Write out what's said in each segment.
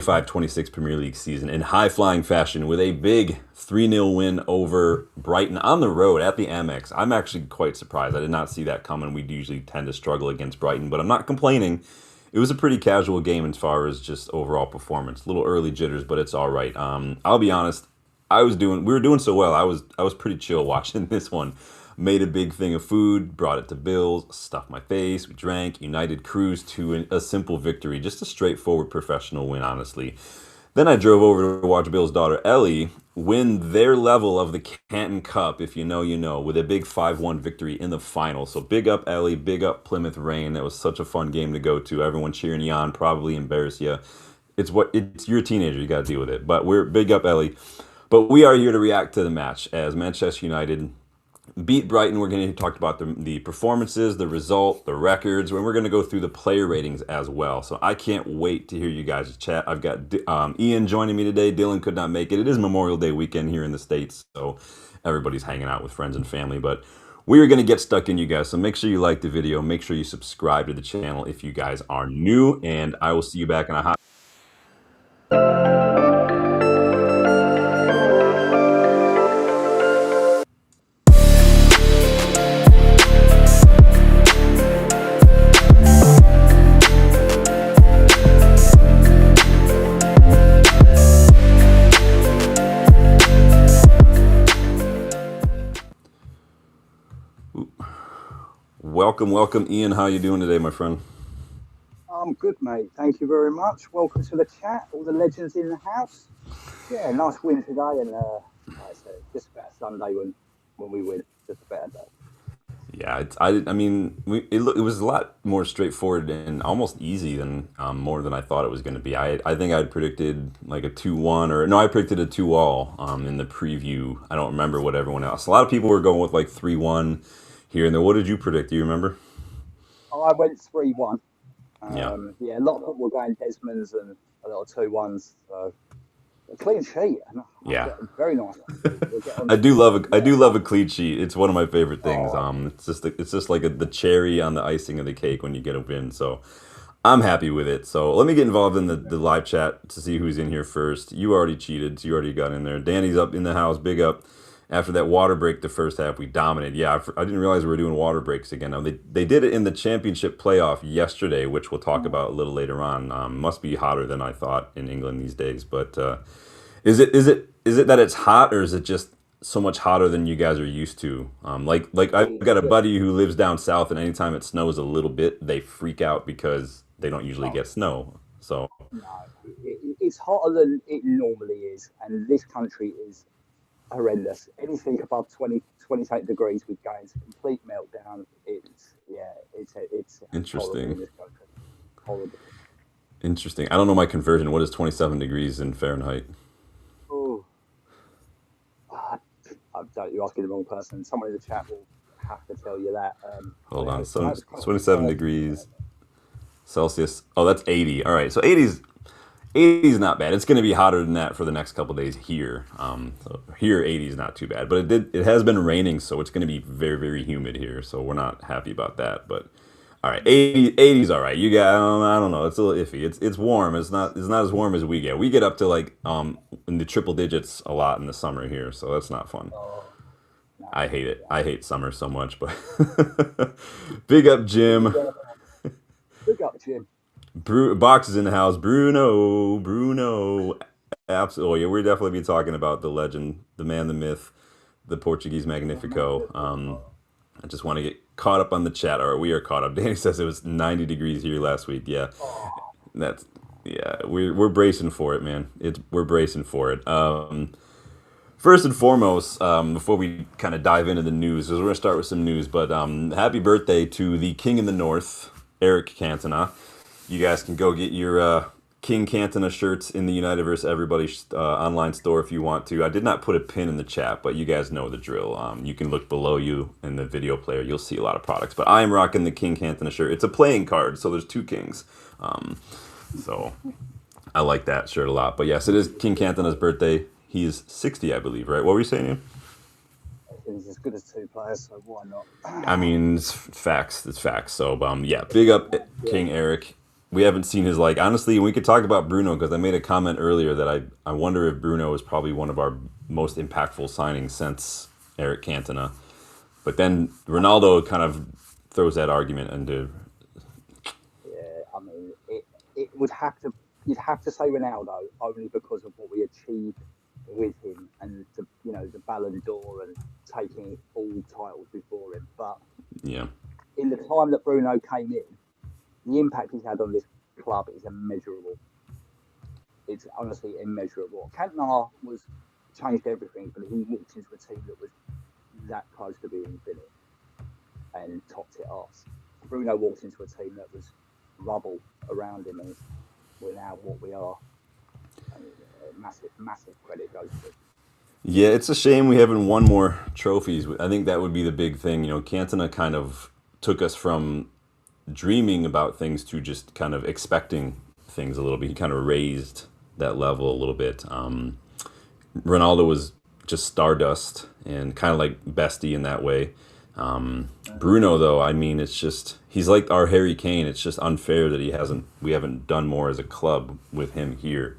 25-26 Premier League season in high-flying fashion with a big 3-0 win over Brighton on the road at the Amex. I'm actually quite surprised. I did not see that coming. We usually tend to struggle against Brighton, but I'm not complaining. It was a pretty casual game as far as just overall performance. A little early jitters, but it's all right. I'll be honest. We were doing so well. I was pretty chill watching this one. Made a big thing of food, brought it to Bill's, stuffed my face, we drank. United cruised to a simple victory, just a straightforward professional win, honestly. Then I drove over to watch Bill's daughter Ellie win their level of the Canton Cup, if you know, you know, with a big 5-1 victory in the final. So big up Ellie, big up Plymouth Rain. That was such a fun game to go to. Everyone cheering you on, probably embarrass you. You're a teenager, you got to deal with it. But we're big up Ellie. But we are here to react to the match as Manchester United beat Brighton. We're going to talk about the performances, the result, the records, and we're going to go through the player ratings as well. So I can't wait to hear you guys chat. I've got Ian joining me today. Dylan could not make it. It is Memorial Day weekend here in the States, so everybody's hanging out with friends and family. But we are going to get stuck in, you guys. So make sure you like the video. Make sure you subscribe to the channel if you guys are new, and I will see you back in a hot... Welcome, Ian. How you doing today, my friend? I'm good, mate. Thank you very much. Welcome to the chat. All the legends in the house. Yeah, nice win today, and like I said, just a better Sunday when we win. Just a better day. Yeah, it was a lot more straightforward and almost easy than more than I thought it was going to be. I think I'd predicted like a 2-1 or no, I predicted a 2-all in the preview. I don't remember what everyone else. A lot of people were going with like 3-1 here and there. What did you predict? Do you remember? Oh, I went 3-1. Yeah, a lot of people were going Desmonds and a lot of 2-1s. So a clean sheet. yeah. Very nice. I do love a clean sheet. It's one of my favorite things. It's just like the cherry on the icing of the cake when you get a win. So I'm happy with it. So let me get involved in the live chat to see who's in here first. You already cheated. So you already got in there. Danny's up in the house. Big up. After that water break, the first half, we dominated. Yeah, I didn't realize we were doing water breaks again. Now, they did it in the championship playoff yesterday, which we'll talk about a little later on. Must be hotter than I thought in England these days. But is it that it's hot, or is it just so much hotter than you guys are used to? Like I've got a buddy who lives down south, and anytime it snows a little bit, they freak out because they don't usually get snow. So No, it's hotter than it normally is, and this country is horrendous. Anything above 28 degrees, we go into complete meltdown. It's interesting. Horrible in this country. Horrible. Interesting. I don't know my conversion. What is 27 degrees in Fahrenheit? Oh, you're asking the wrong person. Someone in the chat will have to tell you that. Hold on. So 27 degrees Celsius. Oh, that's 80. All right. So 80 is not bad. It's going to be hotter than that for the next couple of days here. So here 80 is not too bad, but it has been raining, so it's going to be very, very humid here. So we're not happy about that. But all right, 80 is all right. You got I don't know. It's a little iffy. It's warm. It's not as warm as we get. We get up to like in the triple digits a lot in the summer here, so that's not fun. No, I hate it. I hate summer so much. But big up, Jim. Big up, Jim. Box is in the house. Bruno. Absolutely. Oh, yeah, we're definitely be talking about the legend, the man, the myth, the Portuguese Magnifico. I just want to get caught up on the chat. All right, we are caught up. Danny says it was 90 degrees here last week. Yeah, we're bracing for it, man. We're bracing for it. First and foremost, before we kind of dive into the news, because we're going to start with some news, but happy birthday to the King in the North, Eric Cantona. You guys can go get your King Cantona shirts in the Universe Everybody online store if you want to. I did not put a pin in the chat, but you guys know the drill. You can look below you in the video player. You'll see a lot of products. But I am rocking the King Cantona shirt. It's a playing card, so there's two kings. So I like that shirt a lot. But yes, it is King Cantona's birthday. He is 60, I believe, right? What were you saying, Ian? He's as good as two players, so why not? I mean, it's facts. It's facts. So, yeah, big up King Eric. we haven't seen his like. Honestly, we could talk about Bruno because I made a comment earlier that I wonder if Bruno is probably one of our most impactful signings since Eric Cantona. But then Ronaldo kind of throws that argument into. Yeah, I mean, it would have to you'd have to say Ronaldo only because of what we achieved with him and the Ballon d'Or and taking all titles before him. But Yeah. in the time that Bruno came in, the impact he's had on this club is immeasurable. It's honestly immeasurable. Cantona was changed everything, but he walked into a team that was that close to being finished and topped it off. Bruno walked into a team that was rubble around him, and we're now what we are. And massive credit goes to him. Yeah, it's a shame we haven't won more trophies. I think that would be the big thing. Cantona kind of took us from dreaming about things to just kind of expecting things a little bit. He kind of raised that level a little bit. Ronaldo was just stardust and kind of like bestie in that way. Bruno, though, I mean, it's just he's like our Harry Kane. It's just unfair that we haven't done more as a club with him here.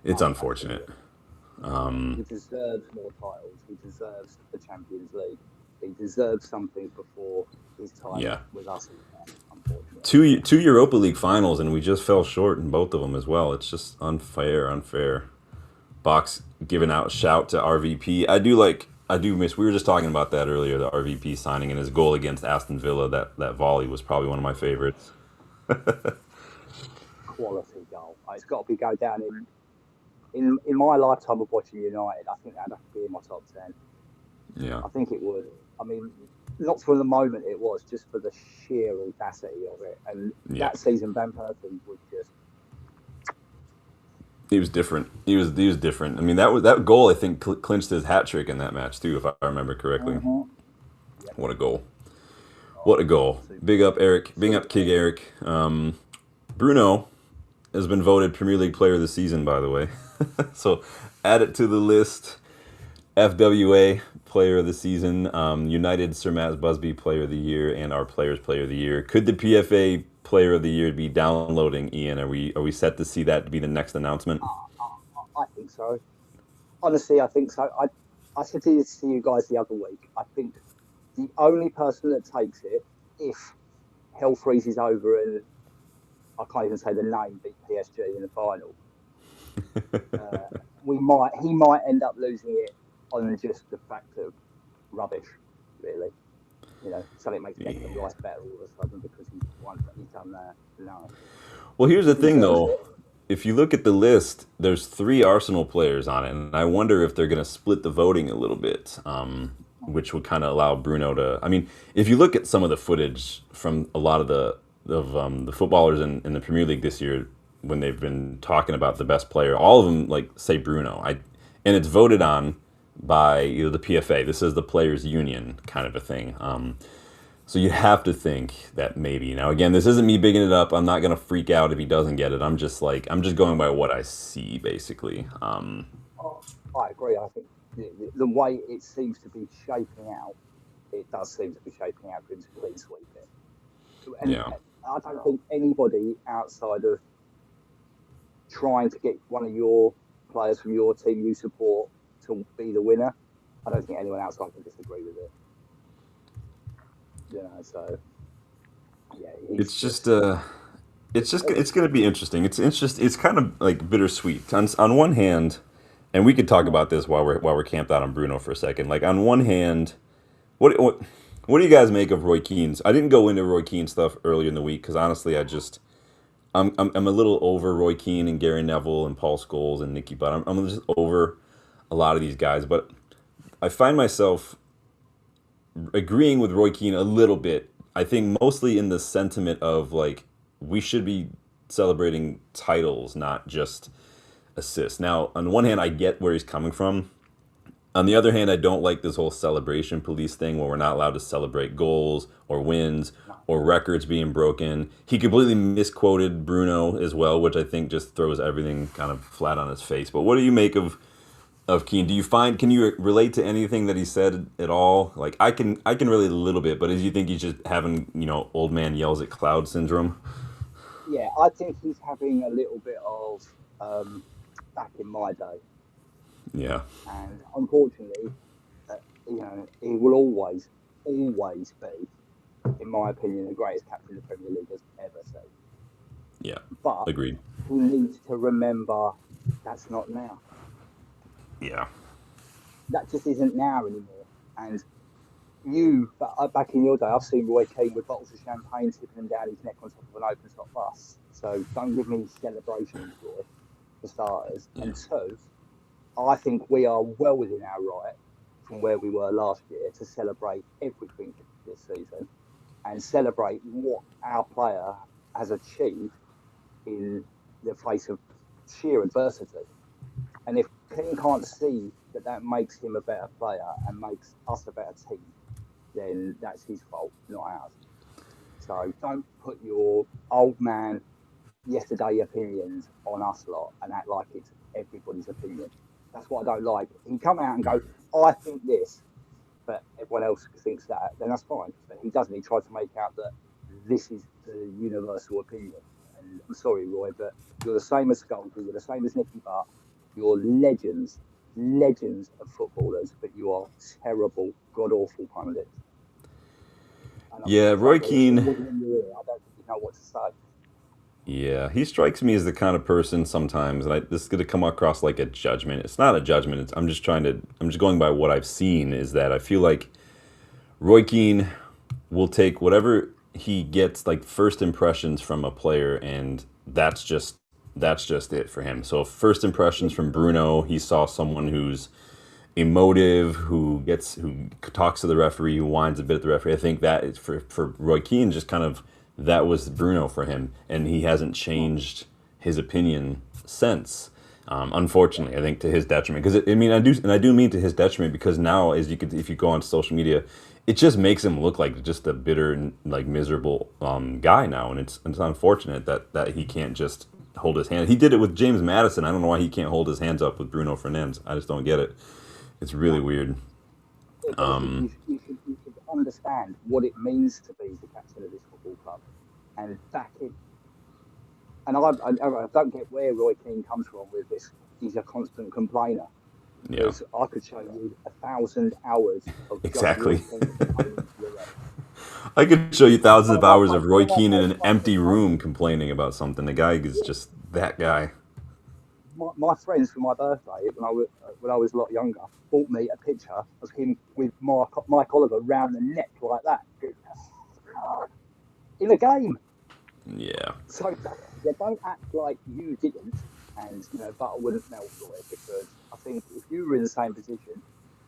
It's unfortunate. He deserves more titles. He deserves the Champions League. He deserves something before his time Yeah. with us. Unfortunately, Two Europa League finals, and we just fell short in both of them as well. It's just unfair. Box giving out shout to RVP. I do miss. We were just talking about that earlier. The RVP signing and his goal against Aston Villa. That volley was probably one of my favorites. quality goal. It's got to be go down in my lifetime of watching United. I think that'd have to be in my top 10. Yeah. I think it would. I mean, not for the moment it was, just for the sheer audacity of it. And that season, Van Persie was just. He was different. He was different. I mean, that goal I think clinched his hat trick in that match too, if I remember correctly. Mm-hmm. Yeah. What a goal! What a goal! Big up Eric. Big up King Eric. Bruno has been voted Premier League Player of the Season, by the way. So add it to the list. FWA Player of the Season, United Sir Matt Busby Player of the Year, and our Players Player of the Year. Could the PFA Player of the Year be downloading, Ian? Are we set to see that be the next announcement? I think so. Honestly, I think so. I said this to you guys the other week. I think the only person that takes it, if hell freezes over and I can't even say the name, beat PSG in the final, he might end up losing it on just the fact of rubbish, really. Something makes Declan Rice better all of a sudden because he's done that. No. Well, here's the thing, though. If you look at the list, there's 3 Arsenal players on it, and I wonder if they're going to split the voting a little bit, which would kind of allow Bruno to. I mean, if you look at some of the footage from a lot of the footballers in the Premier League this year, when they've been talking about the best player, all of them say Bruno. And it's voted on by the PFA. This is the Players Union kind of a thing. So you have to think that maybe. Now again, this isn't me bigging it up. I'm not gonna freak out if he doesn't get it. I'm just going by what I see, basically. I agree. I think the way it seems to be shaping out, it does seem to be shaping out for him to clean sweep it. And Yeah. I don't think anybody outside of trying to get one of your players from your team you support to be the winner, I don't think anyone outside can disagree with it. So yeah, it's going to be interesting. It's kind of like bittersweet. On one hand, and we could talk about this while we're camped out on Bruno for a second. Like on one hand, what do you guys make of Roy Keane's? I didn't go into Roy Keane stuff earlier in the week because honestly, I'm a little over Roy Keane and Gary Neville and Paul Scholes and Nicky Butt. I'm just over a lot of these guys, but I find myself agreeing with Roy Keane a little bit. I think mostly in the sentiment of we should be celebrating titles, not just assists. Now, on the one hand, I get where he's coming from. On the other hand, I don't like this whole celebration police thing where we're not allowed to celebrate goals or wins or records being broken. He completely misquoted Bruno as well, which I think just throws everything kind of flat on his face. But what do you make of Keane? Can you relate to anything that he said at all? I can relate a little bit, but do you think he's just having, old man yells at cloud syndrome? yeah, I think he's having a little bit of back in my day, Yeah, and unfortunately, uh, he will always be, in my opinion, the greatest captain the Premier League has ever seen. yeah, But agreed. he needs to remember that's not now. Yeah, That just isn't now anymore. And back in your day, I've seen Roy Keane with bottles of champagne tipping them down his neck on top of an open top bus. So don't give me celebrations, Roy, for starters. yeah, And two, I think we are well within our right from where we were last year to celebrate everything this season and celebrate what our player has achieved in the face of sheer adversity. And if Keane can't see that that makes him a better player and makes us a better team, then that's his fault, not ours. So don't put your old man yesterday opinions on us lot and act like it's everybody's opinion. That's what I don't like. He come out and go, I think this, but everyone else thinks that, then that's fine. But he doesn't. He tries to make out that this is the universal opinion. And I'm sorry, Roy, but you're the same as Skulls, you're the same as Nicky Butt. You're legends of footballers, but you are terrible, god awful pundits. And yeah. I'm Roy sorry, if it Keane. wasn't in your ear, I don't think you know what to say. Yeah, he strikes me as the kind of person sometimes, and this is going to come across like a judgment. It's not a judgment. I'm just going by what I've seen. Is that I feel like Roy Keane will take whatever he gets, like first impressions from a player, and that's just it for him. So first impressions from Bruno, he saw someone who's emotive, who talks to the referee, who whines a bit at the referee. I think that is for Roy Keane, just kind of that was Bruno for him, and he hasn't changed his opinion since. Unfortunately, I think to his detriment. Because I mean, I do mean to his detriment because now, as you could, if you go on social media, it just makes him look like just a bitter, like miserable guy now, and it's unfortunate that he can't just hold his hand. He did it with James Madison. I don't know why he can't hold his hands up with Bruno Fernandes. I just don't get it. It's really No. weird. Yeah, but you should understand what it means to be the captain of this football club and back in. And I don't get where Roy Keane comes from with this. He's a constant complainer Yeah, because I could show you 1,000 hours of just Roy exactly. Keane complaining to the ref. I could show you thousands of hours of Roy One of Keane my in first an friends, empty room complaining about something. The guy is yeah, just that guy. my friends for my birthday when I was a lot younger bought me a picture of him with Mike Oliver round the neck like that in a game. Yeah. So yeah, don't act like you didn't, and butter wouldn't melt, Roy, because I think if you were in the same position,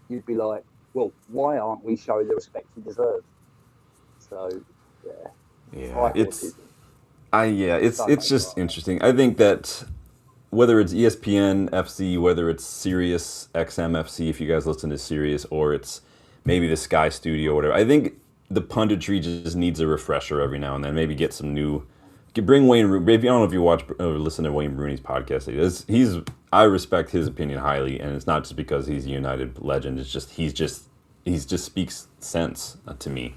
you'd be like, well, why aren't we showing the respect he deserves? So yeah, Yeah. high horses, don't It's make it just like that. interesting. I think that whether it's ESPN FC, whether it's Sirius XM FC, if you guys listen to Sirius, or it's maybe the Sky Studio, or whatever. I think the punditry just needs a refresher every now and then. Maybe get some new. Bring Wayne. Maybe I don't know if you watch or listen to Wayne Rooney's podcast. I respect his opinion highly, and it's not just because he's a United legend. It's just he's just speaks sense to me.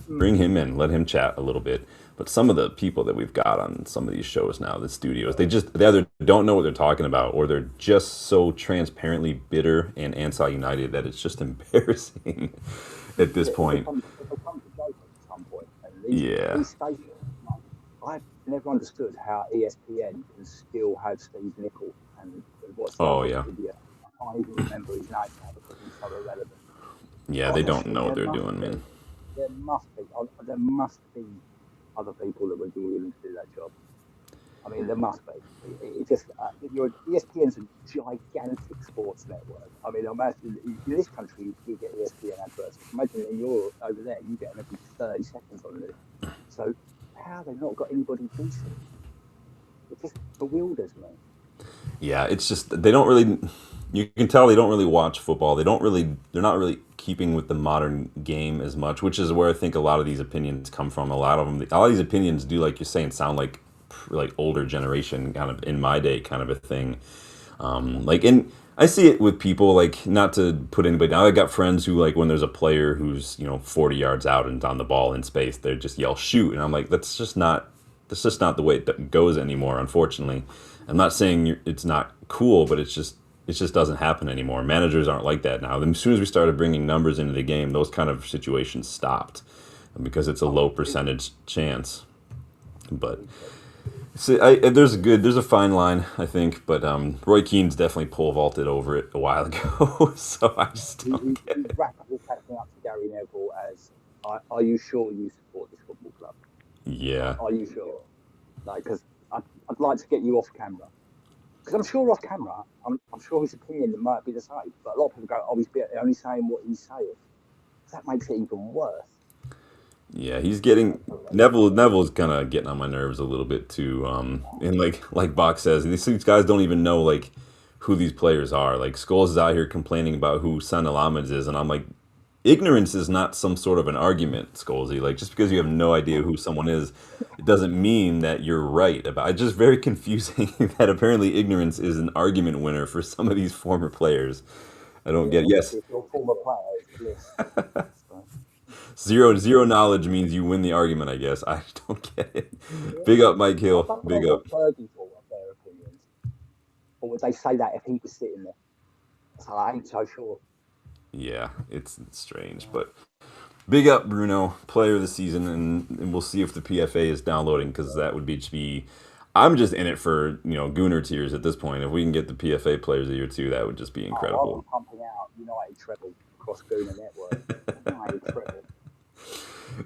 Bring him in, let him chat a little bit. But some of the people that we've got on some of these shows now, the studios, they either don't know what they're talking about, or they're just so transparently bitter and anti-United that it's just embarrassing at this point. It becomes a joke at some point, and Yeah. these stations. I've never understood how ESPN can still have Steve Nicol and what's the Oh other yeah. idiot? I can't even remember his name now because he's so irrelevant. Yeah, they don't Honestly, know what they're doing, man. there must be other people that would be willing to do that job. I mean, there must be. It just ESPN's a gigantic sports network. I mean, imagine in this country you get ESPN adverts. Imagine in Europe over there you get them every 30 seconds on it. So how they've not got anybody decent? It just bewilders me. Yeah, it's just they don't really. You can tell they don't really watch football. They're not really keeping with the modern game as much, which is where I think a lot of these opinions come from. A lot of these opinions do, like you're saying, sound like older generation kind of in my day kind of a thing. And I see it with people, like, not to put anybody down. I got friends who, like, when there's a player who's 40 yards out and on the ball in space, they just yell shoot, and I'm like, that's just not the way it goes anymore. Unfortunately, I'm not saying it's not cool, but it just doesn't happen anymore. Managers aren't like that now. As soon as we started bringing numbers into the game, those kind of situations stopped because it's a low percentage chance. But there's a fine line, I think. But Roy Keane's definitely pole vaulted over it a while ago, so I just don't get He's it. rapidly catching up to Gary Neville as, are you sure you support this football club? Yeah, Are you sure? Like, because I'd like to get you off camera. Because I'm sure off camera, I'm sure his opinion might be the same. But a lot of people go, oh, he's only saying what he's saying. That makes it even worse. yeah, he's getting Neville's kind of getting on my nerves a little bit too. And like Bach says, these guys don't even know like who these players are. Like Scholes is out here complaining about who Son Alamed is, and I'm like, ignorance is not some sort of an argument, Scholesy. Like just because you have no idea who someone is, it doesn't mean that you're right about. It's just very confusing that apparently ignorance is an argument winner for some of these former players. I don't get it. Yes, If you're a former player, it's bliss. So, zero knowledge means you win the argument. I guess I don't get it. Big up, Mike I Hill. don't know Big up. what Fergie thought of their opinions. Or would they say that if he was sitting there? So I ain't so sure. Yeah, it's strange, but big up Bruno, player of the season, and we'll see if the PFA is downloading because that would be. I'm just in it for Gooner tiers at this point. If we can get the PFA players of the year too, that would just be I'll be incredible. pumping out United treble across Gooner Network. United treble.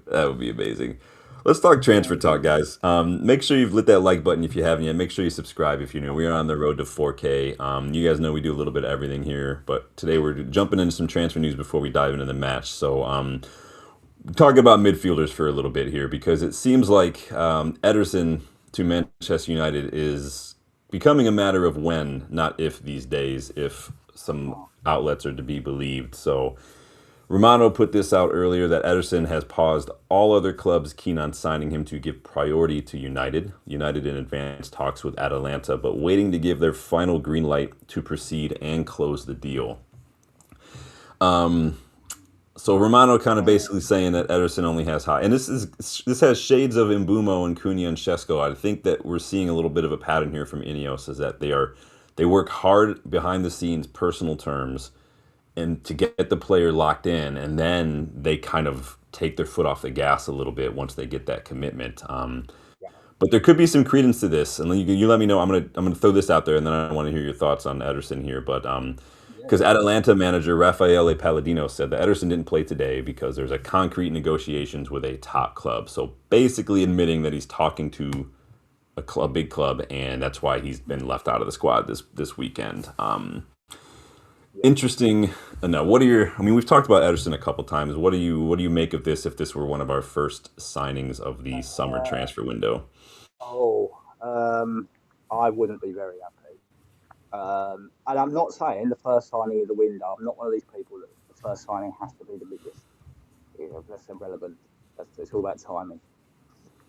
That would be amazing. Let's talk transfer talk, guys. Make sure you've lit that like button if you haven't yet. Make sure you subscribe if you're new. We are on the road to 4K. You guys know we do a little bit of everything here, but today we're jumping into some transfer news before we dive into the match. So, talk about midfielders for a little bit here because it seems like Ederson to Manchester United is becoming a matter of when, not if these days, if some outlets are to be believed. So, Romano put this out earlier that Ederson has paused all other clubs keen on signing him to give priority to United. United in advanced talks with Atalanta, but waiting to give their final green light to proceed and close the deal. So Romano kind of basically saying that Ederson only has high, and this has shades of Mbumo and Cunha and Shesko. I think that we're seeing a little bit of a pattern here from Ineos is that they work hard behind the scenes, personal terms, and to get the player locked in, and then they kind of take their foot off the gas a little bit once they get that commitment. Yeah. But there could be some credence to this, and you let me know. I'm gonna throw this out there, and then I want to hear your thoughts on Ederson here. But because Atalanta manager Raffaele Palladino said that Ederson didn't play today because there's a concrete negotiations with a top club. So basically admitting that he's talking to a big club, and that's why he's been left out of the squad this weekend. Interesting. No, what are your? I mean, we've talked about Ederson a couple times. What do you make of this? If this were one of our first signings of the summer transfer window? Oh, I wouldn't be very happy. And I'm not saying the first signing of the window. I'm not one of these people that the first signing has to be the biggest. That's irrelevant. It's all about timing.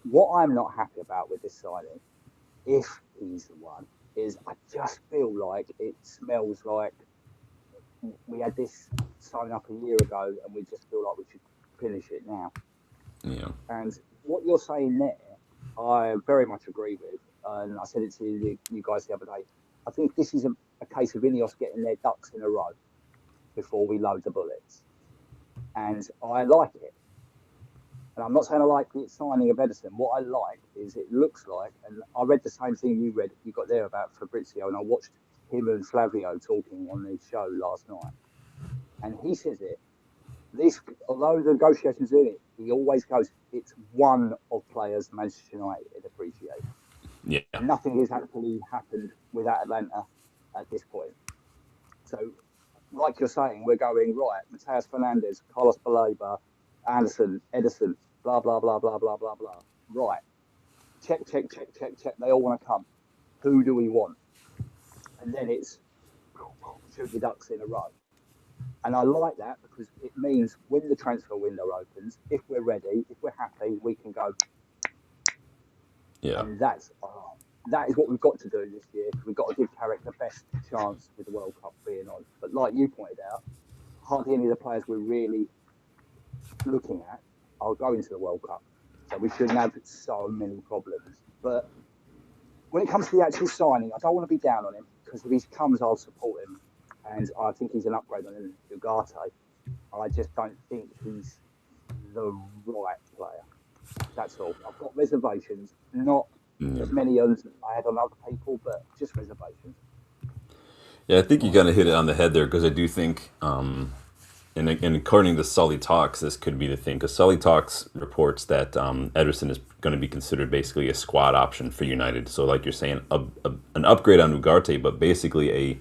What I'm not happy about with this signing, if he's the one, is I just feel like it smells like we had this sign up a year ago and we just feel like we should finish it now. Yeah. And what you're saying there, I very much agree with. And I said it to you guys the other day. I think this is a case of Ineos getting their ducks in a row before we load the bullets. And I like it. And I'm not saying I like the signing of Ederson. What I like is it looks like, and I read the same thing you got there about Fabrizio, and I watched him and Flavio talking on the show last night. And he says although the negotiations are in it, he always goes, it's one of players Manchester United appreciate. Yeah. And nothing has actually happened with Atlanta at this point. So, like you're saying, we're going, right, Mateus Fernandes, Carlos Baleba, Anderson, Ederson, blah, blah, blah, blah, blah, blah, blah. Right. Check. They all want to come. Who do we want? And then it's shoot your ducks in a row. And I like that because it means when the transfer window opens, if we're ready, if we're happy, we can go. Yeah. And that is what we've got to do this year. We've got to give Carrick the best chance with the World Cup being on. But like you pointed out, hardly any of the players we're really looking at are going to the World Cup. So we shouldn't have so many problems But when it comes to the actual signing, I don't want to be down on him because if he comes, I'll support him, and I think he's an upgrade on Ugarte. I just don't think he's the right player. That's all. I've got reservations, not as many as I had on other people, but just reservations. Yeah, I think you kind of hit it on the head there because I do think, and according to Sully Talks, this could be the thing because Sully Talks reports that Ederson is going to be considered basically a squad option for United. So, like you're saying, an upgrade on Ugarte, but basically a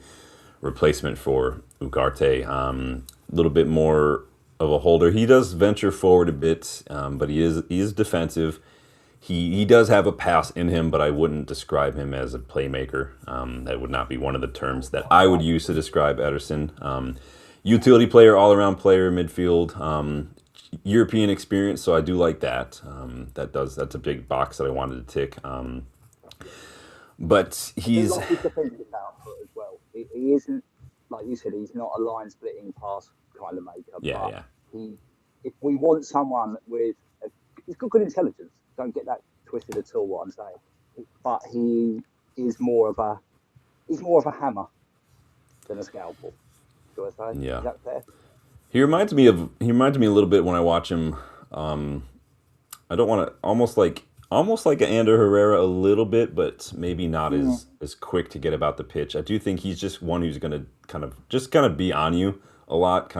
replacement for Ugarte. A little bit more of a holder. He does venture forward a bit, but he is defensive. He does have a pass in him, but I wouldn't describe him as a playmaker. That would not be one of the terms that I would use to describe Ederson. Utility player, all-around player, midfield, European experience, so I do like that. That's a big box that I wanted to tick. But he's his defensive output as well. He isn't, like you said, he's not a line-splitting pass kind of maker. Yeah. If we want someone with, he's got good intelligence. Don't get that twisted at all. What I'm saying, but he is more of a hammer than a scalpel. Do I say? Yeah. Is that fair? He reminds me a little bit when I watch him. I don't want to almost like an Ander Herrera a little bit, but maybe not as quick to get about the pitch. I do think he's just one who's going to kind of be on you a lot,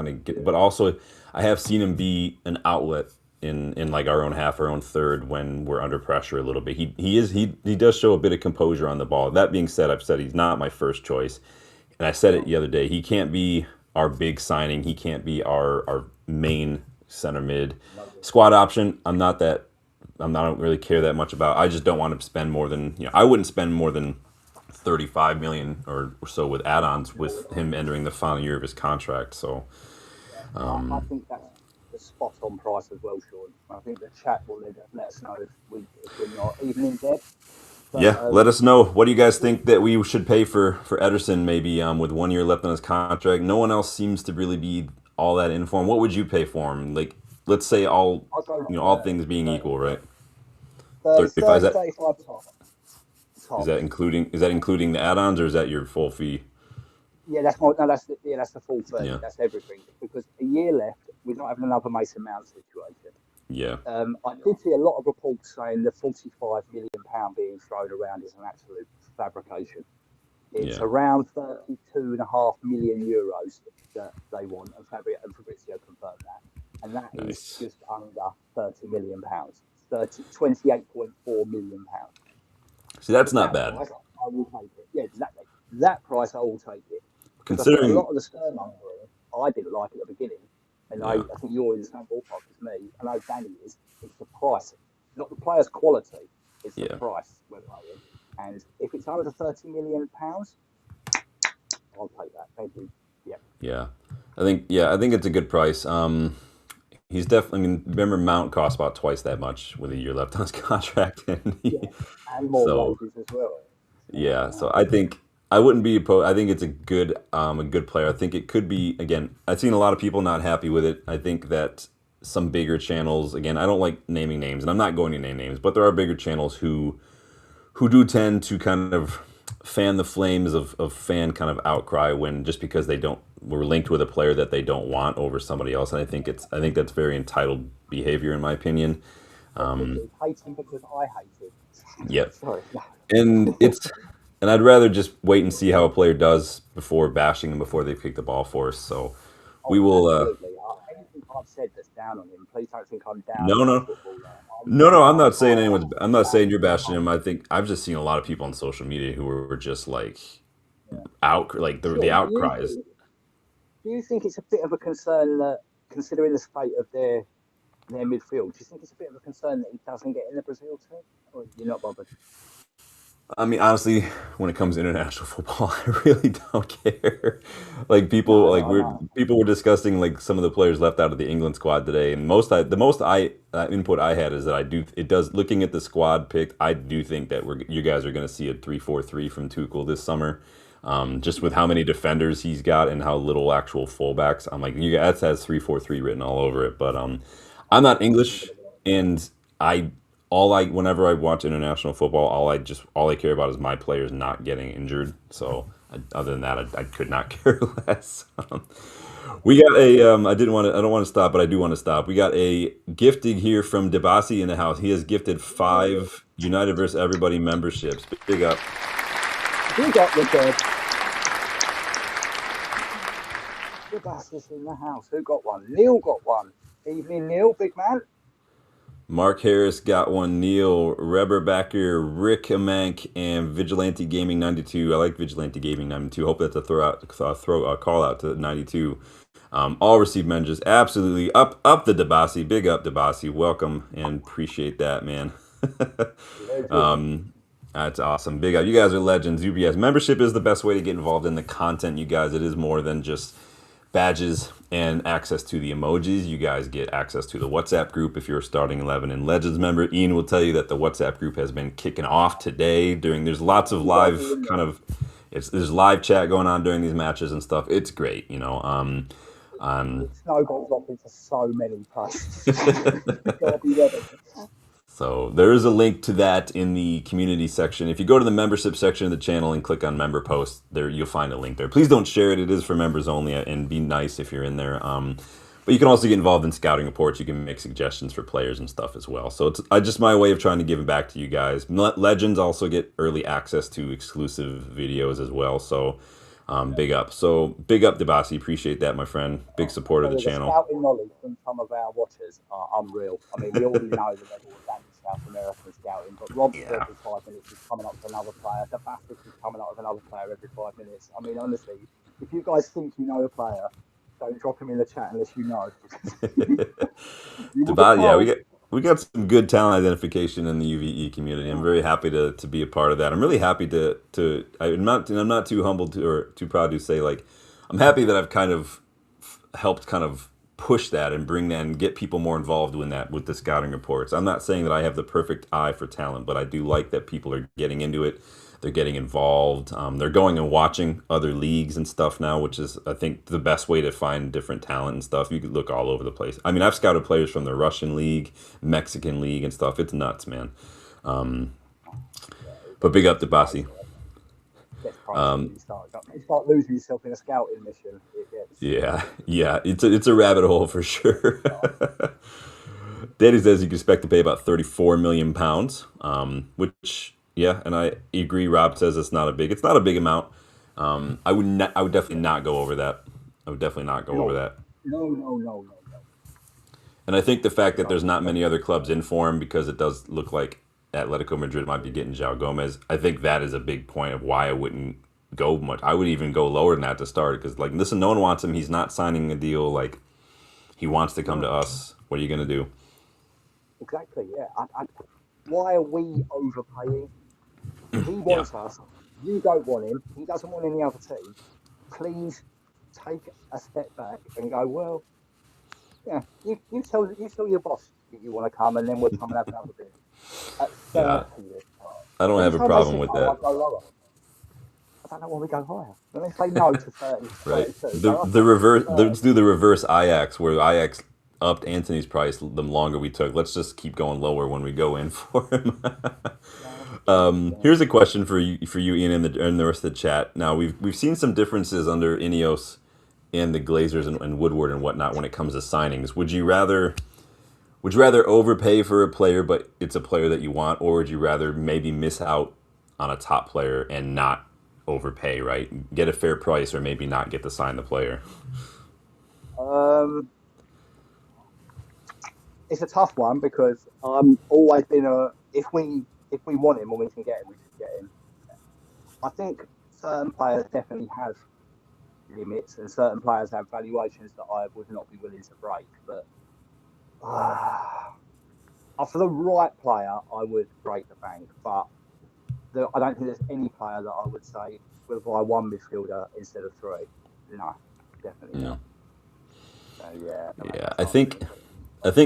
but also I have seen him be an outlet in like our own half, our own third when we're under pressure a little bit. He does show a bit of composure on the ball. That being said, I've said he's not my first choice, and I said it the other day. He can't be our big signing. He can't be our main center mid squad option. I don't really care that much about. I just don't want to spend more than I wouldn't spend more than 35 million or so with add-ons with him entering the final year of his contract. So I think that's the spot on price as well, Sean. I think the chat will let us know if we're not even in depth. But, let us know. What do you guys think that we should pay for Ederson? Maybe with 1 year left on his contract. No one else seems to really be all that informed. What would you pay for him? Like, let's say all things being equal, right? 35 top. Is that including the add-ons or is that your full fee? Yeah, that's the full fee. Yeah. That's everything. Because a year left, we're not having another Mason Mount situation. Yeah. I did see a lot of reports saying the £45 million being thrown around is an absolute fabrication. It's around 32.5 million euros that they want, and Fabrizio confirmed that. And that is just under £30 million. 28.4 million pounds. See, that's not bad. I will take it. Yeah, exactly. That price, I will take it. Considering a lot of the scaremongering, I didn't like at the beginning, and I think you're in the same ballpark as me. I know Danny is. It's the price, not the player's quality. It's the price we're paying. And if it's under £30 million, I'll take that. Thank you. Yeah. Yeah, I think it's a good price. He's definitely. I mean, remember Mount cost about twice that much with a year left on his contract, and more wages as well. Yeah, so I think I wouldn't be opposed. I think it's a good player. I think it could be. Again, I've seen a lot of people not happy with it. I think that some bigger channels. Again, I don't like naming names, and I'm not going to name names, but there are bigger channels who do tend to kind of fan the flames of fan kind of outcry when just because we're linked with a player that they don't want over somebody else, and I think that's very entitled behavior in my opinion. Hate him because I hate him. Yep. Sorry. And I'd rather just wait and see how a player does before bashing them before they kick the ball for us. So we will. Absolutely. Anything I've said that's down on him, please don't think I'm down. No. I'm not saying I'm not saying you're bashing him. I think I've just seen a lot of people on social media who were just like the outcries. Do you think it's a bit of a concern that, considering the state of their midfield, do you think it's a bit of a concern that he doesn't get in the Brazil team? Or you're not bothered? I mean, honestly, when it comes to international football, I really don't care. Like people were discussing like some of the players left out of the England squad today, and the most input I had is that looking at the squad picked, I do think that you guys are going to see a 3-4-3 from Tuchel this summer. Just with how many defenders he's got and how little actual fullbacks, I'm like, that has 3-4-3 written all over it. But I'm not English, and I whenever I watch international football, all I care about is my players not getting injured. So other than that, I could not care less. We got a I don't want to stop, but I do want to stop. We got a gifting here from Debasi in the house. He has gifted 5 United vs Everybody memberships. Big up. Who got the bird? The bastards in the house. Who got one? Neil got one. Evening, Neil, big man. Mark Harris got one. Neil Reberbacker, Rick Amank, and Vigilante Gaming 92. I like Vigilante Gaming 92. Hope that's a throw a call out to 92. All received messages. Absolutely up the Debasi. Big up Debasi. Welcome and appreciate that, man. That's awesome. Big up. You guys are legends. UBS membership is the best way to get involved in the content, you guys. It is more than just badges and access to the emojis. You guys get access to the WhatsApp group if you're a starting 11 and Legends member. Ian will tell you that the WhatsApp group has been kicking off today. There's lots of live there's live chat going on during these matches and stuff. It's great, you know. It snowballs off into so many places. You've got to be ready. So there is a link to that in the community section. If you go to the membership section of the channel and click on member posts, there you'll find a link there. Please don't share it. It is for members only, and be nice if you're in there. But you can also get involved in scouting reports. You can make suggestions for players and stuff as well. So it's just my way of trying to give it back to you guys. Legends also get early access to exclusive videos as well. So big up. So big up, Debasi. Appreciate that, my friend. Big supporter of the channel. Scouting knowledge from some of our watchers are unreal. I mean, we already know that they're all down to South American scouting, but Rob's every 5 minutes is coming up with another player. The Bastard is coming up with another player every 5 minutes. I mean, honestly, if you guys think you know a player, don't drop him in the chat unless you know. We got some good talent identification in the UVE community. I'm very happy to be a part of that. I'm really happy I'm not too humbled or too proud to say, like, I'm happy that I've kind of helped kind of push that and bring that and get people more involved with the scouting reports. I'm not saying that I have the perfect eye for talent, but I do like that people are getting into it. They're getting involved. They're going and watching other leagues and stuff now, which is, I think, the best way to find different talent and stuff. You could look all over the place. I mean, I've scouted players from the Russian league, Mexican league, and stuff. It's nuts, man. But big up to Bassi. You start losing yourself in a scouting mission. Yeah, it's a rabbit hole for sure. Daddy says you can expect to pay about £34 million, which. Yeah, and I agree. Rob says it's not a big amount. I would definitely not go over that. over that. No. And I think the fact that there's not many other clubs in for him, because it does look like Atletico Madrid might be getting João Gomez. I think that is a big point of why I wouldn't go much. I would even go lower than that to start, because, like, listen, no one wants him. He's not signing a deal. Like, he wants to come to us. What are you gonna do? Exactly. Yeah. Why are we overpaying? He wants us. You don't want him. He doesn't want any other team. Please take a step back and go, well, yeah, you tell your boss that you want to come, and then we'll come and have another beer. I don't have a problem with that. I don't know why we go higher. When they say no to 30, right. The reverse. Let's do the reverse Ajax, where Ajax upped Anthony's price the longer we took. Let's just keep going lower when we go in for him. Here's a question for you, Ian, and the rest of the chat. Now, we've seen some differences under Ineos and the Glazers and Woodward and whatnot when it comes to signings. Would you rather overpay for a player, but it's a player that you want, or would you rather maybe miss out on a top player and not overpay, right? Get a fair price, or maybe not get to sign the player? It's a tough one, because I'm always been if we want him or we can get him, we should get him. I think certain players definitely have limits, and certain players have valuations that I would not be willing to break. But for the right player, I would break the bank. But I don't think there's any player that I would say will buy one midfielder instead of three. No, definitely not. So, yeah. I think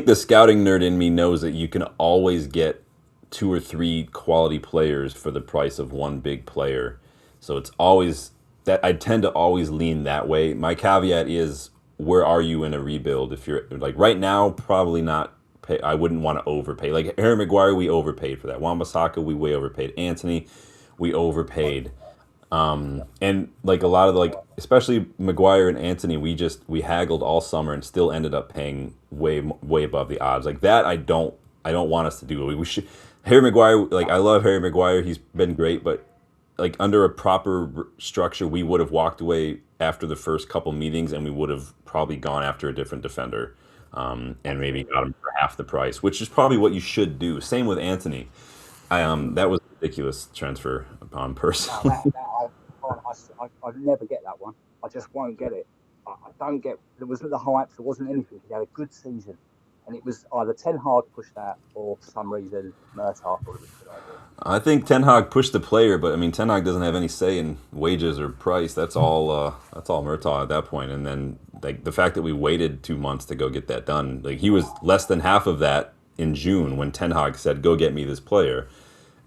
the scouting nerd in me knows that you can always get 2 or 3 quality players for the price of one big player. So it's always that I tend to always lean that way. My caveat is, where are you in a rebuild? If you're like right now, probably not pay. I wouldn't want to overpay. Like Harry Maguire, we overpaid for that. Wan-Bissaka, we way overpaid. Anthony, we overpaid. And like a lot of like, especially Maguire and Anthony, we haggled all summer and still ended up paying way above the odds. Like that, I don't want us to do. We should. Harry Maguire, like I love Harry Maguire. He's been great, but like under a proper structure, we would have walked away after the first couple meetings, and we would have probably gone after a different defender, and maybe got him for half the price, which is probably what you should do. Same with Anthony. That was a ridiculous transfer upon No, personally. I never get that one. I just won't get it. I don't get. There wasn't the hype. There wasn't anything. He had a good season, and it was either Ten Hag pushed that, or for some reason Murtaugh thought it was a good idea. I think Ten Hag pushed the player, but I mean Ten Hag doesn't have any say in wages or price. That's all. That's all Murtaugh at that point. And then like the fact that we waited 2 months to go get that done, like he was less than half of that in June when Ten Hag said, "Go get me this player,"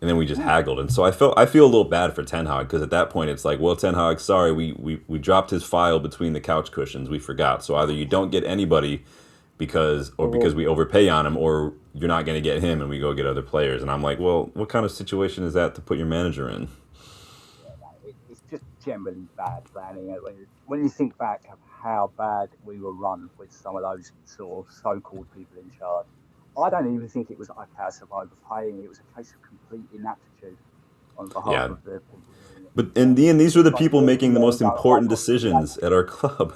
and then we just haggled. And so I feel a little bad for Ten Hag because at that point it's like, well, Ten Hag, sorry, we dropped his file between the couch cushions. We forgot. So either you don't get anybody because we overpay on him, or you're not going to get him and we go get other players. And I'm like, well, what kind of situation is that to put your manager in? It's just generally bad planning. When you think back of how bad we were run with some of those sort of so-called people in charge, I don't even think it was a case of overpaying. It was a case of complete inaptitude on behalf Yeah. of the people. But in the end, these are the Like, people making the most I've important got decisions at our club.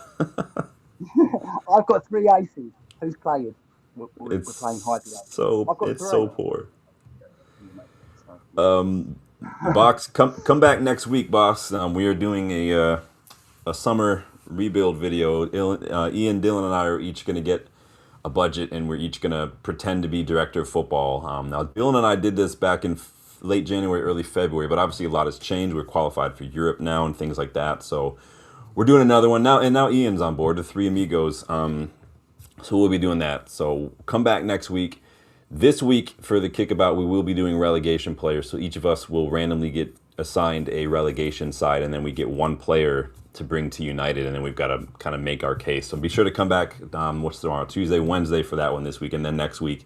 I've got three aces. Who's playing? We're playing high today. I've got It's three. so poor. Box, come back next week, boss. We are doing a summer rebuild video. Ian, Dylan, and I are each going to get a budget, and we're each going to pretend to be director of football. Now, Dylan and I did this back in late January, early February, but obviously a lot has changed. We're qualified for Europe now and things like that. So we're doing another one now, and now Ian's on board, the three amigos. So we'll be doing that. So come back next week. This week for the kickabout, we will be doing relegation players. So each of us will randomly get assigned a relegation side, and then we get one player to bring to United, and then we've got to kind of make our case. So be sure to come back. What's tomorrow? Tuesday, Wednesday for that one this week, and then next week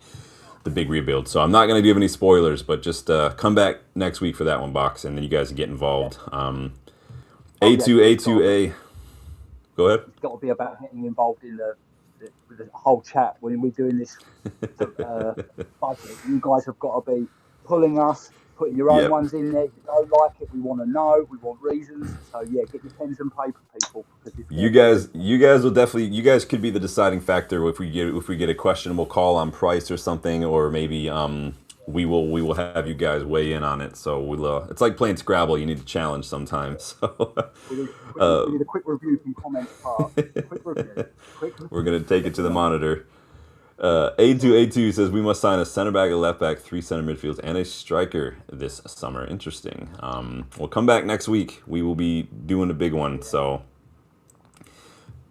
the big rebuild. So I'm not going to give any spoilers, but just come back next week for that one, box, and then you guys can get involved. A2A2A. Go ahead. It's got to be about getting involved in the whole chat when we're doing this budget. You guys have got to be pulling us, putting your own ones in there. If you don't like it, we want to know. We want reasons. So yeah, get your pens and paper, people. You guys will definitely. You guys could be the deciding factor if we get a questionable call on price or something, or maybe we will have you guys weigh in on it. So we'll. It's like playing Scrabble. You need a challenge sometimes. So. We need a quick review from comments part. Quick review. We're going to take it to the monitor. A2A2 says we must sign a center back, a left back, 3 center midfields, and a striker this summer. Interesting. We'll come back next week. We will be doing a big one. So,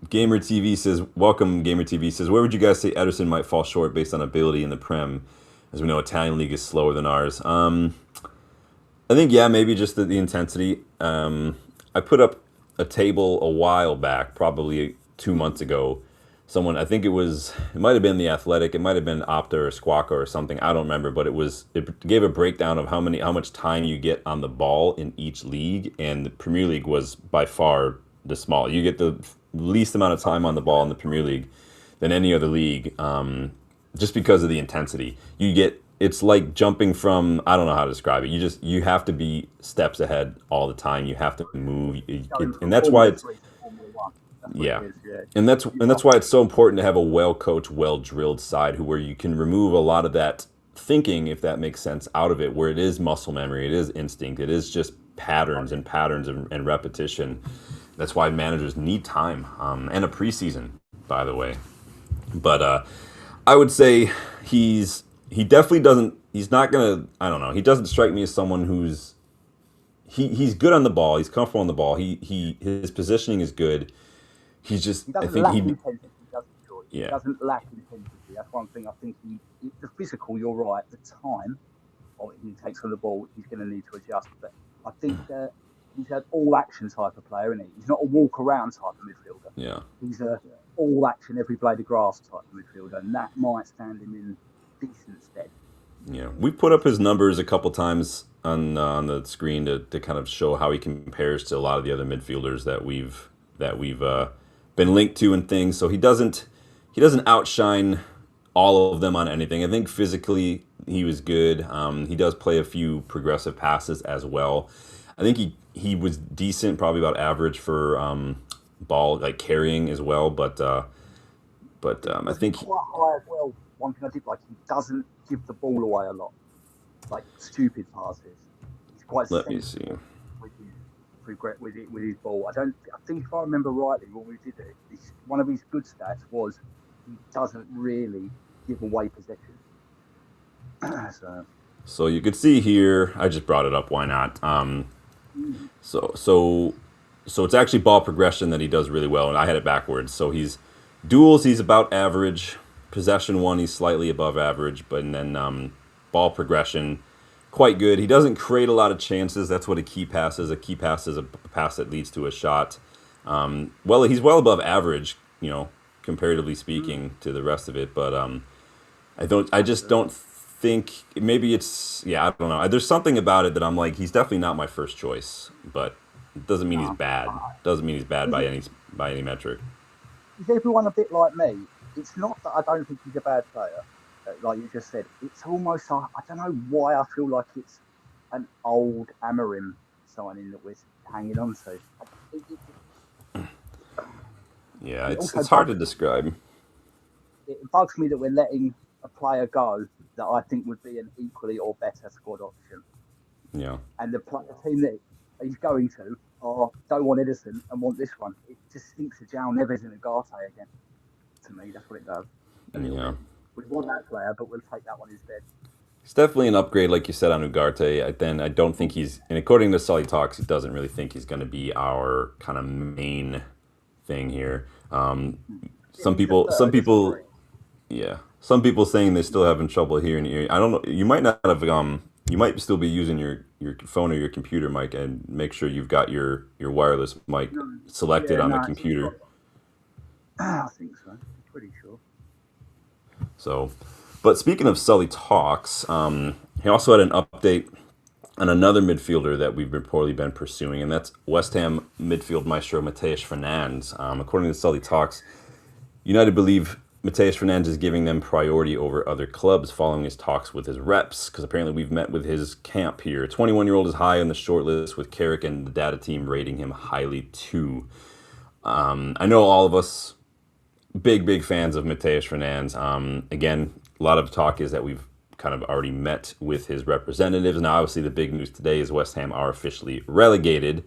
Gamer TV says, welcome. Gamer TV says, where would you guys say Ederson might fall short based on ability in the Prem? As we know, Italian league is slower than ours. I think maybe just the intensity. I put up a table a while back, probably 2 months ago. Someone, I think it might have been The Athletic, it might have been Opta or Squawka or something, I don't remember, but it gave a breakdown of how much time you get on the ball in each league, and the Premier League was by far the small. You get the least amount of time on the ball in the Premier League than any other league, just because of the intensity. It's like jumping from, I don't know how to describe it. You have to be steps ahead all the time. You have to move, and that's why it's and that's why it's so important to have a well-coached, well-drilled side where you can remove a lot of that thinking, if that makes sense, out of it. Where it is muscle memory, it is instinct, it is just patterns and repetition. That's why managers need time and a preseason, by the way. But I would say he definitely doesn't. He's not gonna. I don't know. He doesn't strike me as someone who's. He's good on the ball. He's comfortable on the ball. His positioning is good. He's just. He doesn't lack intensity, does he, George? He doesn't lack intensity. That's one thing I think. The physical, you're right. The time he takes on the ball, he's going to need to adjust. But I think that he's an all-action type of player, isn't he? He's not a walk-around type of midfielder. Yeah. He's a all-action, every blade of grass type of midfielder, and that might stand him in decent stead. Yeah, we put up his numbers a couple times on the screen to kind of show how he compares to a lot of the other midfielders that we've been linked to and things. So he doesn't outshine all of them on anything. I think physically he was good. He does play a few progressive passes as well. I think he was decent, probably about average for ball like carrying as well. But I think Quite high as well. One thing I did like, he doesn't give the ball away a lot, like stupid passes. He's quite let me sensible see. with his with his ball. I don't. I think if I remember rightly, when we did it, one of his good stats was he doesn't really give away possession. So So you could see here. I just brought it up. Why not? So so so it's actually ball progression that he does really well, and I had it backwards. So he's about average. Possession one, he's slightly above average, but and then ball progression, quite good. He doesn't create a lot of chances. That's what a key pass is. A key pass is a pass that leads to a shot. Well, he's well above average, comparatively speaking to the rest of it. But I just don't think maybe it's yeah. I don't know. There's something about it that I'm like he's definitely not my first choice, but it doesn't mean he's no, bad. Doesn't mean he's bad is by it? any metric. Is everyone a bit like me? It's not that I don't think he's a bad player, like you just said. It's almost like I don't know why I feel like it's an old Amorim signing that we're hanging on to. Yeah, And it it's also it's hard to describe. bugs me that we're letting a player go that I think would be an equally or better squad option. Yeah. And the team that he's going to don't want Ederson and want this one. It just stinks of Jao Neves and Ugarte again. To me, that's what it does a little Yeah. bit. We want that player, but we'll take that one instead. He's definitely an upgrade, like you said, on Ugarte. Then I don't think and according to Sully Talks, he doesn't really think he's going to be our kind of main thing here. Yeah, Some he's a people, some third. It's people, great. yeah, some people saying they're still having trouble hearing you. I don't know. You might not have, you might still be using your phone or your computer mic, and make sure you've got your wireless mic No, selected yeah, on the no, it's got. computer. I think so. I'm pretty sure. So, but speaking of Sully Talks, he also had an update on another midfielder that we've reportedly been pursuing, and that's West Ham midfield maestro Mateus Fernandes. According to Sully Talks, United believe Mateus Fernandes is giving them priority over other clubs following his talks with his reps, because apparently we've met with his camp here. 21-year-old is high on the short list, with Carrick and the data team rating him highly too. I know all of us big fans of Mateus Fernandes. Again, a lot of talk is that we've kind of already met with his representatives. Now, obviously, the big news today is West Ham are officially relegated.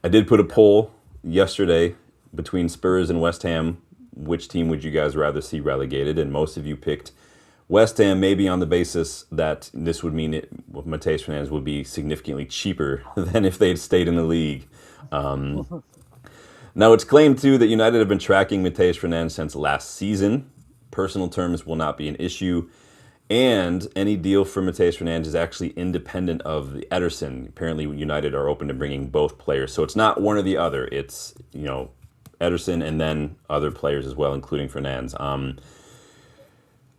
I did put a poll yesterday between Spurs and West Ham. Which team would you guys rather see relegated? And most of you picked West Ham, maybe on the basis that this would mean Mateus Fernandes would be significantly cheaper than if they had stayed in the league. Now, it's claimed, too, that United have been tracking Mateus Fernandes since last season. Personal terms will not be an issue. And any deal for Mateus Fernandes is actually independent of the Ederson. Apparently, United are open to bringing both players. So it's not one or the other. It's, Ederson and then other players as well, including Fernandes.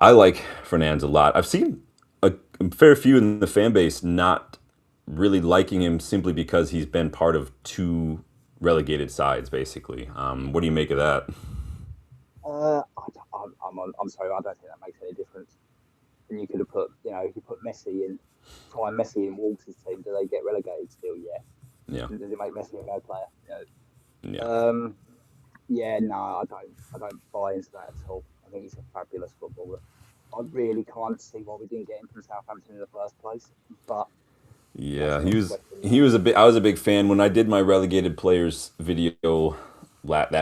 I like Fernandes a lot. I've seen a fair few in the fan base not really liking him simply because he's been part of two relegated sides, basically. What do you make of that? I'm sorry. I don't think that makes any difference. And you could have put, if you put Messi in, try Messi in Wolves' team, do they get relegated still? Yeah. Yeah, Does it make Messi a bad player? yeah, Um, yeah, no, I don't buy into that at all. I think he's a fabulous footballer. I really can't see why we didn't get him from Southampton in the first place. But that's yeah. not He the was question he now. was a big. I was a big fan when I did my relegated players video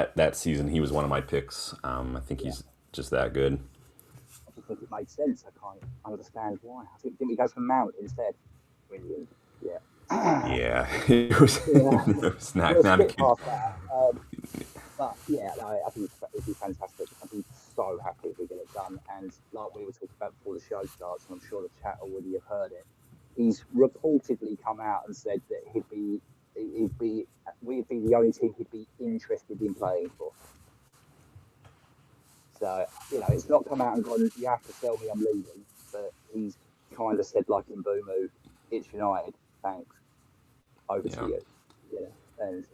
that season. He was one of my picks. I think Yeah, he's just that good. I just think it made sense. I can't understand why. I think didn't we go for Mount instead? Brilliant. Yeah. Yeah, it was not We'll not a skip good. past that. But yeah, no, I think it'd be fantastic. I'd be so happy if we get it done. And like we were talking about before the show starts, and I'm sure the chat already have heard it. He's reportedly come out and said that we'd be the only team he'd be interested in playing for. So it's not come out and gone. You have to sell me. I'm leaving. but he's kind of said, like in Boomoo, it's United. Thanks. Over to Yeah. you. Yeah, and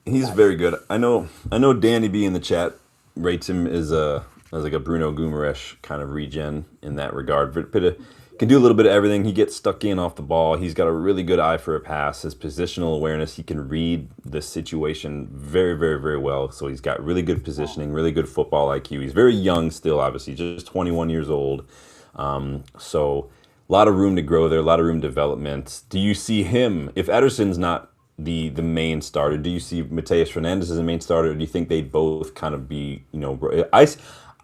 He's very good. I know Danny B in the chat rates him as like a Bruno Guimaraes kind of regen in that regard. But can do a little bit of everything. He gets stuck in off the ball. He's got a really good eye for a pass. His positional awareness. He can read the situation very, very, very well. So he's got really good positioning, really good football IQ. He's very young still, obviously, just 21 years old. So a lot of room to grow there, a lot of room development. Do you see him, if Ederson's not the main starter, do you see Mateus Fernandes as the main starter, or do you think they'd both kind of be,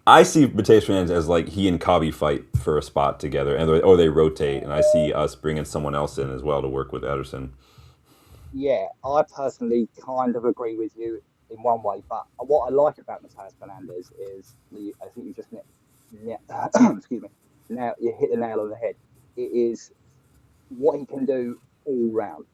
I see Mateus Fernandes as like he and Kabi fight for a spot together, or they rotate, and I see us bringing someone else in as well to work with Ederson. Yeah, I personally kind of agree with you in one way, but what I like about Mateus Fernandes is I think you just excuse me. Now you hit the nail on the head. It is what he can do all round.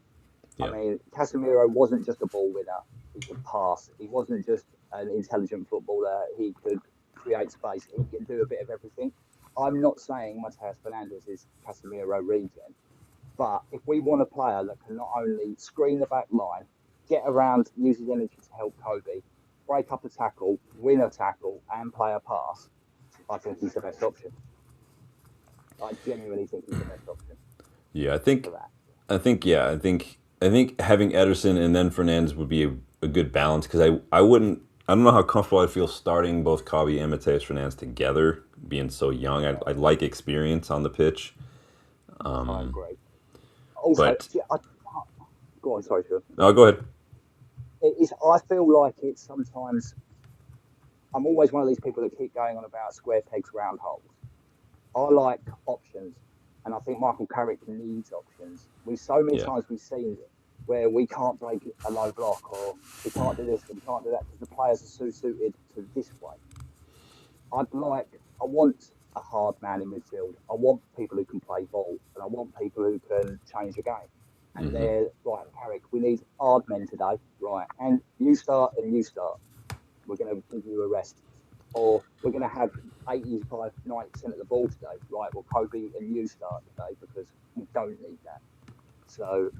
I Yeah. mean, Casemiro wasn't just a ball winner. He could pass. He wasn't just an intelligent footballer. He could create space. He can do a bit of everything. I'm not saying Mateus Fernandes is Casemiro regen, but if we want a player that can not only screen the back line, get around, use his energy to help Kobe, break up a tackle, win a tackle, and play a pass, I think he's the best option. I genuinely think he's the best option Yeah, for that. I think having Ederson and then Fernandes would be a good balance, because I don't know how comfortable I feel starting both Kabi and Mateus Fernandes together, being so young. I like experience on the pitch. I agree. Also, But go on, sorry, Phil. no, go ahead. I feel like it's sometimes. I'm always one of these people that keep going on about square pegs, round holes. I like options, and I think Michael Carrick needs options. So many Yeah. times we've seen it where we can't break a low block, or we can't do this, or we can't do that, because the players are so suited to this way. I want a hard man in midfield. I want people who can play ball, and I want people who can change the game. And they're right, Carrick. We need hard men today, right? And you start and you start. We're going to give you a rest, or we're going to have 85, 90% of the ball today, right? Well, Kobe and you start today because we don't need that. So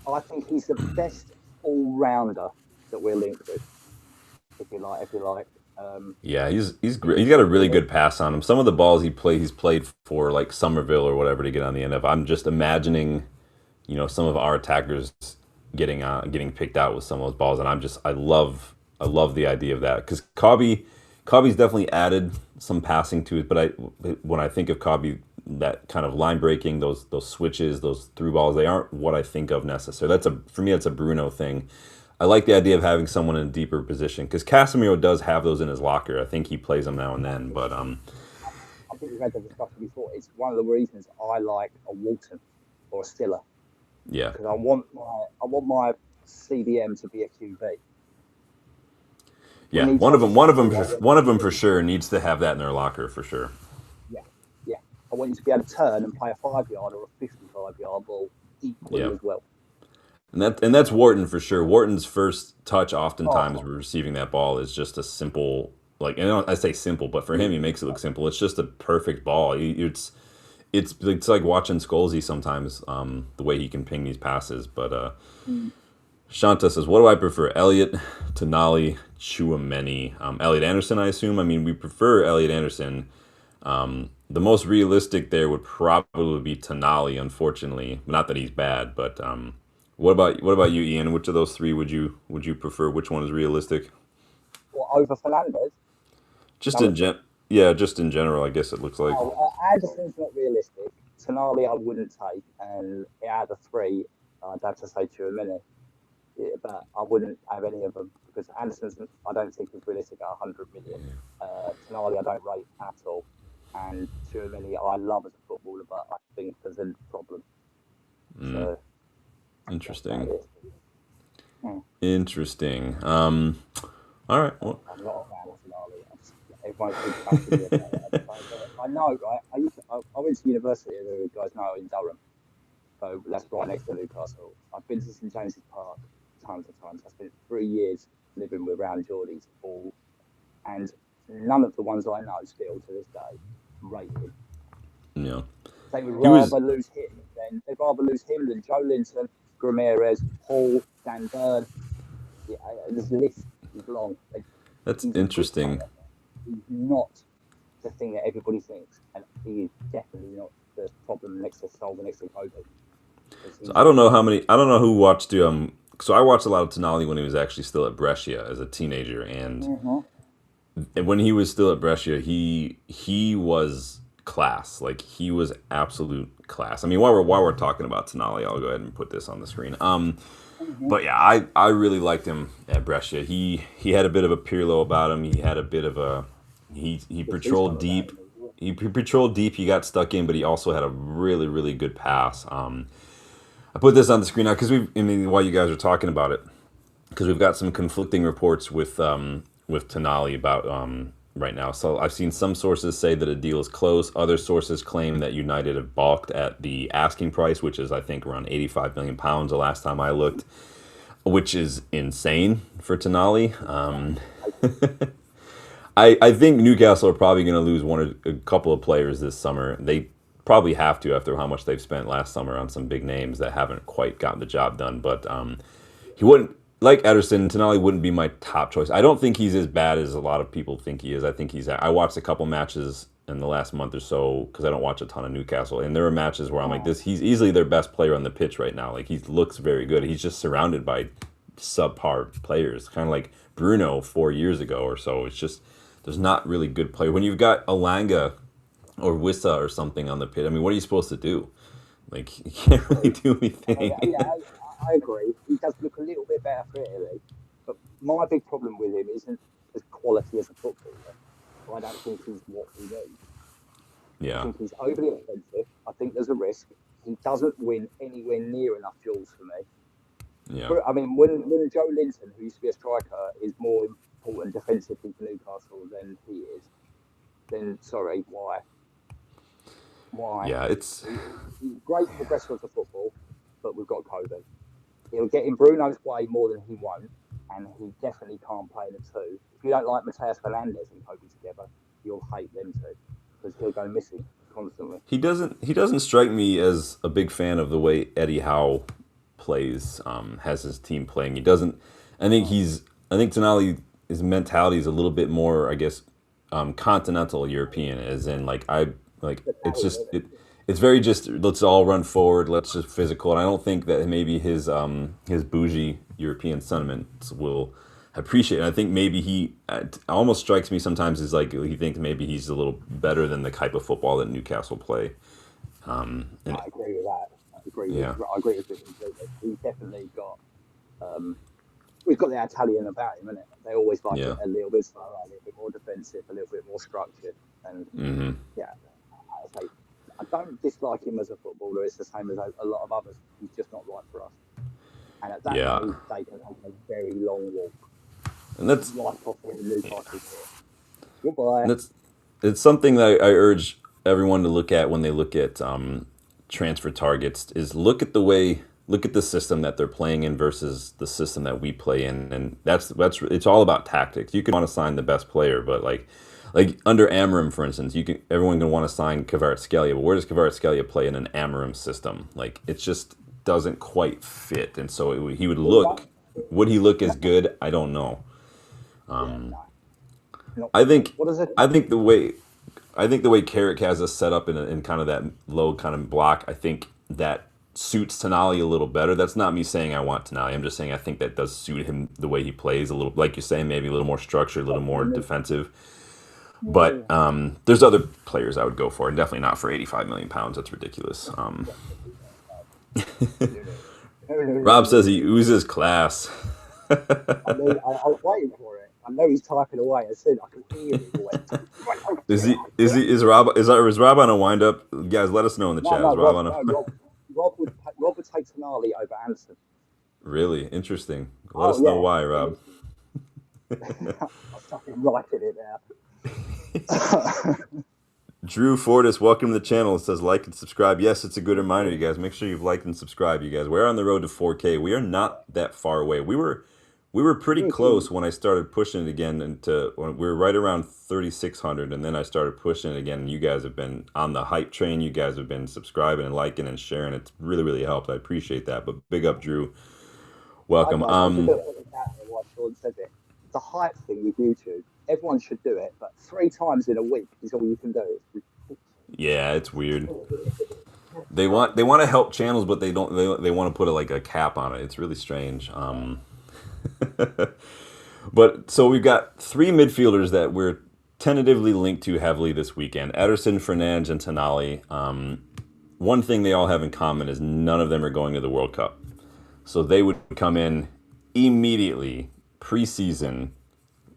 I think he's the best all-rounder that we're linked with, if you like. Yeah, he's great. He's got a really good pass on him. Some of the balls he's played for like Somerville or whatever to get on the end of. I'm just imagining, some of our attackers getting picked out with some of those balls, and I love the idea of that, because Kabi's definitely added some passing to it, but when I think of Kabi, that kind of line breaking, those switches, those through balls, they aren't what I think of necessarily. For me, that's a Bruno thing. I like the idea of having someone in a deeper position, because Casemiro does have those in his locker. I think he plays them now and then, but I think we've had the discussion before. It's one of the reasons I like a Walton or a Stiller. Yeah, because I want my CDM to be a QB. Yeah, one of them for sure needs to have that in their locker for sure. Yeah. I want you to be able to turn and play a 5-yard or a 55-yard ball equally as well. And that's Wharton for sure. Wharton's first touch, oftentimes, receiving that ball is just a simple, and I say simple, but for him, he makes it look simple. It's just a perfect ball. It's like watching Scholesy sometimes, the way he can ping these passes. But Shanta says, "What do I prefer, Elliot, Tonali, Chouameni, Elliot Anderson? I assume. I mean, we prefer Elliot Anderson. The most realistic there would probably be Tonali, unfortunately. Not that he's bad, but what about you, Ian? Which of those three would you prefer? Which one is realistic? Well, over Fernandez? Just in general, I guess it looks like. Anderson's not realistic. Tonali I wouldn't take, and out of the three, I'd have to say Chouameni. Yeah, but I wouldn't have any of them, because Anderson's I don't think is realistic at 100 million. Tonali I don't rate at all, and Chouameni I love as a footballer, but I think there's a problem. So interesting. Interesting. All right. Well, I'm not a fan of Tonali. Everyone keeps bashing me about it. I know, right? I went to university, as you guys know, in Durham. So that's right next to Newcastle. I've been to St James's Park tons of times. I spent 3 years living around Geordies, and none of the ones I know still to this day rate him. You know, They would he was. rather lose him than Joe Linton, Ramirez, Hall, Dan Burn. Yeah, this list is long. That's He's a good interesting. player. He's not the thing that everybody thinks, and he is definitely not the problem next to Sol, next to Kobe. So I don't know how many. I don't know who watched you. So I watched a lot of Tonali when he was actually still at Brescia as a teenager, Mm-hmm. and when he was still at Brescia, he was class. Like he was absolute class. I mean, while we're talking about Tonali, I'll go ahead and put this on the screen. Mm-hmm. But yeah, I really liked him at Brescia. He had a bit of a Pirlo about him. He had a bit of a he patrolled deep. He patrolled deep. He got stuck in, but he also had a really really good pass. I put this on the screen now because I mean, while you guys are talking about it, because we've got some conflicting reports with Tonali about right now. So I've seen some sources say that a deal is close. Other sources claim that United have balked at the asking price, which is I think around 85 million pounds the last time I looked, which is insane for Tonali. I think Newcastle are probably going to lose one or a couple of players this summer. They probably have to after how much they've spent last summer on some big names that haven't quite gotten the job done. But he wouldn't, like Ederson, Tonali wouldn't be my top choice. I don't think he's as bad as a lot of people think he is. I think I watched a couple matches in the last month or so because I don't watch a ton of Newcastle, and there are matches where I'm like, he's easily their best player on the pitch right now. Like he looks very good. He's just surrounded by subpar players, kind of like Bruno 4 years ago or so. It's just there's not really good players. When you've got Alanga or Wissa or something on the pitch, I mean, what are you supposed to do? Like, you can't really do anything. I agree. He does look a little bit better for Italy, but my big problem with him isn't as quality as a footballer. I don't think he's what we need. I Yeah, think he's overly expensive. I think there's a risk. He doesn't win anywhere near enough duels for me. yeah, But, I mean, when Joe Linton, who used to be a striker, is more important defensively for Newcastle than he is, then sorry, why? Why? yeah. It's He's great progressor of the football, but we've got Kobe. He'll get in Bruno's way more than he won't, and he definitely can't play the two. If you don't like Mateus Fernandez and Kobe together, you'll hate them too, because he'll go missing constantly. he doesn't strike me as a big fan of the way Eddie Howe plays. Has his team playing. He doesn't. I think Tonali his mentality is a little bit more, I guess, continental European, as in it's just it's very just let's all run forward, let's just physical, and I don't think that maybe his bougie European sentiments will appreciate it. I think maybe he almost strikes me sometimes as like he thinks maybe he's a little better than the type of football that Newcastle play. And I agree with that. yeah, I agree with it completely. He's definitely got. We've got the Italian about him, isn't it? They always like yeah, it a little bit slower, a little bit more defensive, a little bit more structured, and hmm yeah, I say I don't dislike him as a footballer. It's the same as a lot of others. He's just not right for us. And at that yeah, age, they can have a very long walk. and that's Right off in Newcastle here. Goodbye. that's it's something that I urge everyone to look at when they look at transfer targets is look at the system that they're playing in versus the system that we play in, and that's it's all about tactics. You can want to sign the best player, but like under Amorim, for instance, everyone can want to sign Kvaratskhelia, but where does Kvaratskhelia play in an Amorim system? Like it just doesn't quite fit, and so he would he look as good? I don't know. No. I think What is it? I think the way I think the way Carrick has us set up in kind of that low kind of block, I think that suits Tonali a little better. That's not me saying I want Tonali. I'm just saying I think that does suit him the way he plays a little, like you're saying, maybe a little more structured, a little more defensive. But there's other players I would go for, and definitely not for 85 million pounds. That's ridiculous. Rob says he oozes class. I was waiting for it. I know he's typing away. I said I can hear it. Is Rob on a wind up? Guys, let us know in the chat. Is Rob on a Rob would take Tonali over Anderson. Really interesting? Let us know why, Rob. I'm fucking writing it now. Drew Fortis, welcome to the channel. It says like and subscribe. Yes, it's a good reminder, you guys. Make sure you've liked and subscribed, you guys. We're on the road to 4K. We are not that far away. We were pretty Thinking, close when I started pushing it again into when we were right around 3,600, and then I started pushing it again. And you guys have been on the hype train. You guys have been subscribing and liking and sharing. It's really, really helped. I appreciate that. But big up, Drew. Welcome. I'm just going to put this out there while Sean says it. The hype thing with YouTube, everyone should do it, but 3 times in a week is all you can do. It's Yeah, it's weird. They want to help channels, but they don't. They want to put like a cap on it. It's really strange. But so we've got three midfielders that we're tentatively linked to heavily this weekend: Ederson, Fernandez, and Tonali. One thing they all have in common is none of them are going to the World Cup. So they would come in immediately preseason,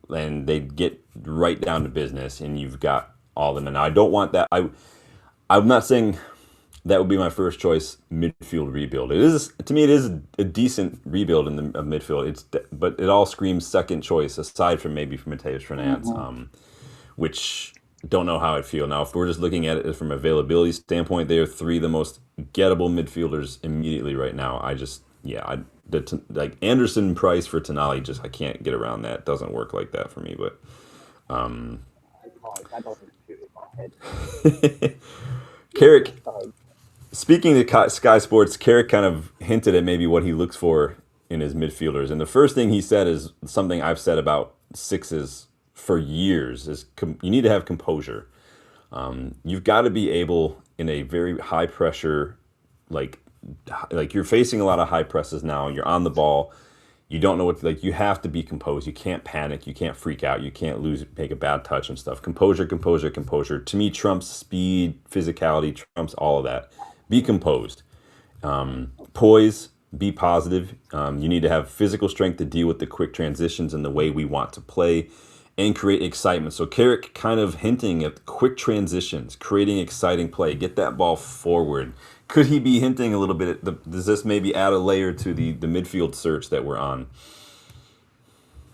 and they'd get right down to business, and you've got all of them. And I don't want that. I'm not saying that would be my first choice midfield rebuild. It is, to me, it is a decent rebuild in the midfield. But it all screams second choice, aside from maybe from Mateus Fernandes, which don't know how I'd feel. Now, if we're just looking at it from availability standpoint, they are three of the most gettable midfielders immediately right now. Like Anderson price for Tonali, just I can't get around that. It doesn't work like that for me. But that doesn't compute in my head. Carrick, So, speaking to Sky Sports, Carrick kind of hinted at maybe what he looks for in his midfielders. And the first thing he said is something I've said about sixes for years is you need to have composure. You've got to be able in a very high pressure, like you're facing a lot of high presses now. You're on the ball. You don't know what you have to be composed. You can't panic. You can't freak out. You can't make a bad touch and stuff. Composure, composure, composure. To me, trumps speed, physicality, trumps all of that. Be composed. Poise, be positive. You need to have physical strength to deal with the quick transitions and the way we want to play and create excitement. So Carrick kind of hinting at quick transitions, creating exciting play, get that ball forward. Could he be hinting a little bit does this maybe add a layer to the midfield search that we're on?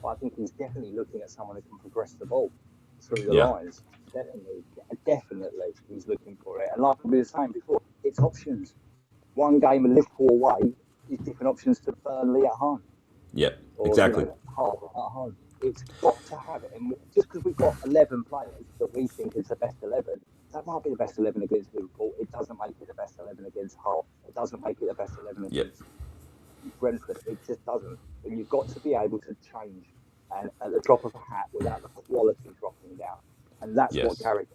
I think he's definitely looking at someone who can progress the ball through the Yeah. lines. Definitely, he's looking for it. And like we were saying before, it's options. One game of Liverpool away is different options to Burnley at home. Yeah, Or, exactly. Hull at home. It's got to have it. And just because we've got 11 players that we think is the best 11, that might be the best 11 against Liverpool. It doesn't make it the best 11 against Hull. It doesn't make it the best 11 against Brentford. It just doesn't. And you've got to be able to change and at the drop of a hat without the quality dropping down. And that's what Carrick.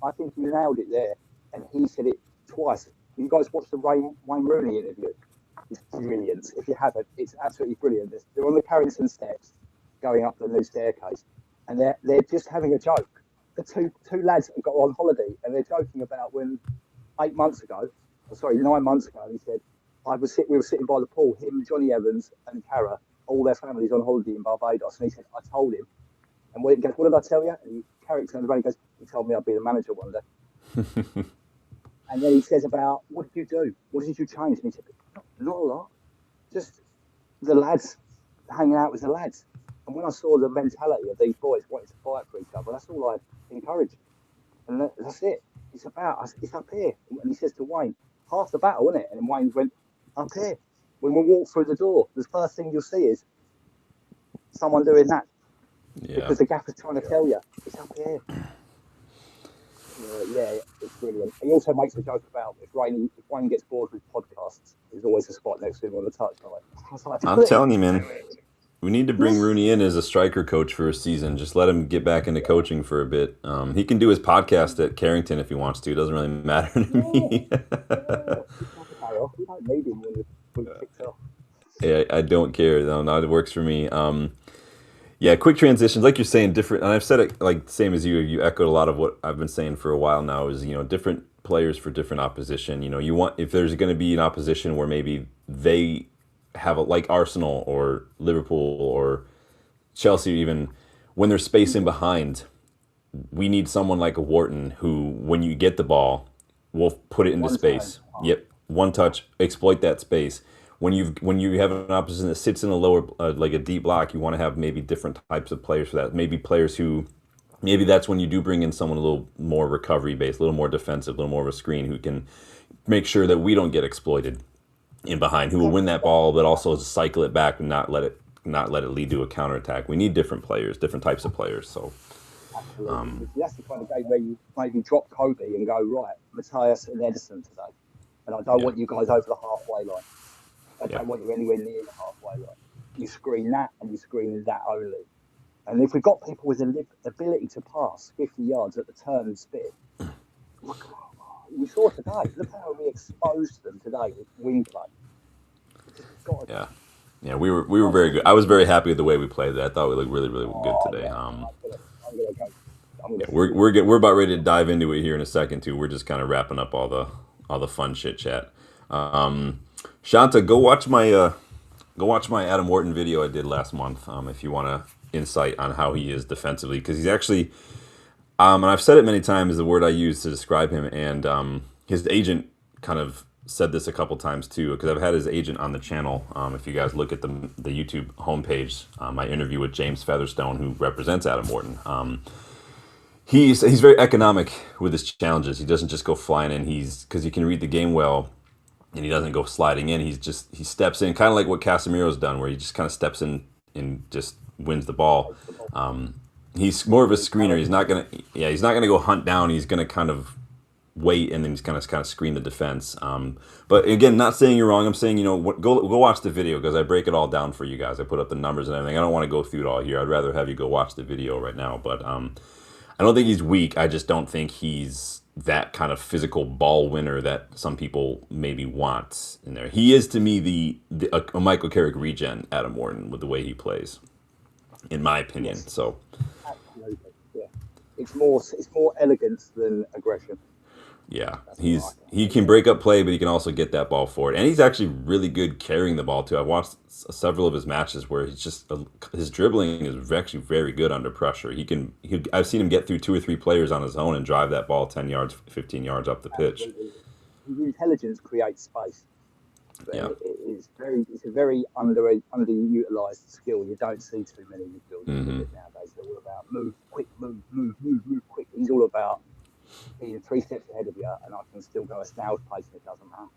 I think you nailed it there. And he said it twice. You guys watched the Wayne Rooney interview. It's brilliant. If you haven't, it's absolutely brilliant. They're on the Carrington steps going up the new staircase, and they're just having a joke. The two lads have got on holiday, and they're joking about when 9 months ago, he said, we were sitting by the pool, him, Johnny Evans, and Cara, all their families on holiday in Barbados, and he said, I told him, and when he goes, what did I tell you? And Carrick turns around and goes, he told me I'd be the manager one day. And then he says about, what did you do? What did you change? And he said, not a lot, just the lads hanging out with the lads. And when I saw the mentality of these boys wanting to fight for each other, that's all I encourage. And that's it. It's up here. And he says to Wayne, half the battle, isn't it? And Wayne went, up here. When we walk through the door, the first thing you'll see is someone doing that. Yeah. Because the gaffer's trying to tell you, it's up here. It's brilliant. He also makes a joke about if Wayne gets bored with podcasts, there's always a spot next to him on the touchline. I'm telling you, man. We need to bring Rooney in as a striker coach for a season. Just let him get back into coaching for a bit. He can do his podcast at Carrington if he wants to. It doesn't really matter to me. Yeah, I don't care. No, it works for me. Quick transitions, like you're saying, different. And I've said it like same as you. You echoed a lot of what I've been saying for a while now. Is different players for different opposition. You want if there's going to be an opposition where maybe they have like Arsenal or Liverpool or Chelsea, even when there's space in behind, we need someone like a Wharton who, when you get the ball, will put it into space. Yep, one touch, exploit that space. When you have an opposition that sits in a lower, like a deep block, you want to have maybe different types of players for that. Maybe players who, maybe that's when you do bring in someone a little more recovery based, a little more defensive, a little more of a screen who can make sure that we don't get exploited in behind, who will win that ball, but also cycle it back and not let it not let it lead to a counterattack. We need different players, different types of players. So Absolutely. That's the kind of game where you maybe drop Kobe and go, right, Matthias and Ederson today. And I don't want you guys over the halfway line. I don't want you anywhere near the halfway line. You screen that and you screen that only. And if we've got people with the ability to pass 50 yards at the turn and spin, we saw today. Look how we exposed them today with wing play. Yeah, we were very good. I was very happy with the way we played that. I thought we looked really, really good today. I'm gonna go. We're about ready to dive into it here in a second too. We're just kind of wrapping up all the fun shit chat. Shanta, go watch my Adam Wharton video I did last month. If you want to insight on how he is defensively, because he's actually, and I've said it many times, the word I use to describe him, and his agent kind of said this a couple times too, because I've had his agent on the channel. If you guys look at the YouTube homepage, my interview with James Featherstone, who represents Adam Wharton, he's very economic with his challenges. He doesn't just go flying in. Because he can read the game well, and he doesn't go sliding in. He steps in, kind of like what Casemiro's done, where he just kind of steps in and just wins the ball. He's more of a screener. He's not gonna go hunt down. He's gonna kind of wait and then he's kind of screen the defense. But again, not saying you're wrong. I'm saying, go watch the video, because I break it all down for you guys. I put up the numbers and everything. I don't want to go through it all here. I'd rather have you go watch the video right now. But I don't think he's weak. I just don't think he's that kind of physical ball winner that some people maybe want in there. He is, to me, a Michael Carrick regen, Adam Wharton, with the way he plays, in my opinion. Yes. So absolutely, yeah. It's more elegance than aggression. Yeah, he can break up play, but he can also get that ball forward, and he's actually really good carrying the ball too. I've watched several of his matches where his dribbling is actually very good under pressure. I've seen him get through 2 or 3 players on his own and drive that ball 10 yards, 15 yards up the pitch. His intelligence creates space. Yeah. It's a very underutilized skill. You don't see too many midfielders nowadays. They're all about move quick. He's all about being 3 steps ahead of you, and I can still go a snail's pace, and it doesn't matter.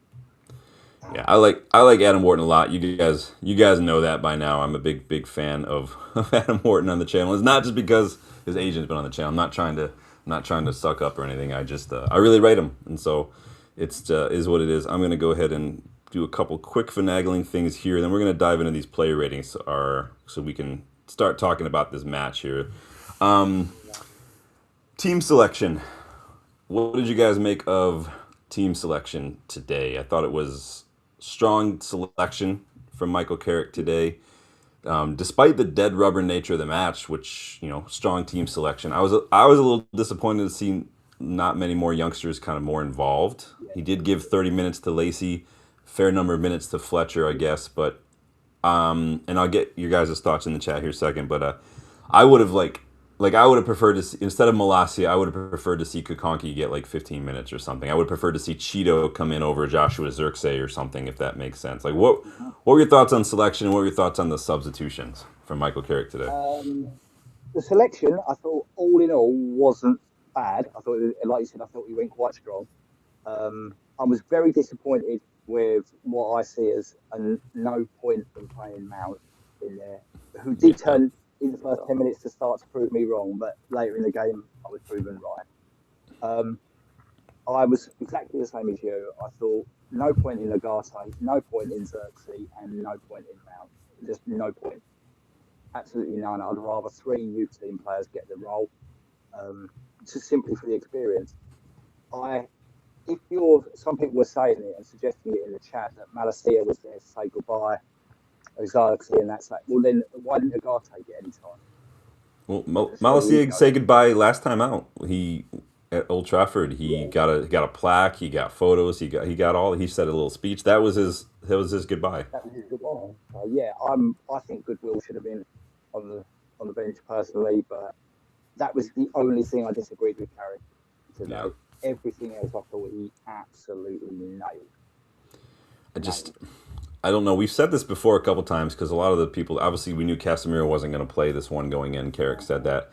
Yeah, I like Adam Wharton a lot. You guys know that by now. I'm a big fan of Adam Wharton on the channel. It's not just because his agent's been on the channel. I'm not trying to suck up or anything. I just I really rate him, and so it's is what it is. I'm gonna go ahead and do a couple quick finagling things here, then we're gonna dive into these player ratings so we can start talking about this match here. Team selection. What did you guys make of team selection today? I thought it was strong selection from Michael Carrick today. Despite the dead rubber nature of the match, which, strong team selection, I was a little disappointed to see not many more youngsters kind of more involved. He did give 30 minutes to Lacey, fair number of minutes to Fletcher, I guess, but and I'll get your guys' thoughts in the chat here in a second, but I would have I would have preferred to see, instead of Malacia, I would have preferred to see Kukonki get 15 minutes or something. I would have preferred to see Cheeto come in over Joshua Zirkzee or something, if that makes sense. What were your thoughts on selection? What were your thoughts on the substitutions from Michael Carrick today? The selection, I thought, all in all, wasn't bad. I thought, like you said, I thought he went quite strong. I was very disappointed with what I see as a no point in playing Mount in there, who did turn in the first 10 minutes to start to prove me wrong, but later in the game I was proven right. I was exactly the same as you. I thought no point in Agate, no point in Xerxes, and no point in Mount. Just no point. Absolutely none. I'd rather 3 youth team players get the role, just simply for the experience. Some people were saying it and suggesting it in the chat that Malacia was there to say goodbye, Xerxes, and that's well then why didn't Agate get any time? Well, Malacia said goodbye last time out. He at Old Trafford. He got a plaque. He got photos. He said a little speech. That was his goodbye. That was his goodbye. I think Goodwill should have been on the bench personally, but that was the only thing I disagreed with Carrick today. Yeah. Everything else I thought he absolutely nailed. I don't know. We've said this before a couple times because a lot of the people, obviously we knew Casemiro wasn't going to play this one going in. Carrick said that.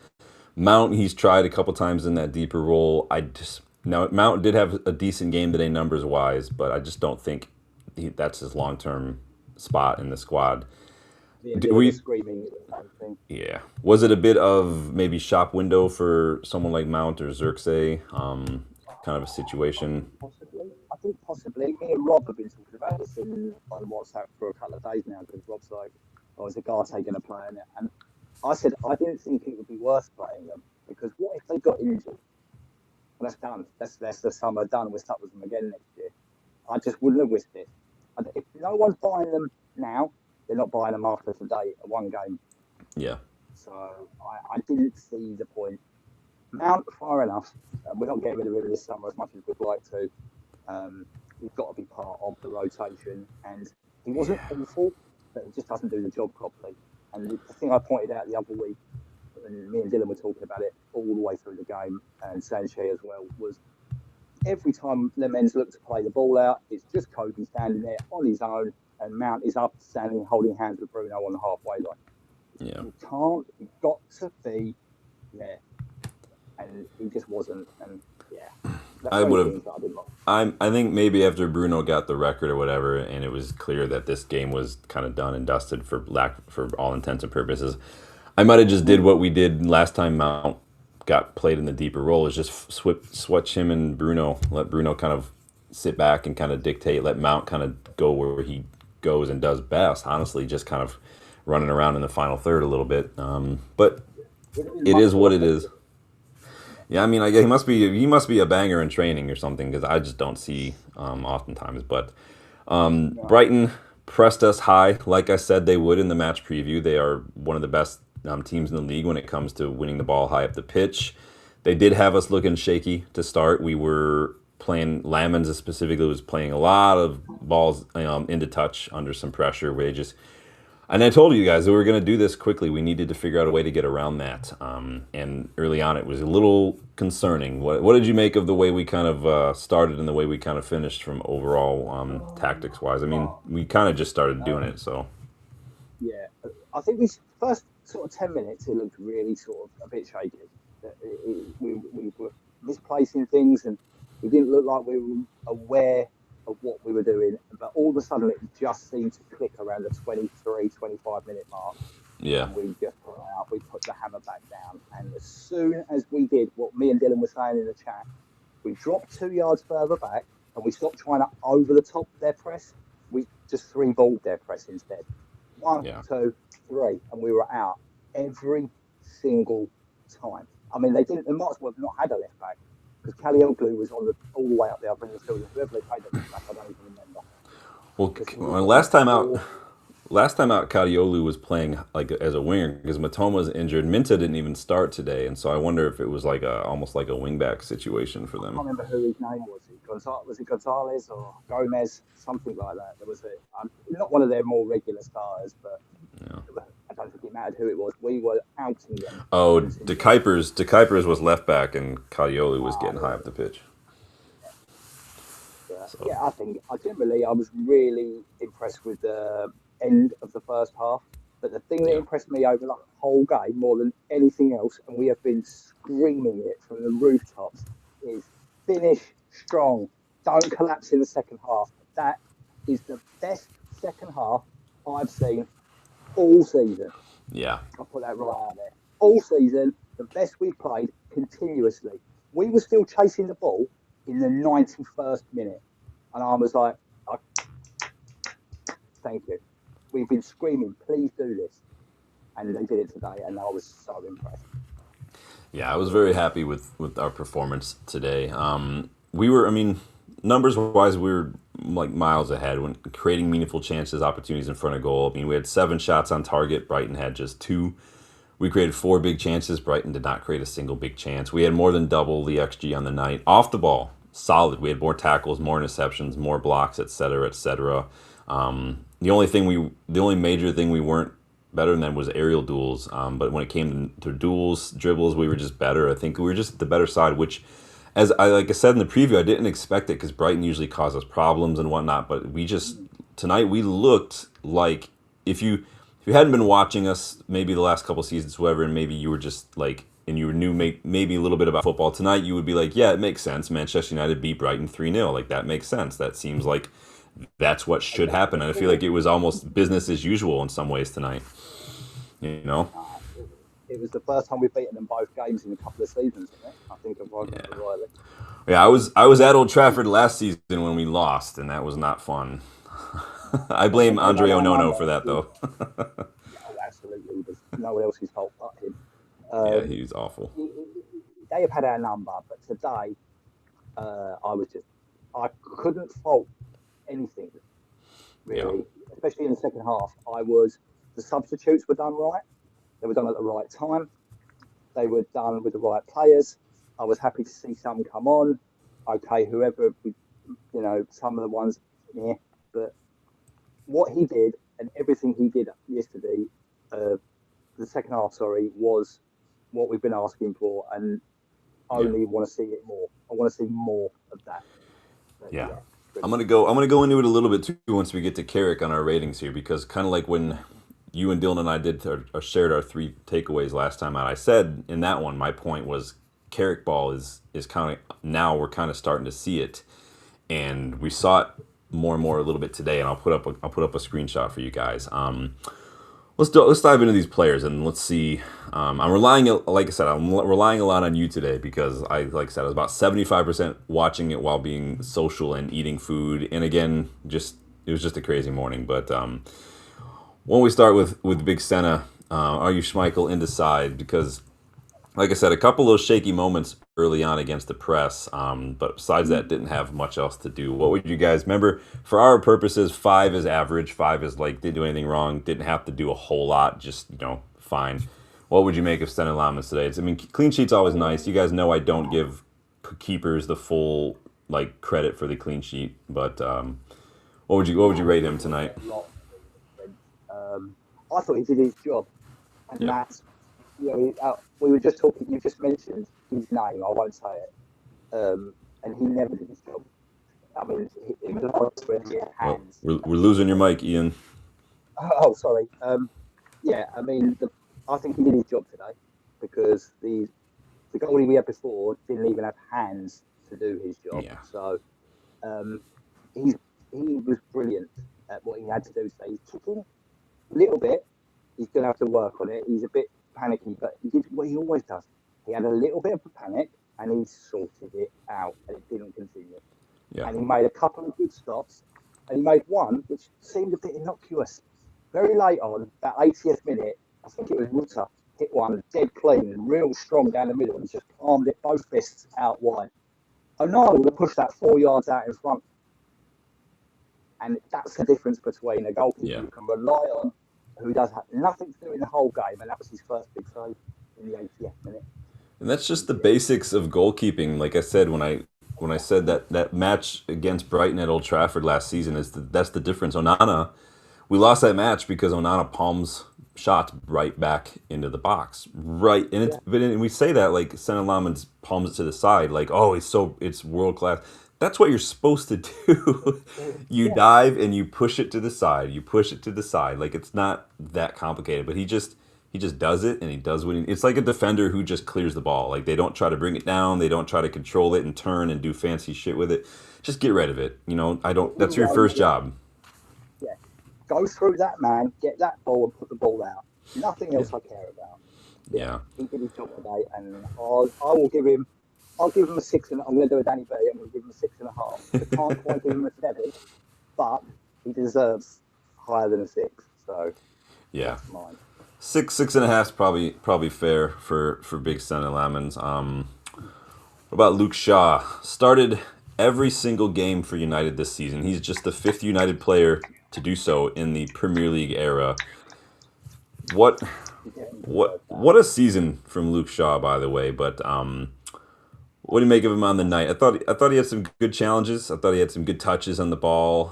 Mount, he's tried a couple times in that deeper role. Mount did have a decent game today numbers wise, but I just don't think that's his long-term spot in the squad. Me and Do Dylan were we? screaming at the same thing. Yeah. Was it a bit of maybe shop window for someone like Mount or Xerxes? Kind of a situation. Possibly. I think possibly. Me and Rob have been talking about this on WhatsApp for a couple of days now because Rob's like, "Oh, is the guy taking a play in it?" And I said I didn't think it would be worth playing them because what if they got injured? Well, that's done. That's the summer done. We're stuck with them again next year. I just wouldn't have risked it. If no one's buying them now, they're not buying them after today at one game. Yeah. So I didn't see the point. Mount, far enough. We're not getting rid of him this summer as much as we'd like to. He's got to be part of the rotation. And he wasn't awful, but he just doesn't do the job properly. And the thing I pointed out the other week, and me and Dylan were talking about it all the way through the game, and Sanchez as well, was every time Lemens looked to play the ball out, it's just Kobe standing there on his own, and Mount is up, standing, holding hands with Bruno on the halfway line. Yeah. You can't, you've got to be there. And he just wasn't. And yeah, I would have. I think maybe after Bruno got the record or whatever, and it was clear that this game was kind of done and dusted for all intents and purposes, I might have just did what we did last time Mount got played in the deeper role, is just switch him and Bruno, let Bruno kind of sit back and kind of dictate, let Mount kind of go where he goes and does best. Honestly, just kind of running around in the final third a little bit. But it is what it is. Yeah, I mean, he must be a banger in training or something because I just don't see oftentimes. But Brighton pressed us high, like I said they would in the match preview. They are one of the best teams in the league when it comes to winning the ball high up the pitch. They did have us looking shaky to start. We were playing, Lamens specifically was playing a lot of balls into touch under some pressure where they just. And I told you guys that we were going to do this quickly. We needed to figure out a way to get around that. And early on, it was a little concerning. What did you make of the way we kind of started and the way we kind of finished from overall tactics-wise? I mean, we kind of just started doing it, so. Yeah, I think we first sort of 10 minutes, it looked really sort of a bit shaky. We were misplacing things and we didn't look like we were aware of what we were doing, but all of a sudden it just seemed to click around the 23-25 minute mark. Yeah. And we just put the hammer back down. And as soon as we did what me and Dylan were saying in the chat, we dropped 2 yards further back and we stopped trying to over the top of their press. We just 3-balled their press instead. 1, 2, 3, and we were out every single time. I mean, they might as well have not had a left back. Because Callioglu was all the way up there, but whoever they played at left back, I don't even remember. Well, last time out, Kadiolu was playing like as a winger because Matoma was injured. Minta didn't even start today, and so I wonder if it was like almost like a wingback situation for them. I can't remember who his name was. Was it Gonzalez or Gomez? Something like that. There was not one of their more regular stars, but I don't think it mattered who it was. We were outing them. Oh, De Kuipers was left back, and Kadiolu was getting high up the pitch. Yeah, I think I was really impressed with the end of the first half. But the thing that impressed me over the whole game more than anything else, and we have been screaming it from the rooftops, is finish strong. Don't collapse in the second half. That is the best second half I've seen all season. Yeah. I'll put that right out there. All season, the best we've played continuously. We were still chasing the ball in the 91st minute. And I was like, thank you. We've been screaming, please do this. And they did it today, and I was so impressed. Yeah, I was very happy with our performance today. Numbers-wise, we were like miles ahead when creating meaningful chances, opportunities in front of goal. I mean, we had 7 shots on target. Brighton had just 2. We created 4 big chances. Brighton did not create a single big chance. We had more than double the XG on the night. Off the ball, solid. We had more tackles, more interceptions, more blocks, etc., etc. The only major thing we weren't better than was aerial duels. But when it came to duels, dribbles, we were just better. I think we were just the better side, which, like I said in the preview, I didn't expect it because Brighton usually causes problems and whatnot. But tonight we looked like if you hadn't been watching us maybe the last couple seasons, whoever, and maybe you were just like, and you knew maybe a little bit about football tonight, you would be like, yeah, it makes sense. Manchester United beat Brighton 3-0. Like, that makes sense. That seems like that's what should happen. And I feel like it was almost business as usual in some ways tonight. You know? It was the first time we've beaten them both games in a couple of seasons, isn't it? I think, if I remember Yeah. rightly. Yeah, I was at Old Trafford last season when we lost, and that was not fun. I blame They've Andre had our Onono number. for that though. Yeah, oh, absolutely. There's no one else's fault but him. Yeah, Um, he was awful. they have had our number, but today I couldn't fault anything Yeah. really, especially in the second half. The substitutes were done right. They were done at the right time. They were done with the right players. I was happy to see some come on. Okay, some of the ones, yeah, but what he did and everything he did yesterday, uh, the second half, sorry, was what we've been asking for, and I Yeah. only want to see it more. I want to see more of that. But Yeah. yeah, I'm brilliant. gonna go. I'm gonna go into it a little bit too once we get to Carrick on our ratings here, because kind of like when you and Dylan and I did or shared our three takeaways last time out, I said in that one my point was Carrick ball is kind of now we're kind of starting to see it, and we saw it more and more a little bit today, and I'll put up a screenshot for you guys. Let's dive into these players and let's see. Like I said, I'm relying a lot on you today because like I said, I was about 75% watching it while being social and eating food. And again, it was just a crazy morning. But when we start with Big Senna, are you Schmeichel in the side? Because like I said, a couple of those shaky moments early on against the press, but besides that, didn't have much else to do. What would you guys remember? For our purposes, 5 is average. 5 is like didn't do anything wrong, didn't have to do a whole lot, just fine. What would you make of Sten Lamas today? I mean, clean sheet's always nice. You guys know I don't give keepers the full like credit for the clean sheet, but what would you rate him tonight? I thought he did his job, and Yep. that's we were just talking. You just mentioned his name. I won't say it. And he never did his job. I mean, it was like when he had Well, hands. we're losing your mic, Ian. Oh, sorry. Yeah, I mean, I think he did his job today because the goalie we had before didn't even have hands to do his job. Yeah. So um, he's he was brilliant at what he had to do today. He's kicking a little bit. He's going to have to work on it. He's a bit panicky, but he did what he always does. He had a little bit of a panic and he sorted it out and it didn't continue. Yeah. And he made a couple of good stops and he made one which seemed a bit innocuous. Very late on, that 80th minute, I think it was Rutter, hit one dead clean and real strong down the middle and just palmed it both fists out wide. Onana would have pushed that 4 yards out in front. And that's the difference between a goalkeeper Yeah. you can rely on, who does have nothing to do in the whole game, and that was his first big save in the 80th minute. And that's just the basics of goalkeeping. Like I said when I said that match against Brighton at Old Trafford last season that's the difference. Onana, we lost that match because Onana palms shots right back into the box. Right, and Yeah, we say that like Senna Laman's palms it to the side, like oh it's world class. That's what you're supposed to do. You yeah, dive and you push it to the side. You push it to the side. Like it's not that complicated, but he just does it and he does what it's like a defender who just clears the ball. Like they don't try to bring it down, they don't try to control it and turn and do fancy shit with it. Just get rid of it. I don't that's your first job. yeah. Go through that man, get that ball, and put the ball out. Nothing Yeah. else I care about. Yeah, Yeah. he did his job today, and I will give him. I'll give him a six, and I'm going to do a Danny B. I'm going to give him a 6.5. I can't quite give him a 7, but he deserves higher than a 6. So Yeah. that's mine. 6.5 is probably fair for Big Sen and Lamans. What about Luke Shaw? Started every single game for United this season. He's just the 5th United player to do so in the Premier League era. What He definitely what deserves that. what a season from Luke Shaw, by the way. But what do you make of him on the night? I thought he had some good challenges. I thought he had some good touches on the ball.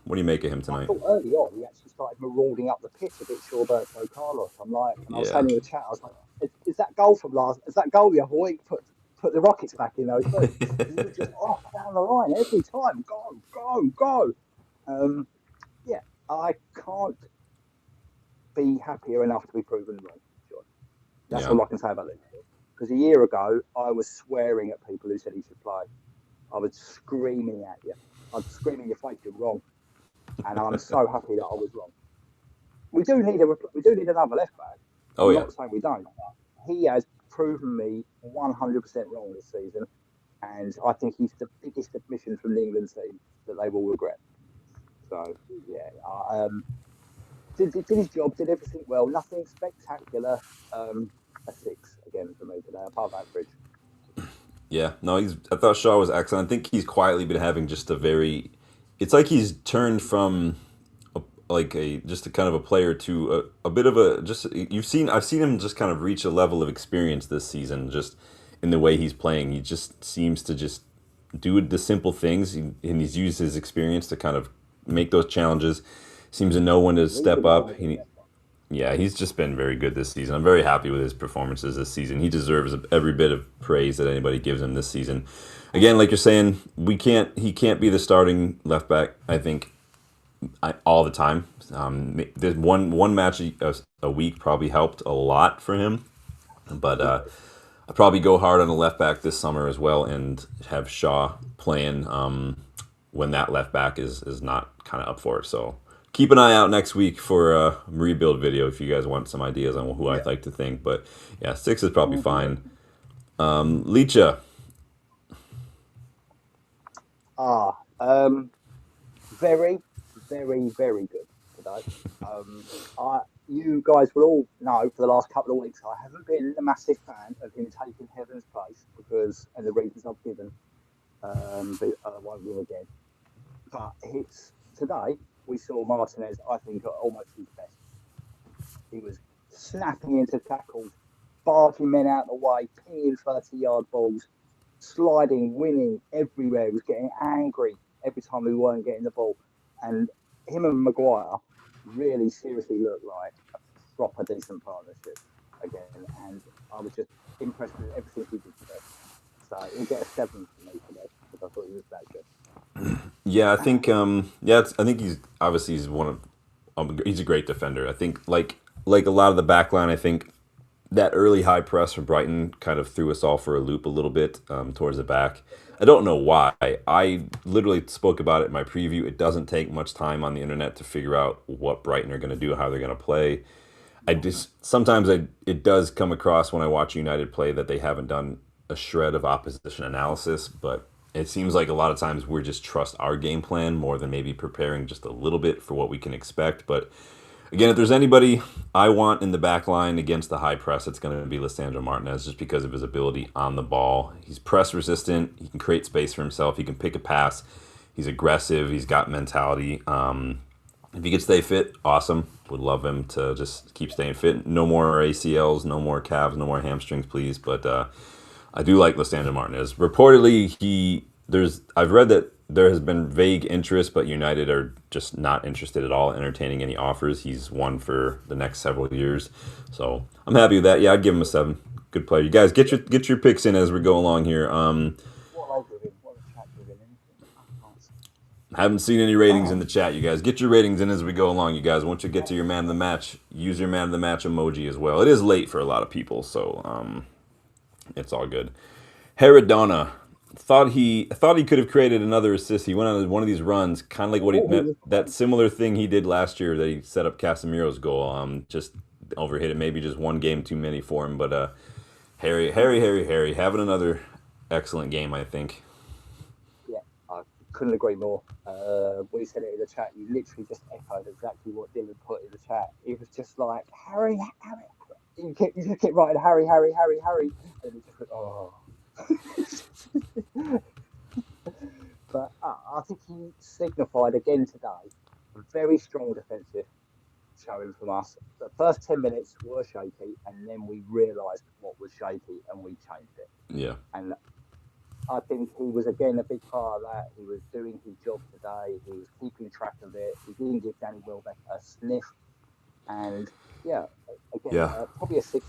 What do you make of him I tonight? thought early on he actually started marauding up the pitch a bit Roberto Carlos. I'm like, and I was Yeah. saying in the chat, I was like, is that goal from last? Is that goal the other week? Put the Rockets back in those boots because he was just off down the line every time. Go, go, go. Um, yeah, I can't be happier enough to be proven wrong. John. That's Yeah. all I can say about it. Because a year ago, I was swearing at people who said he should play. I was screaming at you. I'd scream in your face, you're wrong. and I'm so happy that I was wrong. We do need another left back. Oh I'm yeah. not saying we don't. He has proven me 100% wrong this season, and I think he's the biggest admission from the England team that they will regret. So yeah, did his job, did everything well. Nothing spectacular. A six again for me today, above average. Yeah, no, he's. I thought Shaw was excellent. I think he's quietly been having just a very. It's like he's turned from like a just a kind of a player to a bit of a just you've seen I've seen him just kind of reach a level of experience this season just in the way he's playing. He just seems to just do the simple things and he's used his experience to kind of make those challenges. Seems to know when to He's step been up. amazing. Yeah, he's just been very good this season. I'm very happy with his performances this season. He deserves every bit of praise that anybody gives him this season. Again, like you're saying, we can't. He can't be the starting left back. I think all the time. There's one match a week probably helped a lot for him, but I probably go hard on the left back this summer as well, and have Shaw playing when that left back is not kind of up for it. So keep an eye out next week for a rebuild video if you guys want some ideas on who I'd Yeah. like to think. But yeah, six is probably fine. Licha, Ah, um, very, very good today. Um, you guys will all know for the last couple of weeks I haven't been a massive fan of him taking Heaven's place because, and the reasons I've given, but I won't go again. But it's today we saw Martinez, I think, at almost his best. He was snapping into tackles, barging men out of the way, pinging 30-yard balls, sliding, winning everywhere. He was getting angry every time we weren't getting the ball. And him and Maguire really seriously looked like a proper decent partnership again. And I was just impressed with everything he did today. So he'll get a seven from me today because I thought he was that good. yeah, I think I think he's obviously he's one of he's a great defender. I think like a lot of the back line, I think that early high press from Brighton kind of threw us all for a loop a little bit towards the back. I don't know why. I literally spoke about it in my preview. It doesn't take much time on the internet to figure out what Brighton are going to do, how they're going to play. I just sometimes it does come across when I watch United play that they haven't done a shred of opposition analysis, but it seems like a lot of times we're just trust our game plan more than maybe preparing just a little bit for what we can expect. But again, if there's anybody I want in the back line against the high press, it's going to be Lissandro Martinez just because of his ability on the ball. He's press resistant. He can create space for himself. He can pick a pass. He's aggressive. He's got mentality. If he could stay fit, awesome. Would love him to just keep staying fit. No more ACLs, no more calves, no more hamstrings, please. But I do like Lissandro Martinez. Reportedly, I've read that there has been vague interest, but United are just not interested at all in entertaining any offers. He's one for the next several years, so I'm happy with that. Yeah, I'd give him a seven. Good player. You guys get your picks in as we go along here. What are they doing? What a chat doing? Anything? I can't see. Haven't seen any ratings in the chat. You guys get your ratings in as we go along. You guys, once you get to your man of the match, use your man of the match emoji as well. It is late for a lot of people, so it's all good. Herodona thought he could have created another assist. He went on one of these runs, kind of like what he met that similar thing he did last year that he set up Casemiro's goal. Just overhit it. Maybe just one game too many for him, but Harry having another excellent game. I think. Yeah, I couldn't agree more. When you said it in the chat, you literally just echoed exactly what Dylan put in the chat. It was just like Harry. You just kept writing Harry, and it just went, oh. But I think he signified again today a very strong defensive showing from us. The first 10 minutes were shaky, and then we realised what was shaky and we changed it. Yeah. And I think he was again a big part of that. He was doing his job today. He was keeping track of it. He didn't give Danny Welbeck a sniff. And yeah, again, Yeah. probably a six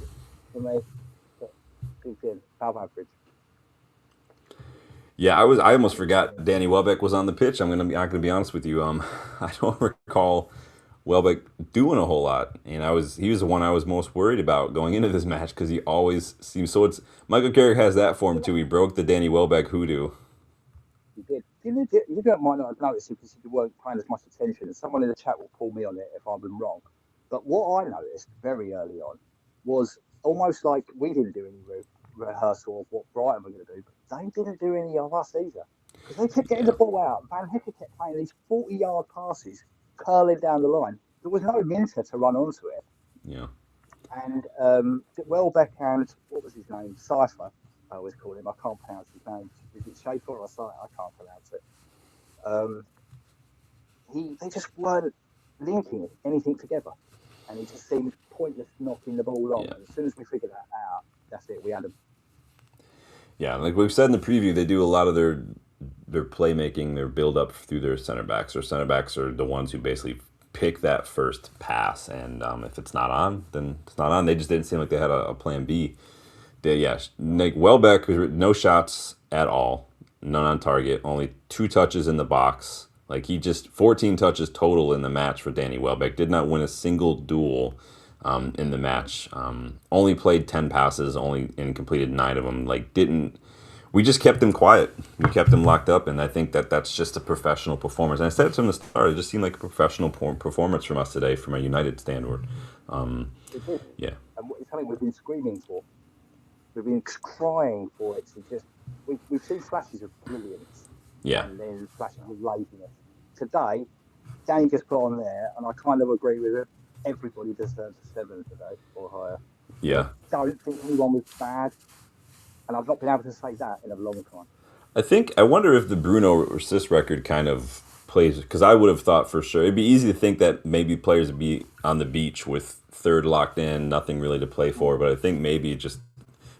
for me. But good, above average. Yeah, I almost forgot Danny Welbeck was on the pitch. I'm gonna be honest with you. I don't recall Welbeck doing a whole lot, and he was the one I was most worried about going into this match because he always seems so. It's Michael Carrick has that for him too. He broke the Danny Welbeck hoodoo. He did. you might not have noticed it because you weren't paying as much attention. Someone in the chat will call me on it if I've been wrong. But what I noticed very early on was almost like we didn't do any rehearsal of what Brighton were going to do, but they didn't do any of us either. Because they kept getting the ball out. Van Hecke kept playing these 40-yard passes, curling down the line. There was no Minter to run onto it. Yeah. And Welbeck and, what was his name? Cypher, I always call him. I can't pronounce his name. Is it Schaefer or Cypher? I can't pronounce it. They just weren't linking anything together. And it just seemed pointless knocking the ball on. And as soon as we figured that out, that's it. We had them. Yeah, like we've said in the preview, they do a lot of their playmaking, their build up through their center backs. Their center backs are the ones who basically pick that first pass, and if it's not on, then it's not on. They just didn't seem like they had a plan B. Like Welbeck, no shots at all, none on target, only 2 touches in the box. Like 14 touches total in the match for Danny Welbeck. Did not win a single duel in the match. Only played 10 passes, and completed 9 of them. We just kept him quiet. We kept him locked up, and I think that's just a professional performance. And I said it from the start, it just seemed like a professional performance from us today, from a United standard. Yeah. And it's something we've been screaming for. We've been crying for it. We've seen flashes of brilliance. Yeah. And then flashes of laziness. Today, Danny just put on there, and I kind of agree with it. Everybody deserves a 7 today or higher. Yeah. I don't think anyone was bad. And I've not been able to say that in a long time. I wonder if the Bruno assist record kind of plays, because I would have thought for sure. It'd be easy to think that maybe players would be on the beach with third locked in, nothing really to play for. But I think maybe just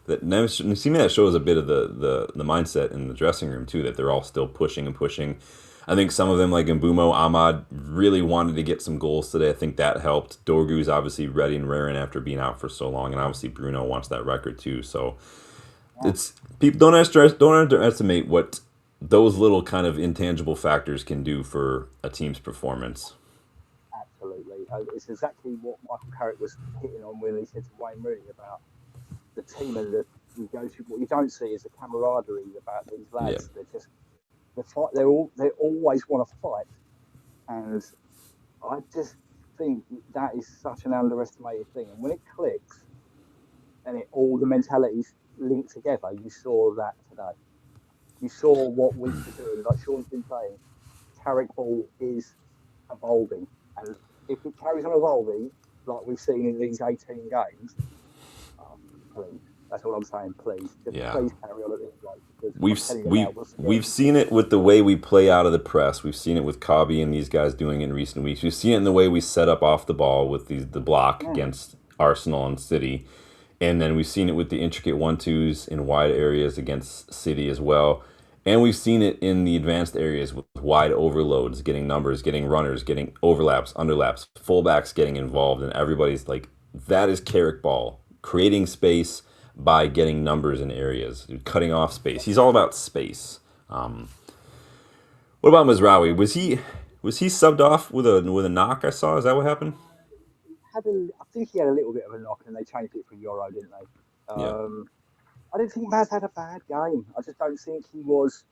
that shows a bit of the mindset in the dressing room too, that they're all still pushing and pushing. I think some of them, like Mbumo, Ahmad, really wanted to get some goals today. I think that helped. Dorgu's obviously ready and raring after being out for so long, and obviously Bruno wants that record too. So it's people don't underestimate what those little kind of intangible factors can do for a team's performance. Absolutely, it's exactly what Michael Carrick was hitting on when he said to Wayne Rooney about the team and what you don't see is the camaraderie about these lads. Yeah. They always want to fight, and I just think that is such an underestimated thing. And when it clicks, and all the mentalities linked together, you saw that today. You saw what we were doing. Like Sean's been saying, Carrick ball is evolving, and if it carries on evolving like we've seen in these 18 games, please. That's all I'm saying. Please, please carry on at this rate. We've seen it with the way we play out of the press. We've seen it with Cobby and these guys doing it in recent weeks. We've seen it in the way we set up off the ball with the block against Arsenal and City. And then we've seen it with the intricate 1-2s in wide areas against City as well. And we've seen it in the advanced areas with wide overloads, getting numbers, getting runners, getting overlaps, underlaps, fullbacks getting involved. And everybody's like, that is Carrick ball. Creating space by getting numbers in areas, cutting off space. He's all about space. What about Mazraoui? Was he subbed off with a knock? I saw. Is that what happened? I think he had a little bit of a knock, and they changed it for Euro, didn't they? I didn't think Maz had a bad game. I just don't think he was.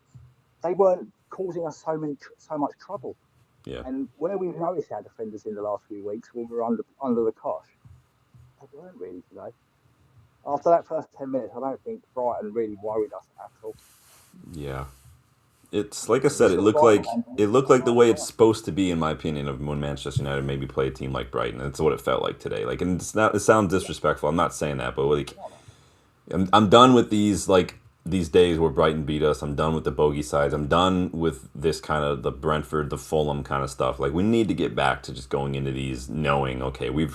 They weren't causing us so much trouble. Yeah. And where we've noticed our defenders in the last few weeks, when we were under the cosh, they weren't really today. After that first 10 minutes, I don't think Brighton really worried us at all. Yeah. It's like I said, it looked like the way it's supposed to be, in my opinion, of when Manchester United maybe play a team like Brighton. That's what it felt like today. Like, and it sounds disrespectful. I'm not saying that, but like, I'm done with these days where Brighton beat us. I'm done with the bogey sides. I'm done with this kind of the Brentford, the Fulham kind of stuff. Like, we need to get back to just going into these knowing, okay, we're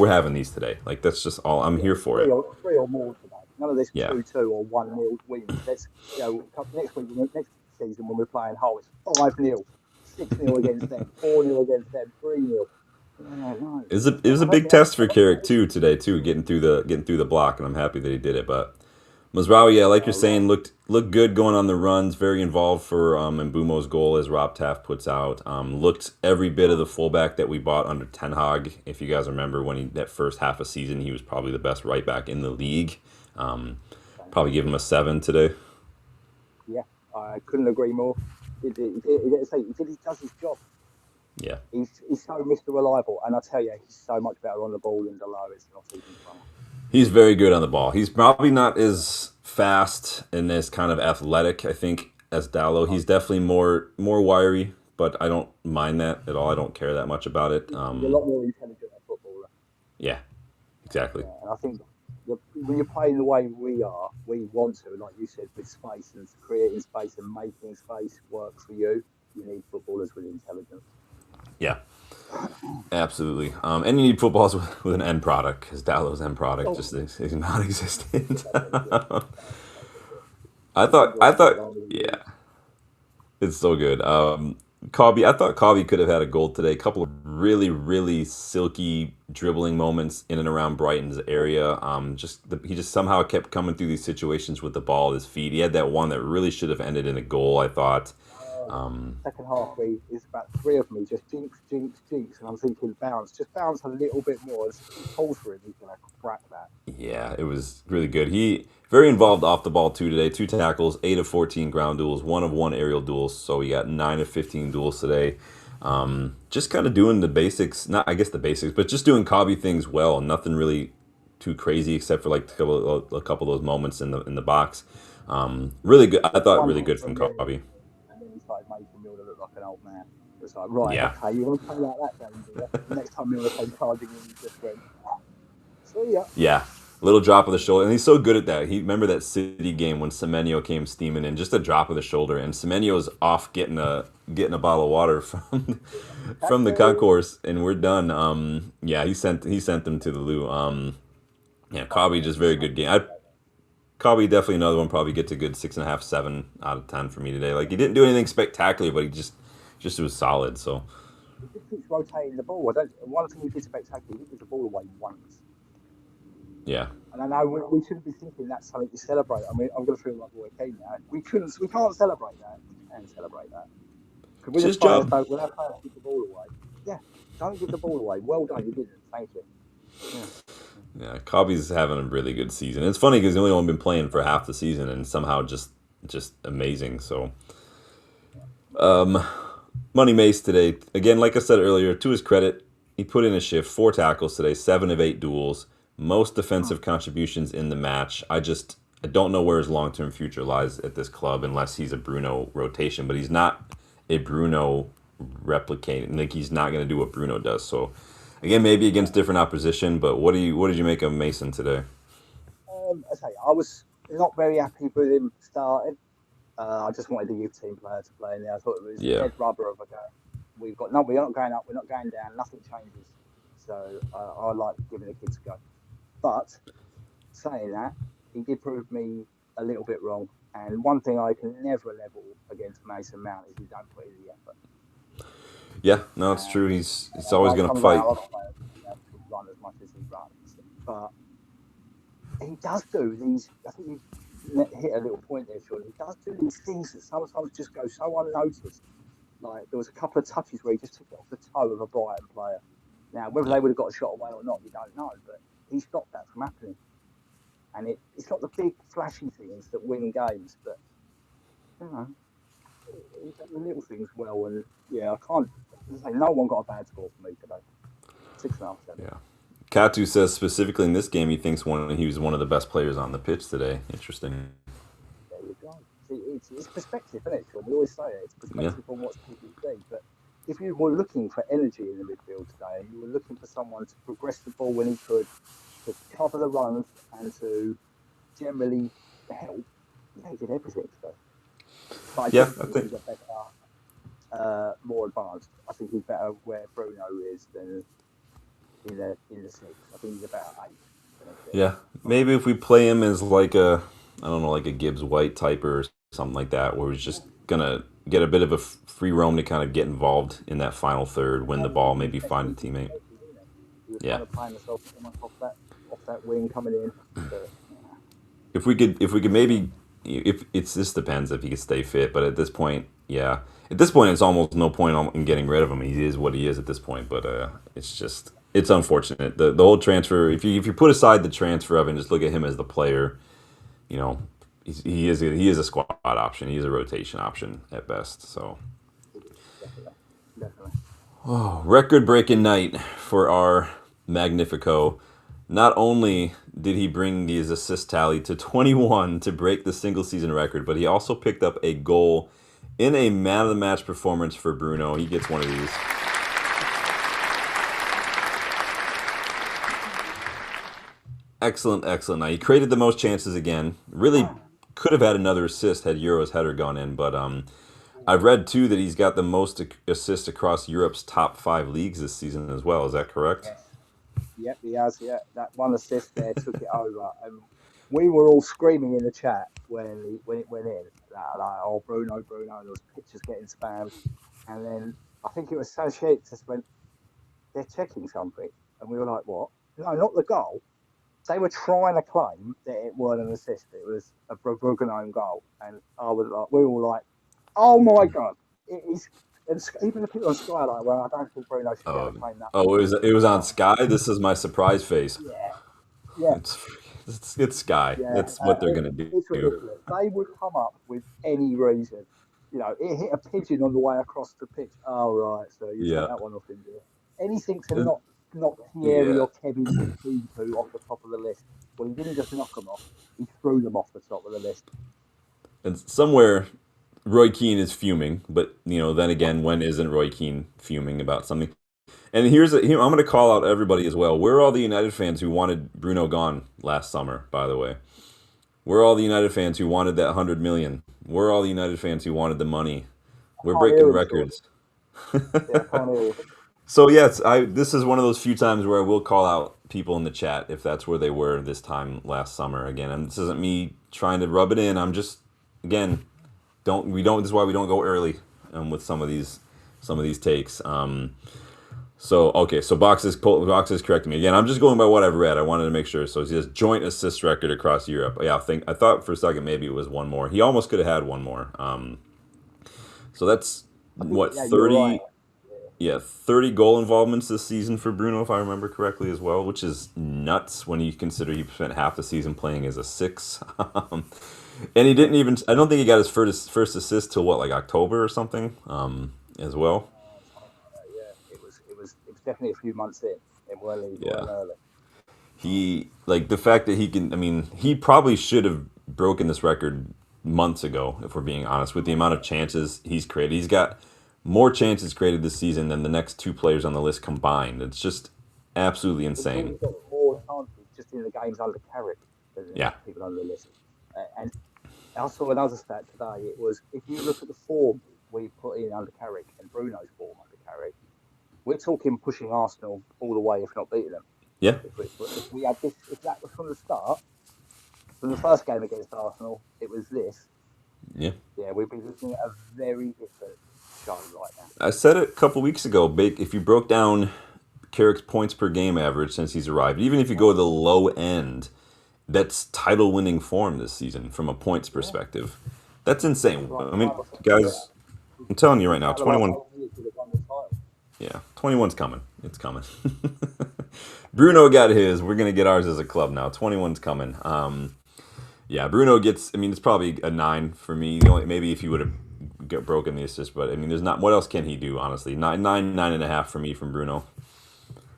having these today. Like, that's just all. I'm here for it. Three or more today. None of this 2-2 or 1-0 wins. Let's next season when we're playing Hull, it's 5-0, 6-0 against them, 4-0 against them, 3-0. No. It was a big test for Carrick today, getting through the block, and I'm happy that he did it. But Mazraoui, like you're saying, looked good going on the runs, very involved for Mbumo's goal, as Rob Taft puts out. Looked every bit of the fullback that we bought under Ten Hag. If you guys remember, that first half of season, he was probably the best right back in the league. Probably give him a 7 today. Yeah, I couldn't agree more. He does his job. Yeah. He's so Mr. Reliable, and I tell you, he's so much better on the ball than Delo. It's not even funny. He's very good on the ball. He's probably not as fast and as kind of athletic, I think, as Dallo. He's definitely more wiry, but I don't mind that at all. I don't care that much about it. He's a lot more intelligent at footballer. Yeah, exactly. Yeah, and I think when you're playing the way we are, we want to, like you said, with space and creating space and making space work for you. You need footballers with intelligence. Yeah, absolutely. And you need footballs with an end product because Dallo's end product just is non-existent. Yeah, it's so good. I thought Cobby could have had a goal today. A couple of really, really silky dribbling moments in and around Brighton's area. He just somehow kept coming through these situations with the ball at his feet. He had that one that really should have ended in a goal, I thought. Second half, is about three of me just jinx, jinx, jinx, and I'm thinking just bounce a little bit more. As he pulls for him, he's gonna crack that. Yeah, it was really good. He very involved off the ball too today. 2 tackles, 8 of 14 ground duels, 1 of 1 aerial duels. So he got 9 of 15 duels today. Just kind of doing the basics, not I guess the basics, but just doing Cobby things well. Nothing really too crazy except for like a couple of those moments in the box. Really good. I thought really good from Cobby. And then he started making Milner look like an old man. It was like, right, Yeah. okay, you want to play like that game, do you? The next time Milner came charging in, he just went, see ya. Yeah. Little drop of the shoulder. And he's so good at that. Remember that City game when Semenyo came steaming in, just a drop of the shoulder. And Semenyo's off getting a bottle of water from the concourse, and we're done. Yeah, he sent them to the loo. Yeah, Cobby just very good game. Cobby definitely another one, probably gets a good 6.5, 7 out of 10 for me today. Like he didn't do anything spectacular, but he just was solid. So He just keeps rotating the ball. One thing he did spectacular, he did the ball away once. yeah. And I know we shouldn't be thinking that's something to celebrate. I mean, I'm going to feel like Roy Keane now. We can't celebrate that. We can celebrate that. It's his job. When our players give the ball away, yeah, don't give the ball away. Well done, you didn't. Thank you. Yeah, Cobby's having a really good season. It's funny because he's only been playing for half the season and somehow just amazing. So, Money Mace today again. Like I said earlier, to his credit, he put in a shift. 4 tackles today, 7 of 8 duels, most defensive contributions in the match. I don't know where his long-term future lies at this club unless he's a Bruno rotation, but he's not a Bruno replicating. Like he's not going to do what Bruno does. So. Again, maybe against different opposition, but what did you make of Mason today? I was not very happy with him starting. I just wanted the youth team player to play in there. I thought it was dead rubber of a game. We're not going up, we're not going down, nothing changes. So I like giving the kids a go. But saying that, he did prove me a little bit wrong. And one thing I can never level against Mason Mount is he don't put in the effort. Yeah, no, it's true. He's always going to fight. Run as much as he runs, but he does do these. I think you hit a little point there, Sean. He does do these things that sometimes just go so unnoticed. Like there was a couple of touches where he just took it off the toe of a Brighton player. Now, whether they would have got a shot away or not, you don't know. But he stopped that from happening. And it's not the big flashy things that win games, but you know, he's done the little things well. And yeah, I can't say no one got a bad score for me today. 6.5. Yeah. Katu says specifically in this game he thinks he was one of the best players on the pitch today. Interesting. There you go. See, it's perspective, isn't it, Sean? We always say it. It's perspective on what people see. But if you were looking for energy in the midfield today, and you were looking for someone to progress the ball when he could, to cover the runs, and to generally help, yeah, he did everything today. But I think he's a better, more advanced. I think he's better where Bruno is than in the 6. I think he's about 8. Yeah, maybe if we play him as like a Gibbs White type or something like that, where he's just gonna get a bit of a free roam to kind of get involved in that final third, win the ball, maybe find a teammate. He was kind of playing himself off that wing coming in. But, If we could maybe, this depends if he could stay fit, but at this point, yeah. At this point, it's almost no point in getting rid of him. He is what he is at this point, but it's unfortunate. The whole transfer, if you put aside the transfer of it and just look at him as the player, you know, he is a squad option. He is a rotation option at best. So Definitely, definitely. record-breaking night for our Magnifico. Not only did he bring his assist tally to 21 to break the single season record, but he also picked up a goal in a man of the match performance for Bruno. He gets one of these. Excellent, excellent night. He created the most chances again. Really could have had another assist had Euro's header gone in, but I've read too that he's got the most assists across Europe's top 5 leagues this season as well. Is that correct? Yes. Yep, he has. Yeah, that one assist there took it over. And we were all screaming in the chat when it went in. Like, oh, Bruno, Bruno. There was pictures getting spammed. And then I think it was Sanchez just went, they're checking something. And we were like, what? No, not the goal. They were trying to claim that it weren't an assist. It was a broken own goal. And I was like, we were all like, oh my God. It is. And even the people on Sky are like, well, I don't think Bruno should be able to claim that. It was on Sky. This is my surprise face. Yeah, yeah. It's Sky. Yeah, That's what they're gonna do. it's ridiculous. They would come up with any reason. You know, it hit a pigeon on the way across the pitch. Oh, right, so you Yeah. take that one off in there. Anything to And- knock Thierry Yeah. or Kevin Poo off the top of the list. Well, he didn't just knock them off; he threw them off the top of the list. And somewhere, Roy Keane is fuming, but then again, when isn't Roy Keane fuming about something? And I'm going to call out everybody as well. Where are all the United fans who wanted Bruno gone last summer? By the way, where are all the United fans who wanted that 100 million? Where are all the United fans who wanted the money? We're Can't breaking hear him, records. Yeah, I can't hear you. So yes, this is one of those few times where I will call out people in the chat if that's where they were this time last summer again. And this isn't me trying to rub it in. I'm just again this is why we don't go early with some of these takes. So Box is correcting me again. I'm just going by what I've read. I wanted to make sure. So he says joint assist record across Europe. Yeah, I thought for a second maybe it was one more. He almost could have had one more. So that's what, Yeah, 30. you're right. Yeah, 30 goal involvements this season for Bruno, if I remember correctly, as well, which is nuts when you consider he spent half the season playing as a 6. And he didn't even, I don't think he got his first assist till what, like October or something, as well. Yeah, it was definitely a few months in. It weren't Yeah. early. He, like, the fact that he probably should have broken this record months ago, if we're being honest, with the amount of chances he's created. He's got more chances created this season than the next 2 players on the list combined. It's just absolutely insane. He's got more chances just in the games under Carrick than Yeah. people on the list. And I saw another stat today. It was if you look at the form we put in under Carrick and Bruno's form under Carrick, we're talking pushing Arsenal all the way, if not beating them. Yeah. If we had this, if that was from the start, from the first game against Arsenal, it was this. Yeah. Yeah, we'd be looking at a very different show right now. I said it a couple weeks ago, if you broke down Carrick's points per game average since he's arrived, even if you go to the low end, that's title-winning form this season from a points perspective. That's insane. I mean, guys, I'm telling you right now, 21. Yeah, 21's coming. It's coming. Bruno got his. We're going to get ours as a club now. 21's coming. Yeah, Bruno gets, it's probably a 9 for me. Maybe if he would have broken the assist, but there's not, what else can he do, honestly? 9.5 for me from Bruno.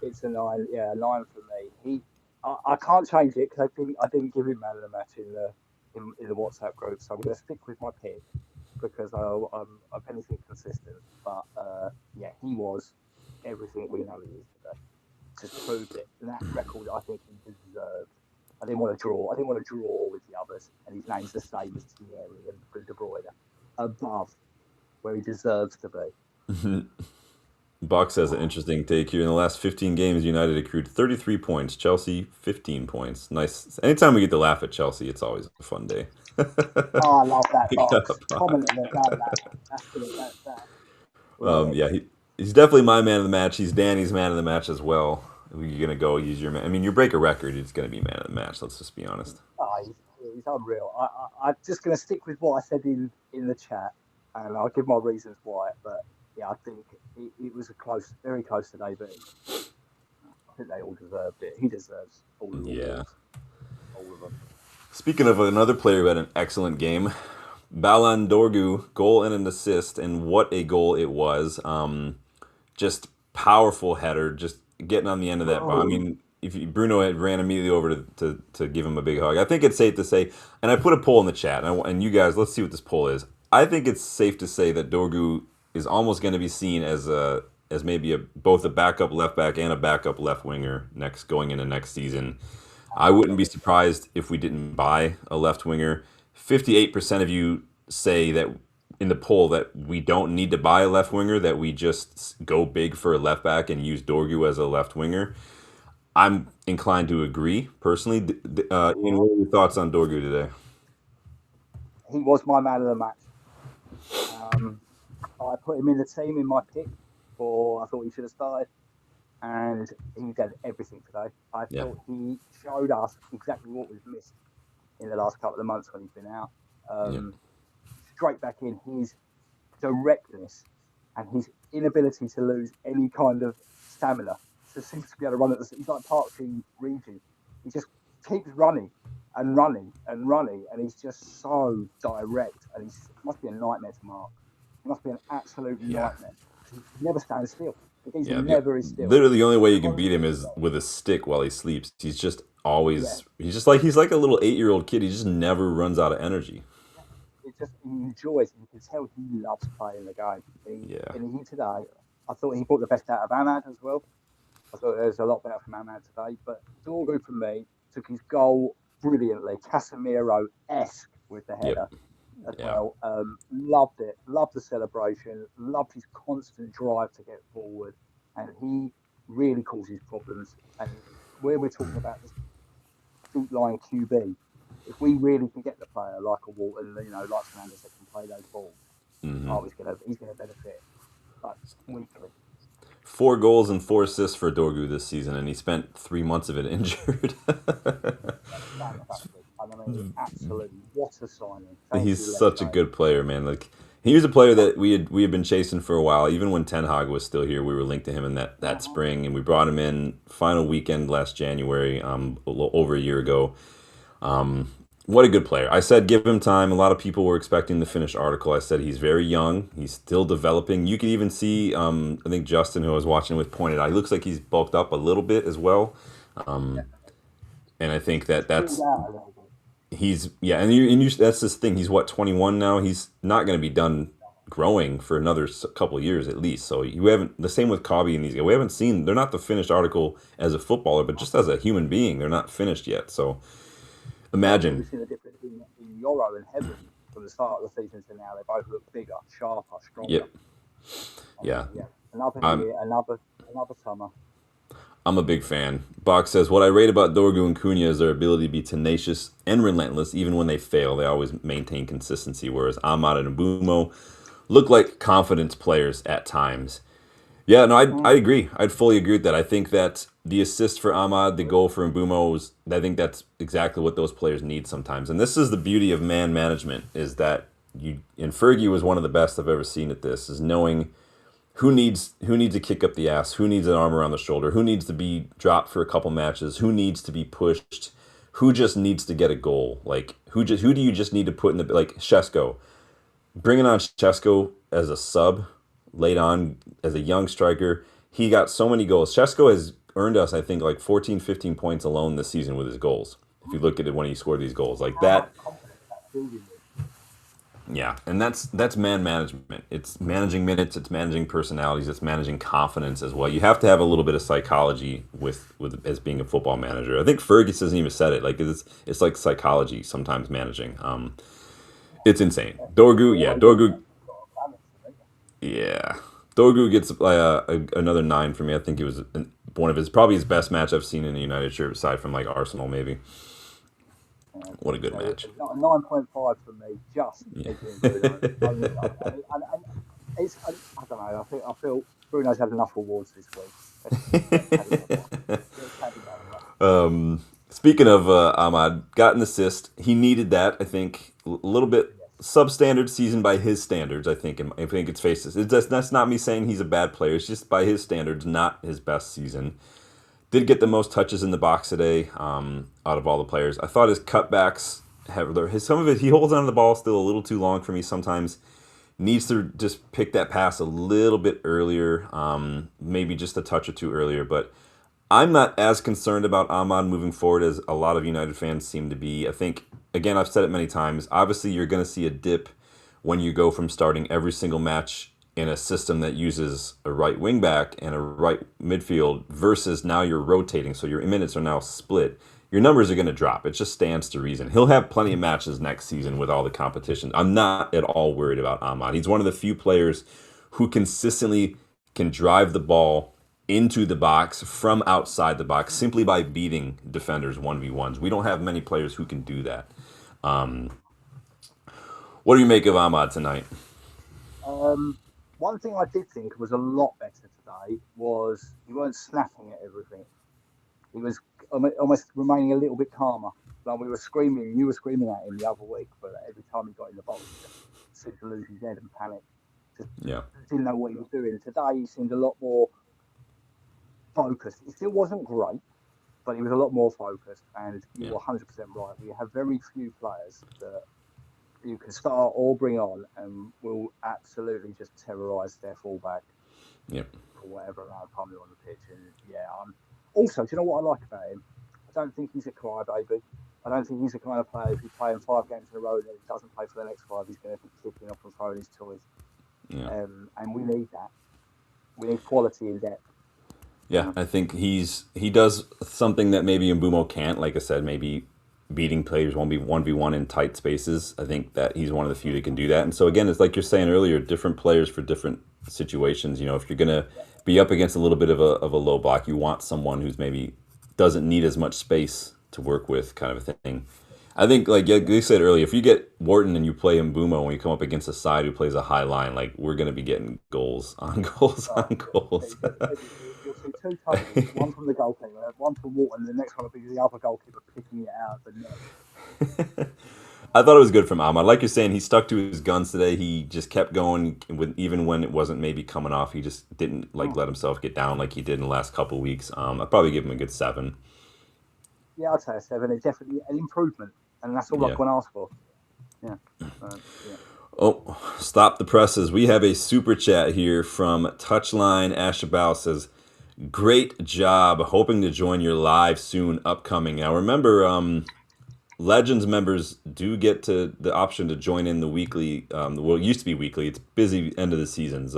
It's a 9, yeah, a 9 for me. I can't change it because I didn't give him man of the match in the WhatsApp group, so I'm going to stick with my pick because I'm anything consistent. But yeah, he was everything we know he is today. Just proved it. And that record, I think he deserved. I didn't want to draw with the others, and his name's the same as Thierry and De Bruyne, above where he deserves to be. Box has an interesting take here. In the last 15 games, United accrued 33 points. Chelsea, 15 points. Nice. Anytime we get to laugh at Chelsea, it's always a fun day. Oh, I love that Box. Comment about that. Yeah, he's definitely my man of the match. He's Danny's man of the match as well. You're going to go use your man. You break a record, it's going to be man of the match. Let's just be honest. Oh, he's unreal. I'm just going to stick with what I said in the chat, and I'll give my reasons why. But yeah, I think it was very close to debut. I think they all deserved it. He deserves all of them. Yeah. All of them. Speaking of another player who had an excellent game, Balan Dorgu, goal and an assist, and what a goal it was. Just powerful header, just getting on the end of that bar. I mean, if you, Bruno had ran immediately over to give him a big hug. I think it's safe to say, and I put a poll in the chat, and you guys, let's see what this poll is. I think it's safe to say that Dorgu is almost going to be seen as maybe both a backup left back and a backup left winger going into next season. I wouldn't be surprised if we didn't buy a left winger. 58% of you say that in the poll that we don't need to buy a left winger, that we just go big for a left back and use Dorgu as a left winger. I'm inclined to agree personally. Ian, what are your thoughts on Dorgu today? He was my man of the match. I put him in the team in my pick, I thought he should have started, and he did everything today. I thought he showed us exactly what we've missed in the last couple of months when he's been out. Straight back in, his directness and his inability to lose any kind of stamina. So seems to be able to run at he's like Parktree Region. He just keeps running and running and running, and he's just so direct. And he must be a nightmare to mark. He must be an absolute nightmare. He never stands still. He's never is still. Literally, the only way you can beat him is with a stick while he sleeps. He's just always. He's like a little 8-year-old kid. He just never runs out of energy. He enjoys. You can tell he loves playing the game. And he today, I thought he brought the best out of Ahmad as well. I thought there was a lot better from Ahmad today. But Dorgu, for me, took his goal brilliantly. Casemiro-esque with the header as well. Loved it. Loved the celebration. Loved his constant drive to get forward. And he really causes problems. And where we're talking about this deep line QB, if we really can get the player like a Walton, like Fernandez that can play those balls, he's going to benefit weekly. 4 goals and 4 assists for Dorgu this season, and he spent 3 months of it injured. Absolutely, what a signing! He's such a good player, man. Like, he was a player that we had been chasing for a while. Even when Ten Hag was still here, we were linked to him in that spring, and we brought him in final weekend last January, over a year ago. What a good player. I said give him time. A lot of people were expecting the finished article. I said he's very young. He's still developing. You could even see, I think Justin, who I was watching with, pointed out, he looks like he's bulked up a little bit as well. And I think that's... that's his thing. He's 21 now. He's not going to be done growing for another couple of years at least. So you haven't, the same with Cobby and these guys. We haven't seen, they're not the finished article as a footballer, but just as a human being, they're not finished yet. So imagine. We've seen the difference in Euro and Heaven from the start of the season to now. They both look bigger, sharper, stronger. Yep. Yeah. Another year, another summer. I'm a big fan. Box says, what I rate about Dorgu and Cunha is their ability to be tenacious and relentless. Even when they fail, they always maintain consistency, whereas Ahmad and Mbumo look like confidence players at times. Yeah, no, I agree. I'd fully agree with that. I think that the assist for Ahmad, the goal for Mbumo, I think that's exactly what those players need sometimes. And this is the beauty of man management, is that and Fergie was one of the best I've ever seen at this, is knowing who needs to kick up the ass, who needs an arm around the shoulder, who needs to be dropped for a couple matches, who needs to be pushed, who just needs to get a goal. Like, who do you just need to put in the, like Shesko. Bringing on Shesko as a sub, late on as a young striker, he got so many goals. Shesko has earned us, I think, like 14, 15 points alone this season with his goals. If you look at it when he scored these goals, like that. Yeah, and that's man management. It's managing minutes, it's managing personalities, it's managing confidence as well. You have to have a little bit of psychology with as being a football manager. I think Fergus hasn't even said it. Like it's like psychology sometimes managing. It's insane. Dorgu. Yeah, Dorgu gets another 9 for me. I think it was one of probably his best match I've seen in a United shirt, aside from like Arsenal maybe. What a good match. 9.5 for me, just. Yeah. And it's, I don't know, I feel Bruno's had enough awards this week. Speaking of Ahmad, got an assist. He needed that, I think, a little bit substandard season by his standards, I think. I think it's faces. That's not me saying he's a bad player. It's just by his standards, not his best season. Did get the most touches in the box today out of all the players. I thought his cutbacks some of it, he holds on to the ball still a little too long for me sometimes. Needs to just pick that pass a little bit earlier, maybe just a touch or two earlier. But I'm not as concerned about Ahmad moving forward as a lot of United fans seem to be. I think, again, I've said it many times, obviously you're going to see a dip when you go from starting every single match in a system that uses a right wing back and a right midfield versus now you're rotating, so your minutes are now split. Your numbers are going to drop. It just stands to reason. He'll have plenty of matches next season with all the competition. I'm not at all worried about Ahmad. He's one of the few players who consistently can drive the ball into the box from outside the box simply by beating defenders 1v1s. We don't have many players who can do that. What do you make of Ahmad tonight? One thing I did think was a lot better today was he weren't snapping at everything. He was almost remaining a little bit calmer. Like we were screaming, you were screaming at him the other week, but every time he got in the box, he just seemed to lose his head and panic. Just didn't know what he was doing. Today, he seemed a lot more focused. He still wasn't great, but he was a lot more focused. And you were 100% right. We have very few players that you can start or bring on and will absolutely just terrorise their fullback. For whatever amount of time they're on the pitch. And also, do you know what I like about him? I don't think he's a crybaby. I don't think he's the kind of player if he's playing 5 games in a row and he doesn't play for the next 5, he's going to be kicking off and throwing his toys. And we need that. We need quality in depth. Yeah, I think he does something that maybe Mbeumo can't. Like I said, maybe beating players 1v1 in tight spaces. I think that he's one of the few that can do that. And so again, it's like you're saying earlier, different players for different situations. If you're going to be up against a little bit of a low block, you want someone who's maybe doesn't need as much space to work with, kind of a thing. I think, like you said earlier, if you get Wharton and you play Mbeumo when you come up against a side who plays a high line, like we're going to be getting goals on goals on goals. You'll see 2 touches, one from the goalkeeper, one from Wharton, and the next one will be the other goalkeeper picking it out of the net. I thought it was good from Ahmad. Like you're saying, he stuck to his guns today. He just kept going, even when it wasn't maybe coming off. He just didn't let himself get down like he did in the last couple of weeks. I'd probably give him a good 7. Yeah, I'd say a 7. It's definitely an improvement, and that's all I can ask for. Yeah. Oh, stop the presses. We have a super chat here from Touchline. Ashabal says, "Great job. Hoping to join your live soon. Upcoming." Now, remember, Legends members do get the option to join in the weekly. Well, it used to be weekly. It's busy end of the seasons.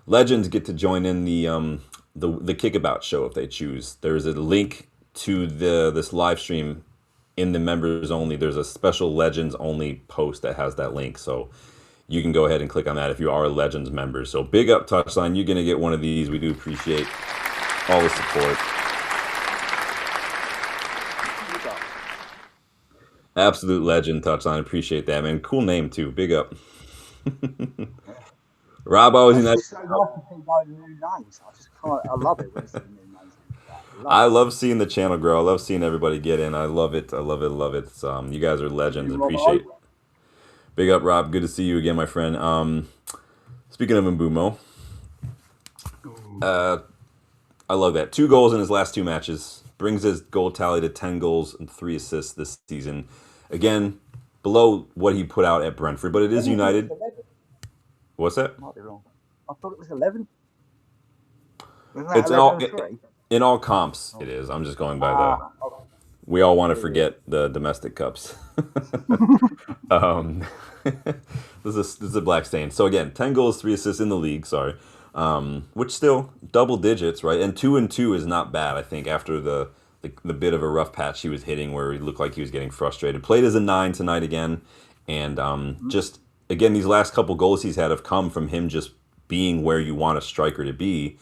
Legends get to join in the Kickabout show if they choose. There's a link to this live stream in the members only. There's a special Legends only post that has that link, so you can go ahead and click on that if you are Legends members. So big up Touchline. You're gonna get one of these. We do appreciate all the support. Absolute legend, Touchline. Appreciate that, man. Cool name, too. Big up. Rob always... It's so nice to think about new names. I love it when it's new names. I love seeing the channel grow. I love seeing everybody get in. I love it. I love it. I love it. You guys are legends. Appreciate it. Big up, Rob. Good to see you again, my friend. Speaking of Mbeumo, I love that. 2 goals in his last 2 matches. Brings his goal tally to 10 goals and 3 assists this season. Again, below what he put out at Brentford, but it is United. What's that? Might be wrong. I thought it was 11. It's in all comps. It is. I'm just going by the. We all want to forget the domestic cups. This is a black stain. So again, 10 goals, 3 assists in the league. Sorry. Which still double digits, right? And 2-2 is not bad, I think, after the bit of a rough patch he was hitting where he looked like he was getting frustrated. Played as a 9 tonight again. And just, again, these last couple goals he's had have come from him just being where you want a striker to be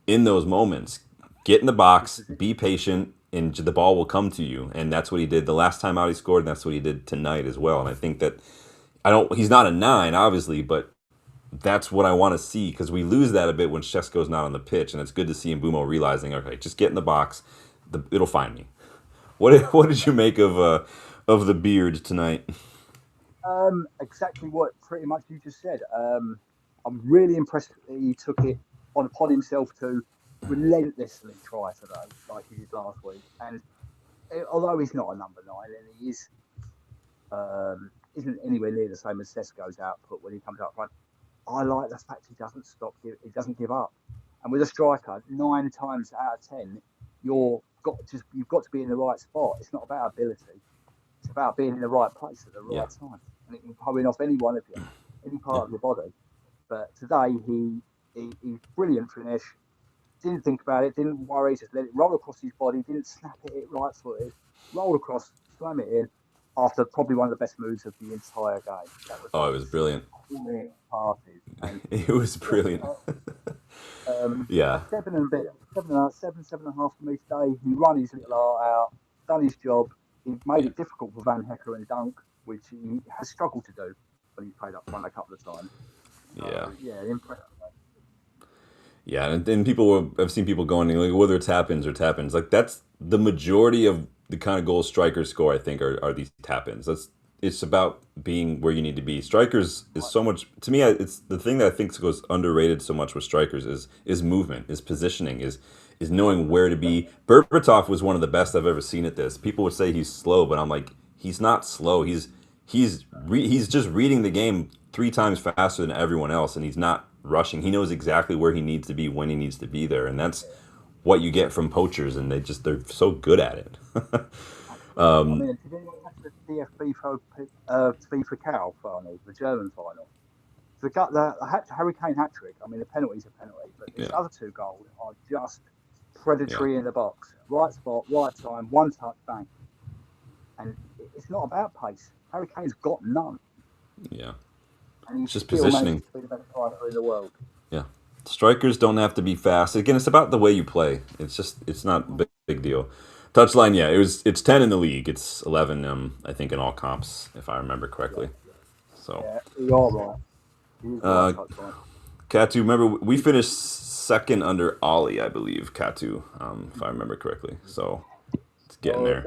in those moments. Get in the box, be patient, and the ball will come to you. And that's what he did the last time out he scored, and that's what he did tonight as well. And I think that, he's not a 9, obviously, but that's what I want to see, because we lose that a bit when Šeško's not on the pitch, and it's good to see Mbeumo realizing, okay, just get in the box, it'll find me. What did you make of the beard tonight? Exactly what pretty much you just said. I'm really impressed that he took it upon himself to relentlessly try today, like he did last week. And although he's not a number 9, and he is isn't anywhere near the same as Sesko's output when he comes up front. I like the fact he doesn't stop, he doesn't give up. And with a striker, 9 times out of 10, you've got to be in the right spot. It's not about ability; it's about being in the right place at the Yeah. right time. And it can come in off any one of you, any part of your body. But today he's brilliant finish. Didn't think about it, didn't worry, just let it roll across his body, didn't snap it right footed, rolled across, slam it in after probably one of the best moves of the entire game. That was Oh, it was brilliant. parties. And It was brilliant. Yeah. 7.5 for me today. He run his little art out, done his job. He made it difficult for Van Hecker and Dunk, which he has struggled to do when he played up front a couple of times. Yeah. Impressive. Yeah, and I've seen people going like whether it's tap-ins or tap-ins. Like that's the majority of the kind of goals strikers score. I think are these tap-ins. It's about being where you need to be. Strikers is so much to me. It's the thing that I think goes underrated so much with strikers is movement, is positioning, is knowing where to be. Berbatov was one of the best I've ever seen at this. People would say he's slow, but I'm like he's not slow. He's just reading the game 3 times faster than everyone else, and he's not rushing. He knows exactly where he needs to be when he needs to be there, and that's what you get from poachers, and they're so good at it. I mean, did anyone catch the DFB FIFA Cal final, the German final? The Harry Kane hat trick. I mean, the penalty's a penalty, but these other 2 goals are just predatory in the box. Right spot, right time, one touch, bang. And it's not about pace. Harry Kane's got none. Yeah. And it's just positioning. To be the best striker in the world. Yeah. Strikers don't have to be fast. Again, it's about the way you play. It's not a big deal. Touchline, yeah, it's 10 in the league. It's 11, I think, in all comps, if I remember correctly. So. Yeah, you're right. Katu, remember we finished second under Ollie, I believe. Katu, if I remember correctly. So it's getting there.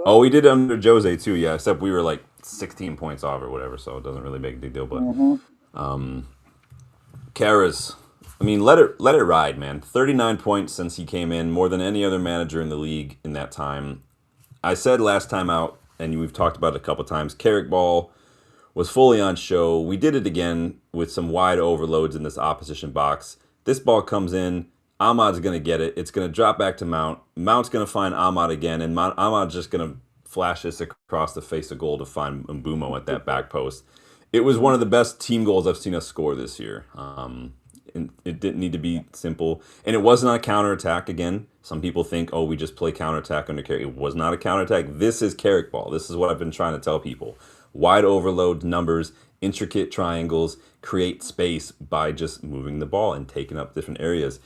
Oh, we did under Jose too, yeah. Except we were like 16 points off or whatever, so it doesn't really make a big deal. But Karras, I mean, let it ride, man. 39 points since he came in, more than any other manager in the league in that time. I said last time out, and we've talked about it a couple times, Carrick ball was fully on show. We did it again with some wide overloads in this opposition box. This ball comes in, Ahmad's going to get it. It's going to drop back to Mount. Mount's going to find Ahmad again, and Ahmad's just going to flash this across the face of goal to find Mbumo at that back post. It was one of the best team goals I've seen us score this year. It didn't need to be simple. And it wasn't on a counterattack again. Some people think, oh, we just play counterattack under Carrick. It was not a counterattack. This is Carrick ball. This is what I've been trying to tell people. Wide overload numbers, intricate triangles, create space by just moving the ball and taking up different areas.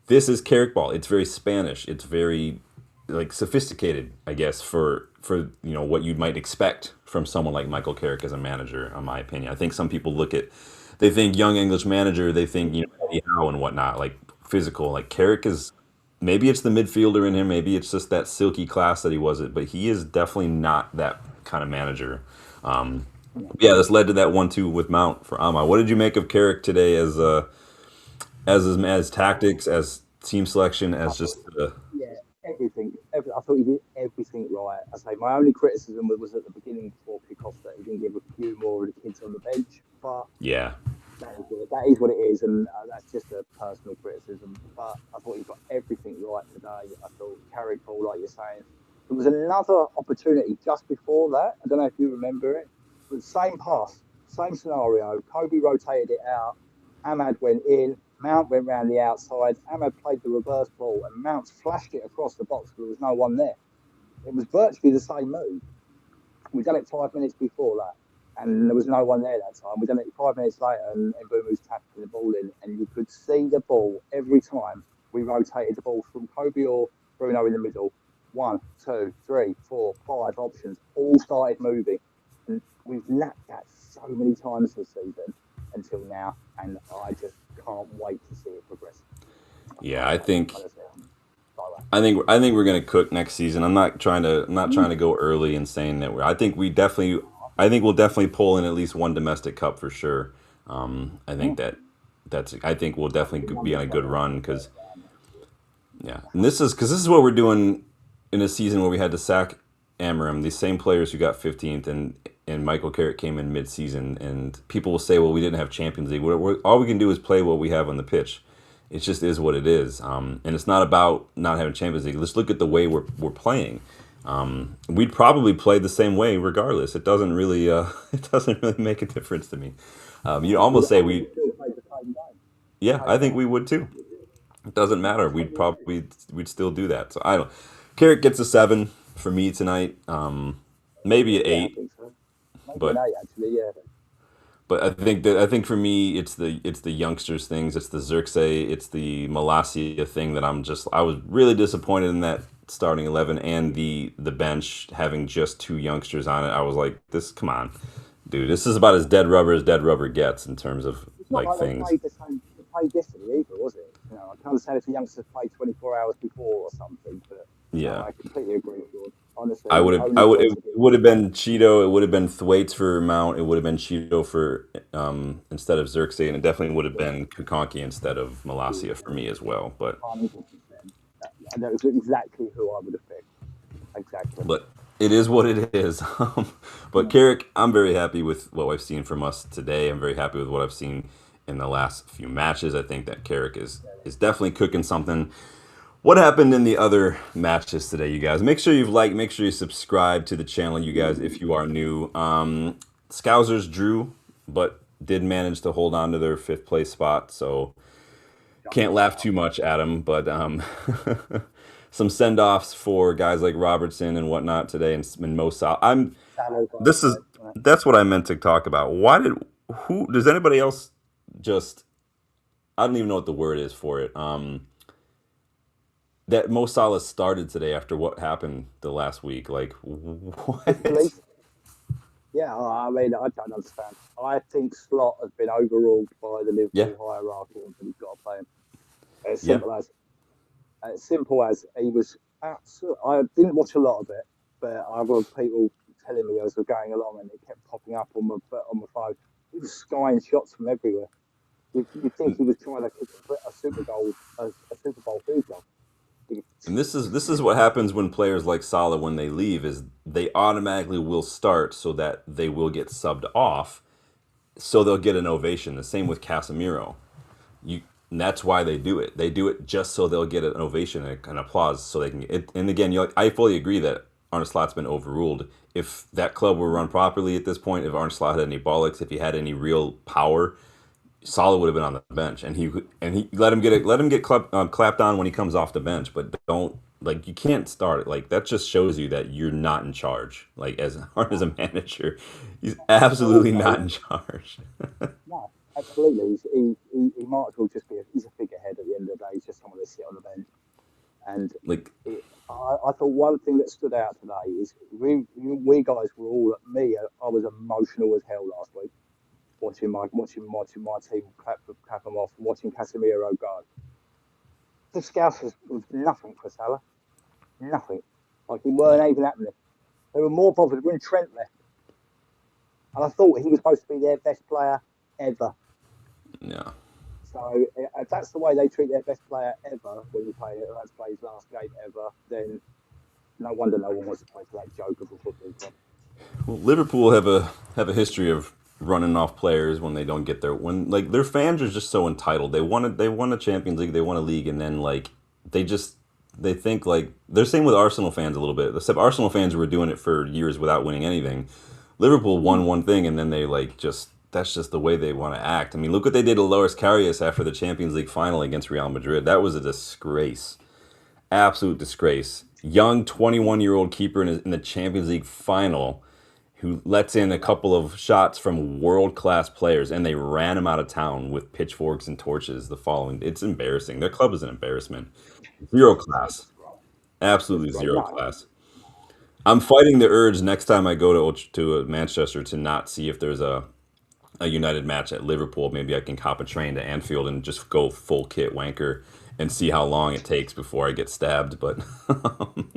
This is Carrick ball. It's very Spanish. It's very like sophisticated, I guess, for what you might expect from someone like Michael Carrick as a manager, in my opinion. I think some people they think young English manager, they think, Eddie Howe and whatnot, like physical. Like Carrick is, maybe it's the midfielder in him, maybe it's just that silky class that he wasn't, but he is definitely not that kind of manager. This led to that 1-2 with Mount for Ahmad. What did you make of Carrick today as tactics, as team selection, as just everything. I thought he did everything right. I say my only criticism was at the beginning before kickoff that he didn't give a few more of the kids on the bench. But that is what it is, and that's just a personal criticism. But I thought he got everything right today. I thought Carrick ball, like you're saying. There was another opportunity just before that. I don't know if you remember it. It was the same pass, same scenario. Kobe rotated it out. Ahmad went in. Mount went round the outside. Ahmad played the reverse ball, and Mount flashed it across the box, but there was no one there. It was virtually the same move. We done it 5 minutes before that, and there was no one there that time. We done it 5 minutes later, and Mbumu's tapping the ball in, and you could see the ball every time we rotated the ball from Kobe or Bruno in the middle. 1, 2, 3, 4, 5 options all started moving, and we've lacked that so many times this season until now, and I just can't wait to see it progress. Yeah, I think we're gonna cook next season. I'm not trying to go early and saying that I think we'll definitely pull in at least one domestic cup for sure. I think I think we'll definitely be on a good run because and this is what we're doing in a season where we had to sack Amorim, these same players who got 15th, and Michael Carrick came in mid-season, and people will say, well, we didn't have Champions League. All we can do is play what we have on the pitch. It just is what it is. And it's not about not having Champions League. Let's look at the way we're playing. We'd probably play the same way regardless. It doesn't really it doesn't really make a difference to me. You almost say yeah, I think we would too. It doesn't matter. We'd still do that. So I don't. Carrick gets a 7 for me tonight. Maybe an Yeah, I 8, think so. Maybe an but 8, actually, yeah. but I think for me it's the youngsters things. It's the Xerxes. It's the Malacia thing that I was really disappointed in that starting 11 and the bench having just 2 youngsters on it. I was like, this, come on, dude. This is about as dead rubber as dead rubber gets in terms of It's not like like things. they played yesterday either, was it? You know, I can't say if the youngsters played 24 hours before or something, but no, Yeah. I completely agree with you. Honestly, I would have. only It Xerxes. would have been Cheeto. It would have been Thwaites for Mount. It would have been Cheeto for instead of Xerxes, and it definitely would have been Kakonki instead of Malacia for me as well. But 100%. That was exactly who I would have picked. Exactly. but it is what it is. But Carrick, I'm very happy with what I've seen from us today. I'm very happy with what I've seen in the last few matches. I think that Carrick is definitely cooking something. What happened in the other matches today, you guys? Make sure you've liked, make sure you subscribe to the channel, you guys, if you are new. Scousers drew, but did manage to hold on to their 5th place spot, so can't laugh too much at them. But some send-offs for guys like Robertson and whatnot today, and Mo Salah. Salah got This is it, right? that's what I meant to talk about. Who does anybody else just? I don't even know what the word is for it. That Mo Salah started today after what happened the last week. Like, what? Disbelief. Yeah, I mean, I don't understand. I think Slot has been overruled by the Yeah, Liverpool hierarchy and he's got to play him. As yeah. simple as. As simple as he was. I didn't watch a lot of it, but I got people telling me as we're going along, and it kept popping up on my phone. He was skying shots from everywhere. You think he was trying to kick a Super Bowl field goal? And this is what happens when players like Salah, when they leave, is they automatically will start so that they will get subbed off, so they'll get an ovation. The same with Casemiro. You And that's why they do it. They do it just so they'll get an ovation and an applause, so they can. And again, I fully agree that Arne Slot's been overruled. If that club were run properly at this point, if Arne Slot had any bollocks, if he had any real power, Salah would have been on the bench, and he let him get clapped on when he comes off the bench. But don't, like, you can't start it. Like, that just shows you that you're not in charge. Like, as a manager, he's absolutely not in charge. No, absolutely. He might as well just he's a figurehead at the end of the day. He's just someone to sit on the bench. And Like, I thought one thing that stood out today is we guys were all, I was emotional as hell last week. Watching my team clap them off, watching Casemiro go. The Scousers was nothing for Salah, nothing. Like, he weren't even happening. They were more bothered when Trent left, and I thought he was supposed to be their best player ever. yeah. So if that's the way they treat their best player ever when you play his last game ever, then no wonder no one wants to play for that joke of a football club. Well, Liverpool have a history of running off players when they don't get like, their fans are just so entitled. They won a Champions League, they won a league, and then, like, they think, like, they're same with Arsenal fans a little bit. Except Arsenal fans were doing it for years without winning anything. Liverpool won one thing, and then they, like, that's just the way they want to act. I mean, look what they did to Loris Karius after the Champions League final against Real Madrid. That was a disgrace. Absolute disgrace. Young 21-year-old keeper in the Champions League final, who lets in a couple of shots from world-class players, and they ran him out of town with pitchforks and torches the following. It's embarrassing. Their club is an embarrassment. Zero class. Absolutely Right, zero no, class. I'm fighting the urge next time I go to Manchester to not see if there's a United match at Liverpool. Maybe I can cop a train to Anfield and just go full kit wanker and see how long it takes before I get stabbed. But yeah,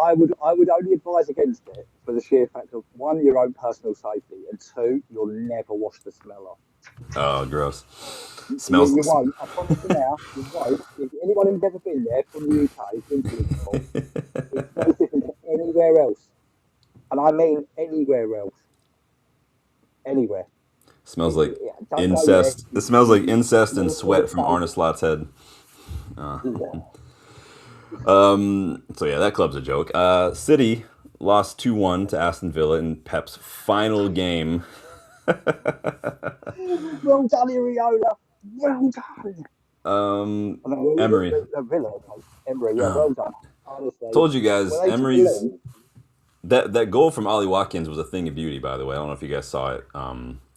I would only advise against it for the sheer fact of, one, your own personal safety, and two, you'll never wash the smell off. oh, gross. You Smells. won't. I promise you now, you won't. If anyone who's ever been there from the UK, been to Liverpool, it's no different to any anywhere else, and I mean anywhere else, anywhere. Smells like Don't go there. incest. It smells like incest and You'll feel sweat from Arne safe. Slot's head. So yeah, that club's a joke. City lost 2-1 to Aston Villa in Pep's final game. Well done, Iriola. Well done. I know, Emery. Villa, Emery, yeah, well done. Honestly, Told you guys, when they Emery's believe, that goal from Ollie Watkins was a thing of beauty. By the way, I don't know if you guys saw it.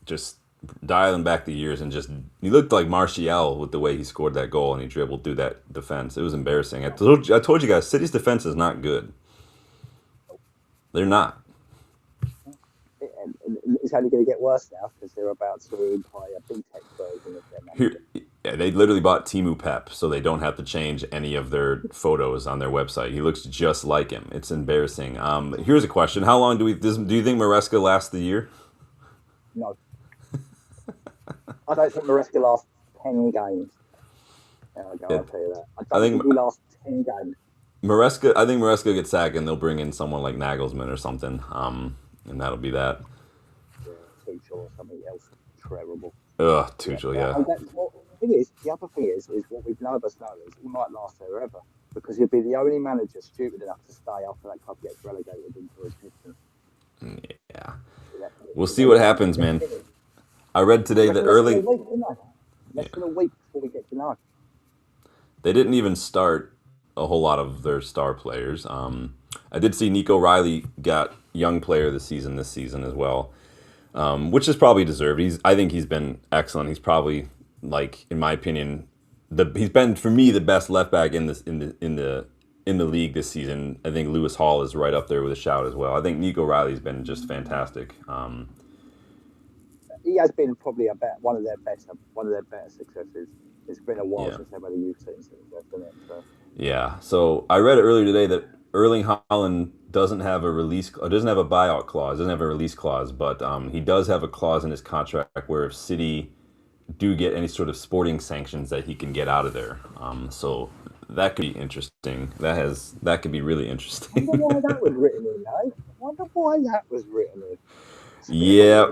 Just dialing back the years and just he looked like Martial with the way he scored that goal and he dribbled through that defense. It was embarrassing. I told you guys, City's defense is not good. They're not. it's only going to get worse now because they're about to employ a big tech version of their manager. Yeah, they literally bought Timu Pep, so they don't have to change any of their photos on their website. He looks just like him. It's embarrassing. Here's a question: how long do you think Maresca lasts the year? No. I don't think Maresca lasts 10 games. I'll tell you that. I don't think he lasts 10 games. I think Maresca gets sacked and they'll bring in someone like Nagelsmann or something, and that'll be that. Yeah, Tuchel or something else terrible. Ugh, Tuchel, yeah. The other thing is what we've none of us know is he might last forever because he'll be the only manager stupid enough to stay after that club gets relegated into existence. Yeah. We'll see what happens, man. I read today that Erling... Less than a week before we get to know. They didn't even start a whole lot of their star players. I did see Nico Riley got Young Player of the Season this season as well, which is probably deserved. I think he's been excellent. He's probably, like, in my opinion, he's been for me the best left back in the league this season. I think Lewis Hall is right up there with a shout as well. I think Nico Riley's been just fantastic. He has been probably one of their better successes. It's been a while since they've had a youth team success, isn't it? So. Yeah. So I read it earlier today that Erling Haaland doesn't have a buyout clause, doesn't have a release clause, but he does have a clause in his contract where if City do get any sort of sporting sanctions that he can get out of there. So that could be interesting. That could be really interesting. I wonder why that was written in, eh? I wonder why that was written in. Yeah,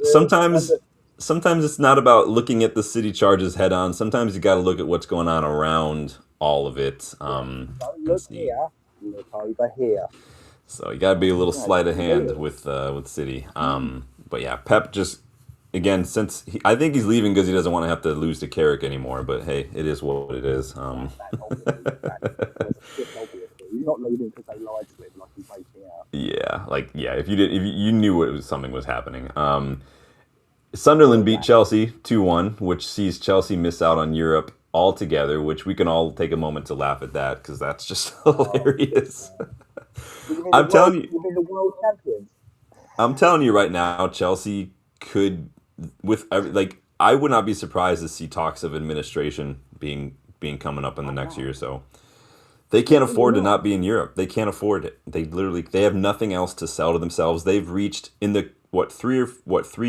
sometimes it's not about looking at the City charges head on. Sometimes you got to look at what's going on around all of it. Don't look here, look over here. So you got to be a little sleight of hand with City. But yeah, Pep just again I think he's leaving because he doesn't want to have to lose to Carrick anymore. But hey, it is what it is. He's not leaving because they lied to him like he's making out. Yeah, if you knew something was happening. Sunderland beat Chelsea 2-1, which sees Chelsea miss out on Europe altogether, which we can all take a moment to laugh at that because that's just hilarious. I'm telling you, the world champions. I'm telling you right now, Chelsea could, I would not be surprised to see talks of administration being coming up in the next year or so. They can't afford to not be in Europe. They can't afford it. They have nothing else to sell to themselves. They've reached in the 3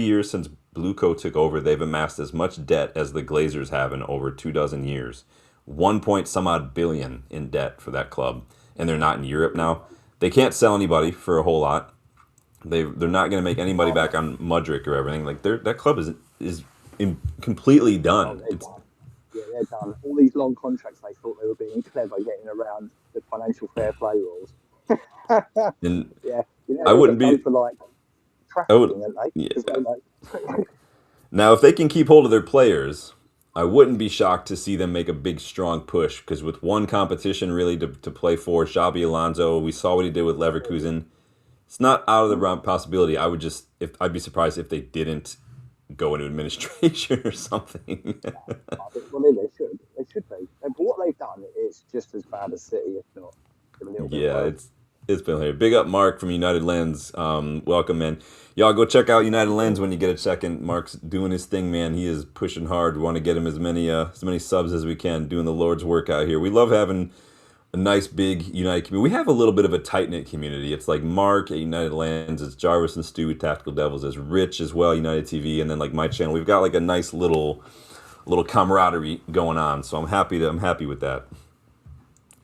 years since Blueco took over, they've amassed as much debt as the Glazers have in over 24 years. 1 point some odd billion in debt for that club, and they're not in Europe now. They can't sell anybody for a whole lot. They're not going to make anybody back on Mudryk or everything. Like that club is completely done. They're done. All these long contracts, they thought they were being clever, getting around the financial fair play rules. And I wouldn't be for like trafficking, Now, if they can keep hold of their players, I wouldn't be shocked to see them make a big, strong push. Because with one competition really to play for, Xabi Alonso, we saw what he did with Leverkusen. It's not out of the realm possibility. I'd be surprised if they didn't go into administration or something. Well, they should. They should be. But what they've done is just as bad as City, if not a little bit worse. It's been here. Big up Mark from United Lens. Welcome, man. Y'all go check out United Lens when you get a second. Mark's doing his thing, man. He is pushing hard. We want to get him as many subs as we can, doing the Lord's work out here. We love having a nice, big United community. We have a little bit of a tight-knit community. It's like Mark at United Lands, it's Jarvis and Stu at Tactical Devils, it's Rich as well, United TV, and then like my channel. We've got like a nice little camaraderie going on, so I'm happy with that.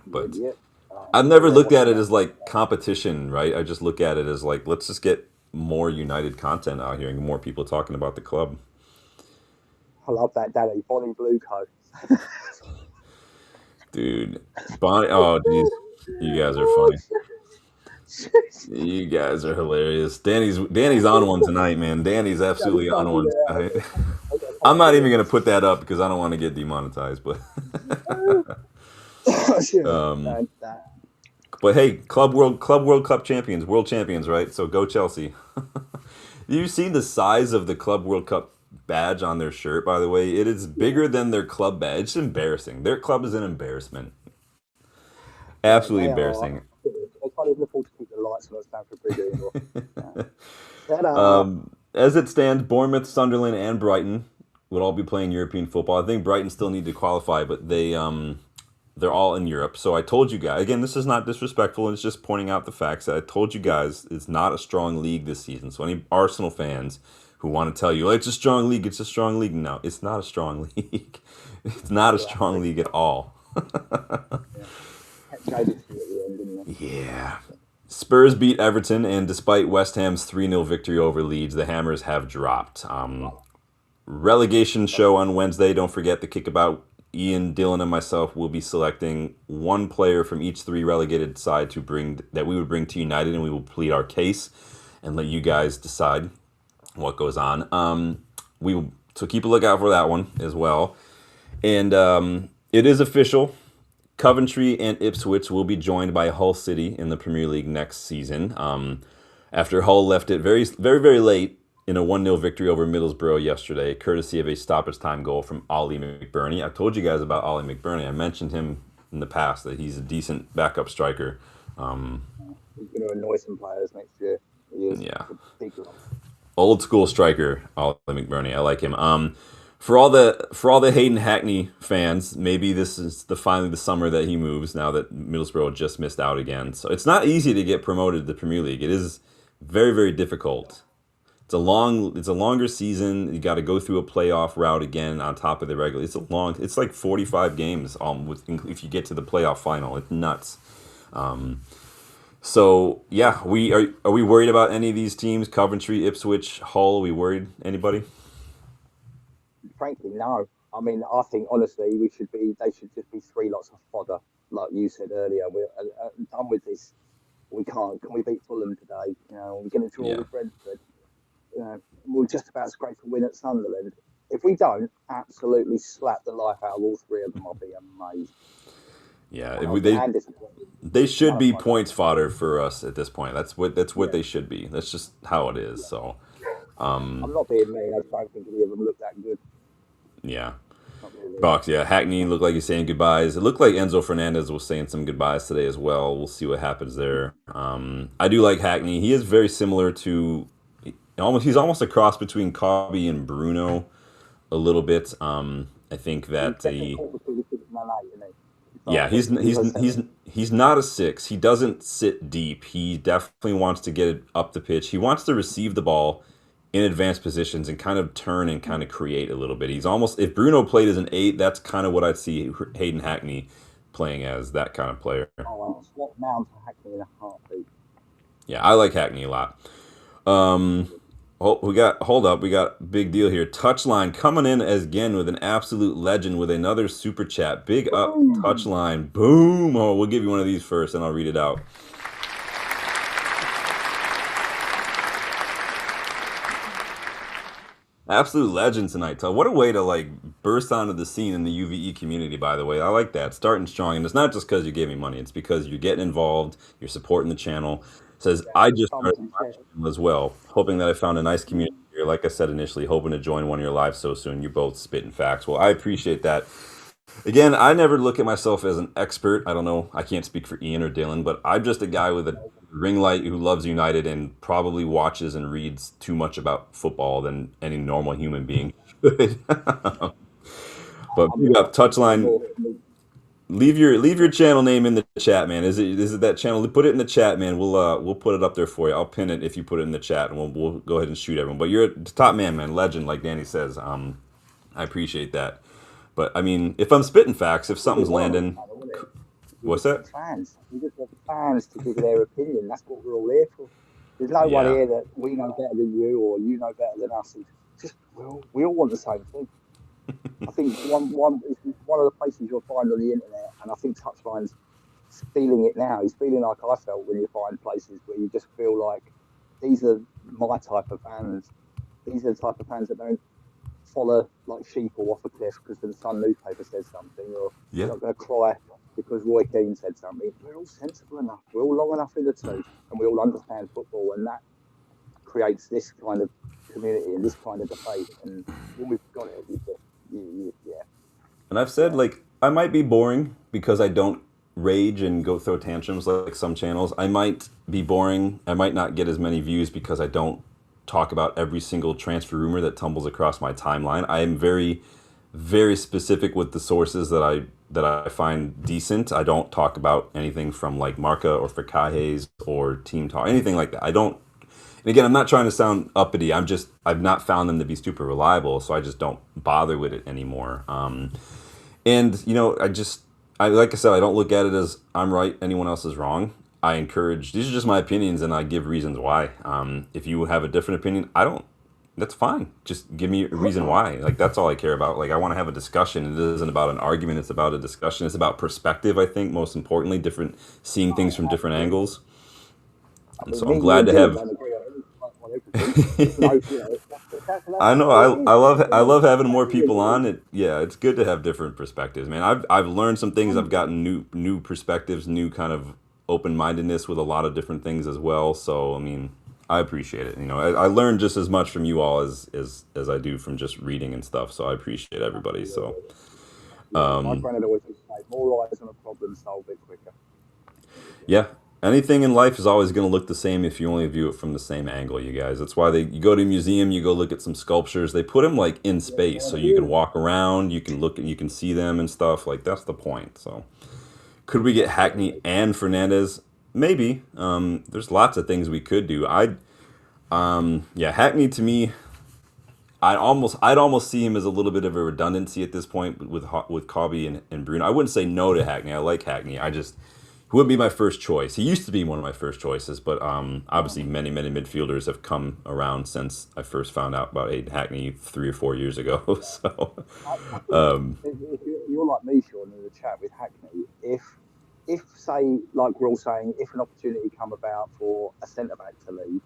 But yeah, I've never looked at it as like competition, right? I just look at it as like, let's just get more United content out here and more people talking about the club. I love that, Danny. Bonnie Blue coat. Dude, Bonnie, oh, geez. You guys are funny. You guys are hilarious. Danny's on one tonight, man. Danny's Danny absolutely on can't do one that. tonight. I I'm can't not do even gonna put that up because I don't want to get demonetized. But it. Yeah, um, that. but hey, Club World Cup champions, world champions, right? So go Chelsea. You seen the size of the Club World Cup badge on their shirt? By the way, it is bigger than their club badge. It's embarrassing. Their club is an embarrassment. Yeah, Absolutely they are. embarrassing. I can't even afford to keep the lights on at Stamford Bridge anymore. Yeah. Shut up. As it stands, Bournemouth, Sunderland, and Brighton would all be playing European football. I think Brighton still need to qualify, but they're all in Europe. So I told you guys again. This is not disrespectful. It's just pointing out the facts that I told you guys. It's not a strong league this season. So any Arsenal fans who want to tell you, it's a strong league, it's a strong league. No, it's not a strong league. It's not a Yeah, strong league at all. yeah. Traded to you at the end, didn't they? Yeah. Spurs beat Everton, and despite West Ham's 3-0 victory over Leeds, the Hammers have dropped. Relegation show on Wednesday. Don't forget the kickabout. Ian, Dylan, and myself will be selecting one player from each three relegated side that we would bring to United, and we will plead our case and let you guys decide what goes on. So keep a lookout for that one as well. And it is official. Coventry and Ipswich will be joined by Hull City in the Premier League next season. After Hull left it very, very, very late in a 1-0 victory over Middlesbrough yesterday, courtesy of a stoppage time goal from Ollie McBurney. I told you guys about Ollie McBurney. I mentioned him in the past that he's a decent backup striker. He's going to annoy some players next year. He is. Yeah. Big one. Old school striker, Ollie McBurney. I like him. For all the Hayden Hackney fans, maybe this is finally the summer that he moves. Now that Middlesbrough just missed out again, so it's not easy to get promoted to the Premier League. It is very, very difficult. It's a longer season. You got to go through a playoff route again on top of the regular. It's like 45 games. If you get to the playoff final, it's nuts. So yeah, are we worried about any of these teams? Coventry, Ipswich, Hull. Are we worried? Anybody? Frankly, no. I mean, I think honestly, they should just be three lots of fodder, like you said earlier. We're done with this. Can we beat Fulham today? We're going to draw with Brentford. We're just about scrape a win at Sunderland. If we don't absolutely slap the life out of all three of them, I'll be amazed. Yeah, they should be points fodder for us at this point. That's what they should be. That's just how it is. So, I'm not being mean. I don't think any of them look that good. Yeah. Box, yeah. Hackney looked like he's saying goodbyes. It looked like Enzo Fernandez was saying some goodbyes today as well. We'll see what happens there. I do like Hackney. He is very similar to he's almost a cross between Cobby and Bruno a little bit. I think that he's not a 6. He doesn't sit deep. He definitely wants to get it up the pitch. He wants to receive the ball in advanced positions and kind of turn and kind of create a little bit. He's almost, if Bruno played as an 8, that's kind of what I'd see Hayden Hackney playing as, that kind of player. I'll swap Mount to Hackney in a heartbeat. Yeah, I like Hackney a lot. We got a big deal here. Touchline coming in as again with an absolute legend with another super chat. Big up Touchline. Boom. Oh, we'll give you one of these first and I'll read it out. Absolute legend tonight. What a way to burst onto the scene in the UVE community, by the way. I like that. Starting strong. And it's not just because you gave me money. It's because you're getting involved. You're supporting the channel. Says, I just started watching as well. Hoping that I found a nice community here. Like I said initially, hoping to join one of your lives so soon. You both spitting facts. Well, I appreciate that. Again, I never look at myself as an expert. I don't know. I can't speak for Ian or Dylan, but I'm just a guy with a ring light who loves United and probably watches and reads too much about football than any normal human being should. But you got Touchline. Leave your channel name in the chat, man. Is it that channel? Put it in the chat, man. We'll put it up there for you. I'll pin it if you put it in the chat, and we'll go ahead and shoot everyone. But you're the top man, legend, like Danny says. I appreciate that. But I mean, if I'm spitting facts, if something's landing, We What's just that? want fans. We just want fans to give their opinion. That's what we're all here for. There's no one Yeah. here that we know better than you or you know better than us. It's just we all want the same thing. I think one of the places you'll find on the internet, and I think Touchline's feeling it now. He's feeling like I felt when you find places where you just feel like these are my type of fans. These are the type of fans that don't follow like sheep or off a cliff because the Sun newspaper says something, or they're Yeah. not going to cry because Roy Keane said something. We're all sensible enough. We're all long enough in the tooth, and we all understand football, and that creates this kind of community and this kind of debate. And when we've got it, yeah, And I've said, yeah. like, I might be boring because I don't rage and go throw tantrums like some channels. I might be boring. I might not get as many views because I don't talk about every single transfer rumor that tumbles across my timeline. I am very, very specific with the sources that I find decent. I don't talk about anything from like Marca or Fakahes or Team Talk, anything like that. I don't. And again, I'm not trying to sound uppity. I've not found them to be super reliable, so I just don't bother with it anymore. And I like I said, I don't look at it as I'm right, anyone else is wrong. I encourage, these are just my opinions, and I give reasons why. If you have a different opinion, I don't. That's fine. Just give me a reason why. Like, that's all I care about. Like, I want to have a discussion. It isn't about an argument. It's about a discussion. It's about perspective. I think most importantly, seeing things from different Absolutely. angles. I And mean, so I'm me, you, glad and to Dylan have. don't agree on everything. There's no, that's I just know. the way it I is. love You I know, love having more that's people it. on it. Yeah, it's good to have different perspectives, man. I've learned some things. I've And gotten new perspectives, new kind of open mindedness with a lot of different things as well. So I mean, I appreciate it. I learn just as much from you all as I do from just reading and stuff. So I appreciate everybody. So absolutely. Yeah, my granddad always used to say, more eyes on a problem, solve it quicker. yeah, anything in life is always going to look the same if you only view it from the same angle, you guys. That's why you go to a museum, you go look at some sculptures. They put them like in Yes, space, I so you can do. walk around, you can look and you can see them and stuff. Like, that's the point. So could we get Hackney Absolutely. and Fernandez? Maybe. There's lots of things we could do. Yeah, Hackney to me, I'd almost see him as a little bit of a redundancy at this point with Cobby and Bruno. I wouldn't say no to Hackney. I like Hackney. He wouldn't be my first choice. He used to be one of my first choices, but obviously many midfielders have come around since I first found out about Aiden Hackney 3 or 4 years ago. So I think if you're like me, Sean, in the chat with Hackney, if say, like we're all saying, if an opportunity come about for a centre back to leave,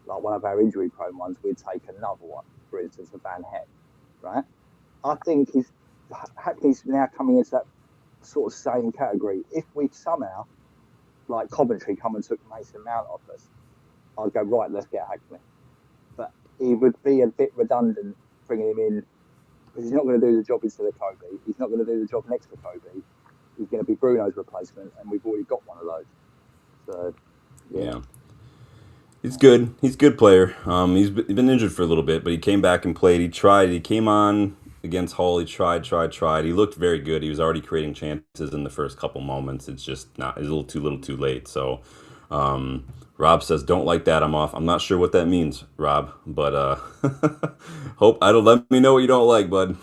like one of our injury prone ones, we'd take another one, for instance, a Van Heck, right? I think Hackney's now coming into that sort of same category. If we somehow, like Coventry, come and took Mason Mount off us, I'd go, right, let's get Hackney. But it would be a bit redundant bringing him in because he's not going to do the job instead of Kobe. He's not going to do the job next to Kobe. He's going to be Bruno's replacement, and we've already got one of those. So, yeah. yeah, he's good. He's a good player. He's been injured for a little bit, but he came back and played. He tried. He came on against Hull. He tried. He looked very good. He was already creating chances in the first couple moments. It's just not. It's a little too late. So, Rob says, "Don't like that. I'm off." I'm not sure what that means, Rob, but hope I don't. Let me know what you don't like, bud.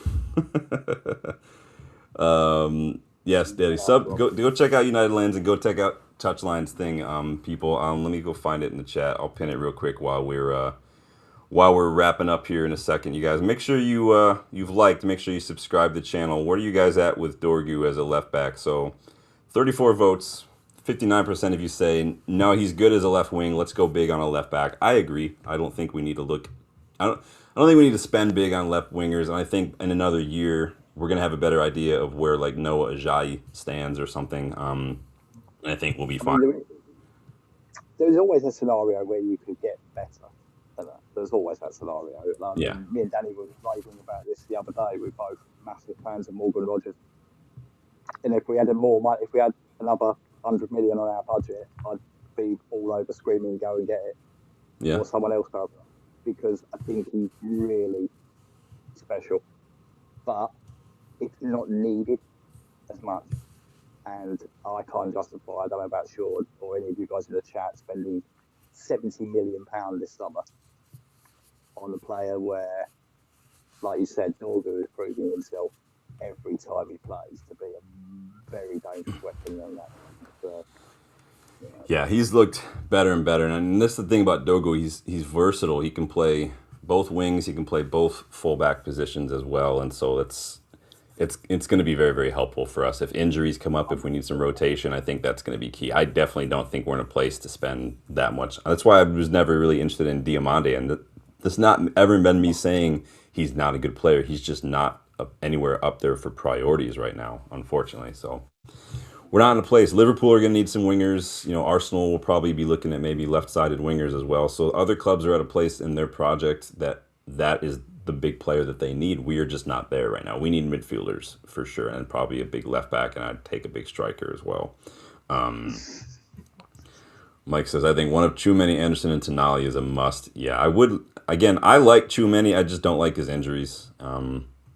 Yes, Daddy. Shut up, Go check out United Lands and go check out Touchline's thing, people. Let me go find it in the chat. I'll pin it real quick while we're wrapping up here in a second. You guys, make sure you've liked. Make sure you subscribe to the channel. Where are you guys at with Dorgu as a left back? So, 34 votes. 59% of you say no, he's good as a left wing. Let's go big on a left back. I agree. I don't think we need to look. I don't think we need to spend big on left wingers. And I think in another year we're gonna have a better idea of where like Noah Ajayi stands or something. And I think we'll be I fine. mean, there's always a scenario where you could get better. There's always that scenario. I Yeah. mean, me and Danny were raving about this the other day. We're both massive fans of Morgan Rogers. And if we had more money, if we had another 100 million on our budget, I'd be all over screaming, go and get it, Yeah. or someone else does, because I think he's really special. But it's not needed as much. And I can't justify, I don't know about Sean or any of you guys in the chat, spending £70 million this summer on a player where, like you said, Norgu is proving himself every time he plays to be a very dangerous weapon on that. So, yeah, Yeah, he's looked better and better. And this is the thing about Dogo. He's versatile. He can play both wings. He can play both fullback positions as well. And so it's going to be very, very helpful for us. If injuries come up, if we need some rotation, I think that's going to be key. I definitely don't think we're in a place to spend that much. That's why I was never really interested in Diamande. And that's not ever been me saying he's not a good player. He's just not anywhere up there for priorities right now, unfortunately. So we're not in a place. Liverpool are going to need some wingers. Arsenal will probably be looking at maybe left-sided wingers as well. So other clubs are at a place in their project that is the big player that they need. We are just not there right now. We need midfielders for sure, and probably a big left back, and I'd take a big striker as well. Mike says, I think one of Tchouameni, Ederson, and Tonali is a must. Yeah, I would. Again, I like Tchouameni. I just don't like his injuries.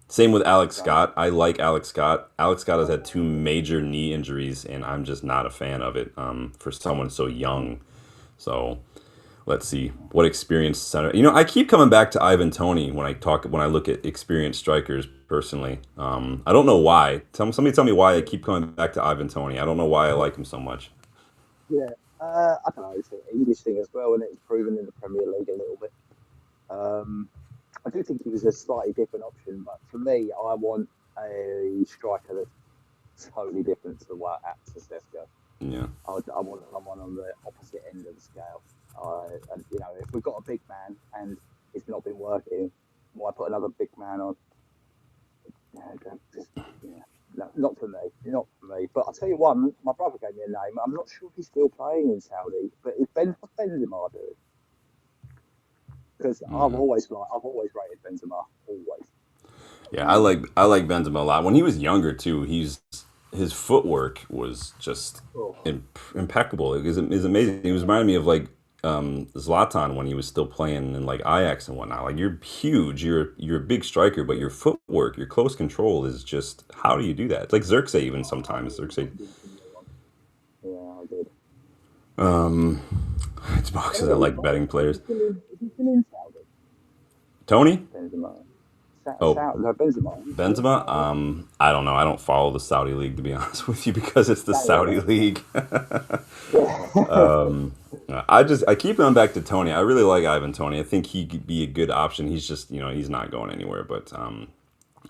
Same with Alex Scott. I like Alex Scott. Alex Scott has had two major knee injuries, and I'm just not a fan of it for someone so young. So let's see what experienced center. I keep coming back to Ivan Toney when I look at experienced strikers personally. I don't know why. Somebody tell me why I keep coming back to Ivan Toney. I don't know why I like him so much. yeah. I don't know. It's an English thing as well, and it's proven in the Premier League a little bit. I do think he was a slightly different option, but for me, I want a striker that's totally different to what at Sesco. Yeah. I want someone on the opposite end of the scale. And if we've got a big man and it's not been working, why put another big man on? No, not for me. Not for me. But I'll tell you one, my brother gave me a name. I'm not sure if he's still playing in Saudi, but it's Benzema doing. Because I've always rated Benzema, always. Yeah, I like Benzema a lot. When he was younger too, his footwork was just impeccable. It was amazing. He was reminding me of like Zlatan when he was still playing in like Ajax and whatnot. Like you're huge, you're a big striker, but your footwork, your close control is just how do you do that? It's like Xerxes even sometimes. Xerxes. Yeah, I did. It's boxes. I like betting players. Is he still in Saudi? Tony? Benzema. Oh. No, Benzema. Benzema? I don't know. I don't follow the Saudi league to be honest with you because it's the Saudi league. I keep going back to Tony. I really like Ivan Tony. I think he could be a good option. He's just he's not going anywhere. But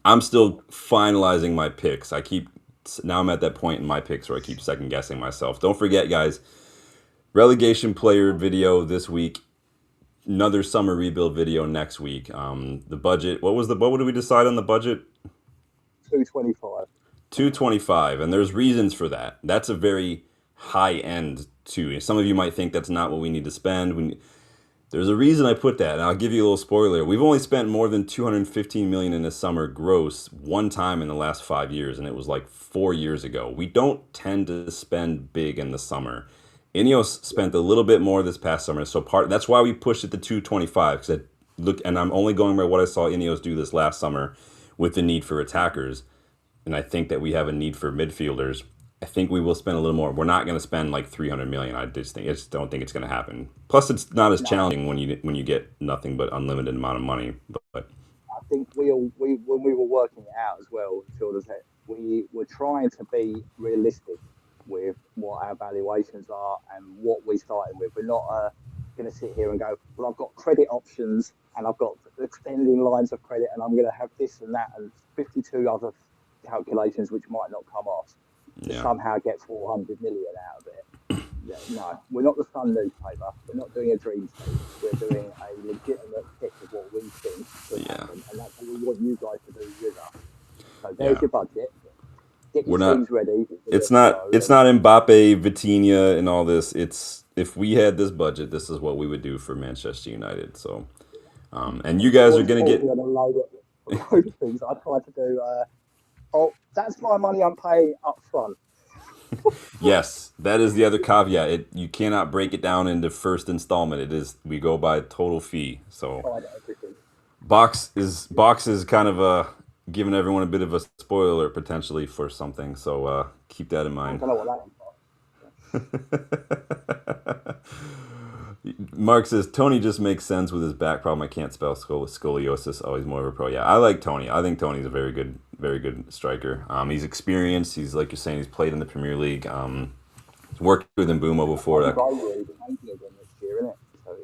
I'm still finalizing my picks. Now I'm at that point in my picks where I keep second guessing myself. Don't forget, guys. Relegation player video this week. Another summer rebuild video next week. The budget. What did we decide on the budget? 225. 225, and there's reasons for that. That's a very high end too. Some of you might think that's not what we need to spend. There's a reason I put that, and I'll give you a little spoiler. We've only spent more than 215 million in the summer gross one time in the last 5 years, and it was like 4 years ago. We don't tend to spend big in the summer. Ineos spent a little bit more this past summer, so that's why we pushed it to 225. Because and I'm only going by what I saw Ineos do this last summer with the need for attackers, and I think that we have a need for midfielders. I think we will spend a little more. We're not going to spend like 300 million. I just don't think it's going to happen. Plus, it's not as challenging when you get nothing but unlimited amount of money. But I think when we were working it out as well, we were trying to be realistic with what our valuations are and what we started with. We're not going to sit here and go, well, I've got credit options and I've got extending lines of credit and I'm going to have this and that and 52 other calculations which might not come off to somehow get 400 million out of it. No, we're not the Sun newspaper. We're not doing a dream team. We're doing a legitimate pick of what we think should happen, and that's what we want you guys to do with us. So there's your budget. Get your teams ready. It's not Mbappe, Vitinha, and all this. It's if we had this budget, this is what we would do for Manchester United. So, and you guys are going to get a load of things. I tried to do. That's my money I'm paying up front. Yes, that is the other caveat. You cannot break it down into first installment. We go by total fee. So box is kind of giving everyone a bit of a spoiler potentially for something. So keep that in mind. I don't know what that Mark says Tony just makes sense with his back problem. I can't spell scoliosis. Oh, he's more of a pro. Yeah, I like Tony. I think Tony's a very good striker. He's experienced. He's like you're saying. He's played in the Premier League. He's worked with Mbumo before.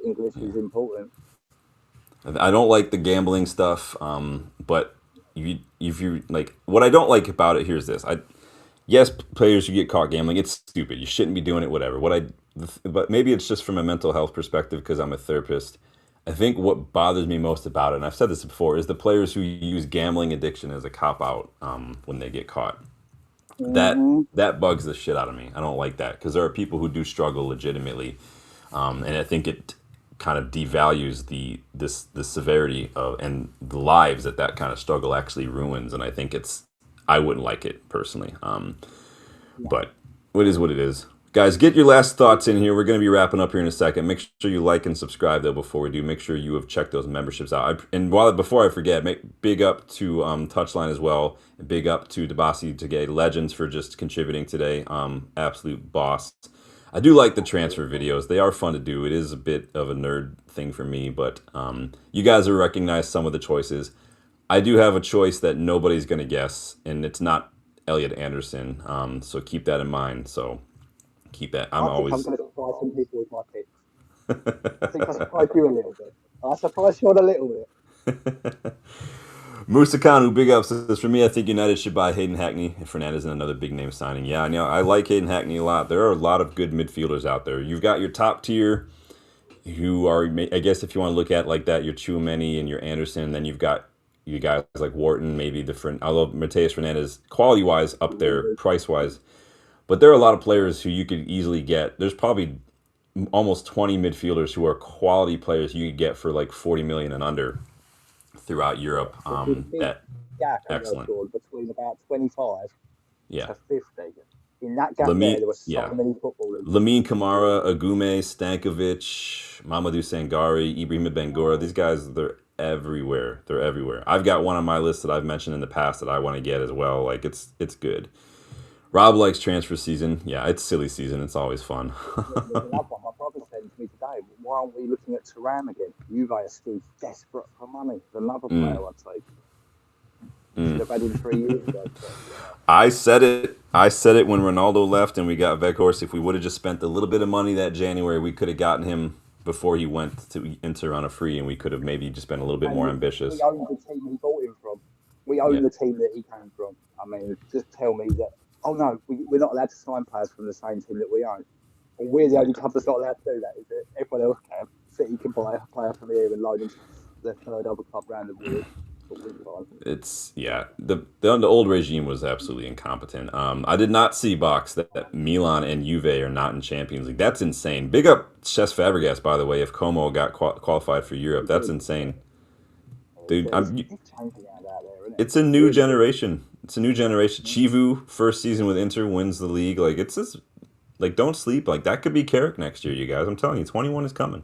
English is important. I don't like the gambling stuff, but if you like, what I don't like about it, here's this. Yes, players who get caught gambling, it's stupid. You shouldn't be doing it. Whatever. But maybe it's just from a mental health perspective because I'm a therapist. I think what bothers me most about it, and I've said this before, is the players who use gambling addiction as a cop out when they get caught. That bugs the shit out of me. I don't like that because there are people who do struggle legitimately, and I think it kind of devalues the severity of and the lives that kind of struggle actually ruins. And I think I wouldn't like it personally. But it is what it is. Guys, get your last thoughts in here. We're going to be wrapping up here in a second. Make sure you like and subscribe, though, before we do. Make sure you have checked those memberships out. Before I forget, big up to Touchline as well. And big up to Debasi Tegay Legends for just contributing today. Absolute boss. I do like the transfer videos. They are fun to do. It is a bit of a nerd thing for me, but you guys will recognize some of the choices. I do have a choice that nobody's going to guess, and it's not Elliot Anderson. So keep that in mind. So keep that. I'm going to surprise some people with my picks. I think I surprised you a little bit. I surprised you a little bit. Musa Kanu, big ups. For me, I think United should buy Hayden Hackney and Fernandez and another big name signing. Yeah, I like Hayden Hackney a lot. There are a lot of good midfielders out there. You've got your top tier, who are, I guess if you want to look at it like that, your Tchouameni and your Anderson. Then you've got you guys like Wharton, maybe different. I love Mateus Fernandez, quality-wise up there, price-wise. But there are a lot of players who you could easily get. There's probably almost 20 midfielders who are quality players you could get for like 40 million and under throughout Europe. Excellent. Between about 25 to 50. In that gap there were so many footballers. Lamine Kamara, Agume, Stankovic, Mamadou Sangare, Ibrahim Bangura. These guys, they're everywhere. They're everywhere. I've got one on my list that I've mentioned in the past that I want to get as well. Like it's good. Rob likes transfer season. Yeah, it's silly season. It's always fun. My brother said to me today, why aren't we looking at Turan again? Juve are still desperate for money. There's another player I'd take. Should have had him 3 years ago. I said it when Ronaldo left and we got Weghorst. If we would have just spent a little bit of money that January, we could have gotten him before he went to Inter on a free, and we could have maybe just been a little bit more ambitious. We own the team he bought him from. We own the team that he came from. I mean, just tell me that. Oh no, we're not allowed to sign players from the same team that we own. And we're the only club that's not allowed to do that, is it? Everyone else can. City can buy a player from here and load him to the third other club round the world. It's the old regime was absolutely incompetent. I did not see box that Milan and Juve are not in Champions League. That's insane. Big up Cesc Fabregas, by the way. If Como got qualified for Europe, that's insane, dude. It's a new generation. It's a new generation. Chivu, first season with Inter, wins the league. Like it's just like don't sleep. Like that could be Carrick next year, you guys. I'm telling you, 21 is coming.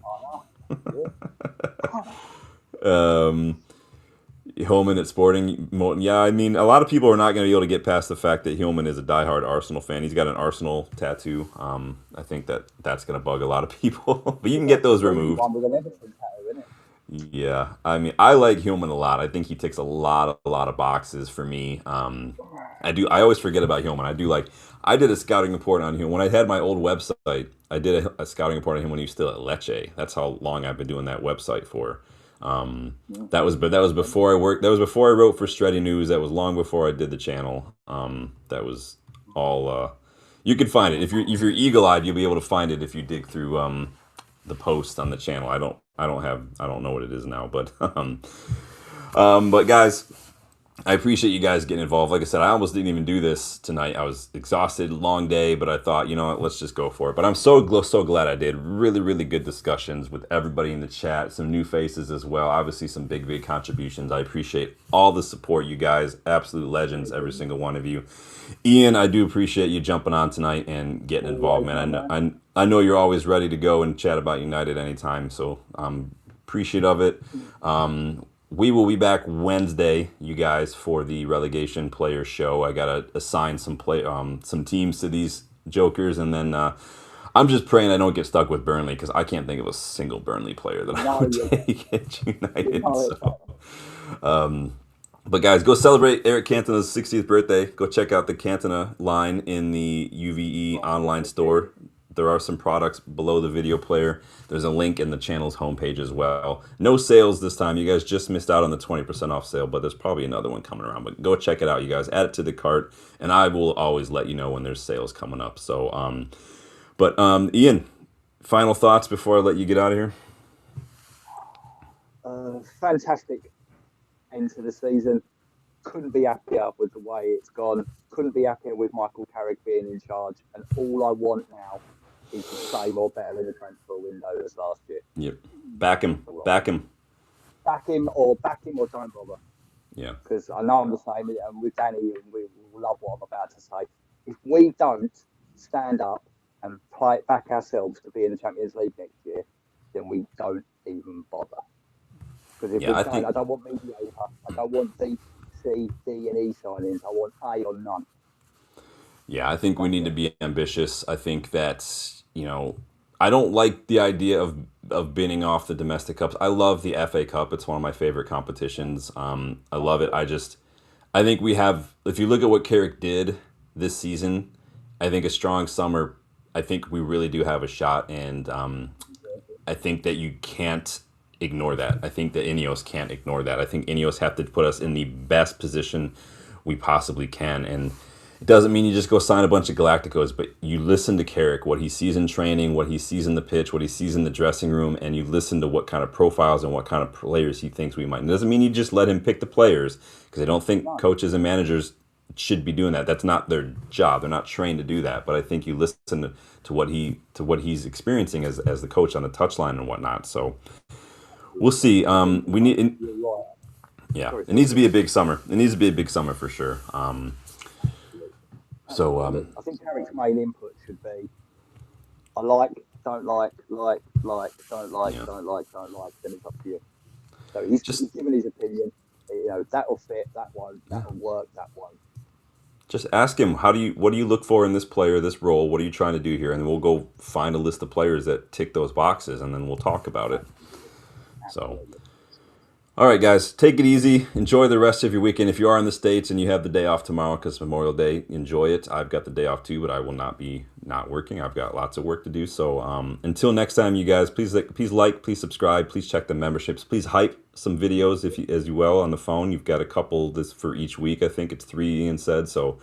Hillman at Sporting. Yeah, I mean, a lot of people are not going to be able to get past the fact that Hillman is a diehard Arsenal fan. He's got an Arsenal tattoo. I think that's going to bug a lot of people. But you can get those removed. Yeah, I mean, I like Hillman a lot. I think he ticks a lot of boxes for me. I always forget about Hillman. I did a scouting report on him when I had my old website. I did a scouting report on him when he was still at Lecce. That's how long I've been doing that website for. That was before I worked. That was before I wrote for Stretty News. That was long before I did the channel. That was all. You can find it if you're eagle-eyed. You'll be able to find it if you dig through the post on the channel. I don't know what it is now, but but guys, I appreciate you guys getting involved. Like I said, I almost didn't even do this tonight. I was exhausted, long day, but I thought, you know what, let's just go for it. But I'm so glad I did. Really, really good discussions with everybody in the chat. Some new faces as well. Obviously, some big contributions. I appreciate all the support, you guys. Absolute legends, every single one of you. Ian, I do appreciate you jumping on tonight and getting involved, man. I know you're always ready to go and chat about United anytime, so I'm appreciative of it. We will be back Wednesday, you guys, for the relegation players show. I gotta assign some teams to these jokers, and then I'm just praying I don't get stuck with Burnley because I can't think of a single Burnley player that I No, would you take at you United. know it. So, but guys, go celebrate Eric Cantona's 60th birthday. Go check out the Cantona line in the UVE online store. There are some products below the video player. There's a link in the channel's homepage as well. No sales this time. You guys just missed out on the 20% off sale, but there's probably another one coming around. But go check it out, you guys. Add it to the cart, and I will always let you know when there's sales coming up. So, Ian, final thoughts before I let you get out of here? Fantastic end to the season. Couldn't be happier with the way it's gone. Couldn't be happier with Michael Carrick being in charge. And all I want now is the same or better in the transfer window as last year. Yep. Back him. Back him. Back him or don't bother. Yeah. Because I know I'm the same. And with Danny, we love what I'm about to say. If we don't stand up and back ourselves to be in the Champions League next year, then we don't even bother. Because if I don't want mediocre, I don't want D, C, D, and E signings. I want A or none. Yeah, I think we need to be ambitious. I think that, I don't like the idea of binning off the domestic cups. I love the FA Cup. It's one of my favorite competitions. I love it. I think we have, if you look at what Carrick did this season, I think a strong summer, I think we really do have a shot. And I think that you can't ignore that. I think that Ineos can't ignore that. I think Ineos have to put us in the best position we possibly can. And it doesn't mean you just go sign a bunch of Galacticos, but you listen to Carrick, what he sees in training, what he sees in the pitch, what he sees in the dressing room, and you listen to what kind of profiles and what kind of players he thinks we might. It doesn't mean you just let him pick the players, because I don't think coaches and managers should be doing that. That's not their job. They're not trained to do that. But I think you listen to what he's experiencing as the coach on the touchline and whatnot. So we'll see. We need. It needs to be a big summer. It needs to be a big summer for sure. I think Carrick's main input should be: I like, don't like, don't like, don't like. Then it's up to you. So he's given his opinion. That'll fit. That won't. That'll work. That won't. Just ask him, what do you look for in this player, this role? What are you trying to do here? And we'll go find a list of players that tick those boxes, and then we'll talk about it. So, all right, guys, take it easy. Enjoy the rest of your weekend. If you are in the States and you have the day off tomorrow because Memorial Day, enjoy it. I've got the day off too, but I will not be not working. I've got lots of work to do. So until next time, you guys, please subscribe. Please check the memberships. Please hype some videos as you will on the phone. You've got a couple this for each week. I think it's 3, Ian said. So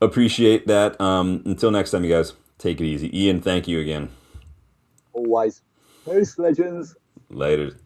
appreciate that. Until next time, you guys, take it easy. Ian, thank you again. Always. Peace, legends. Later.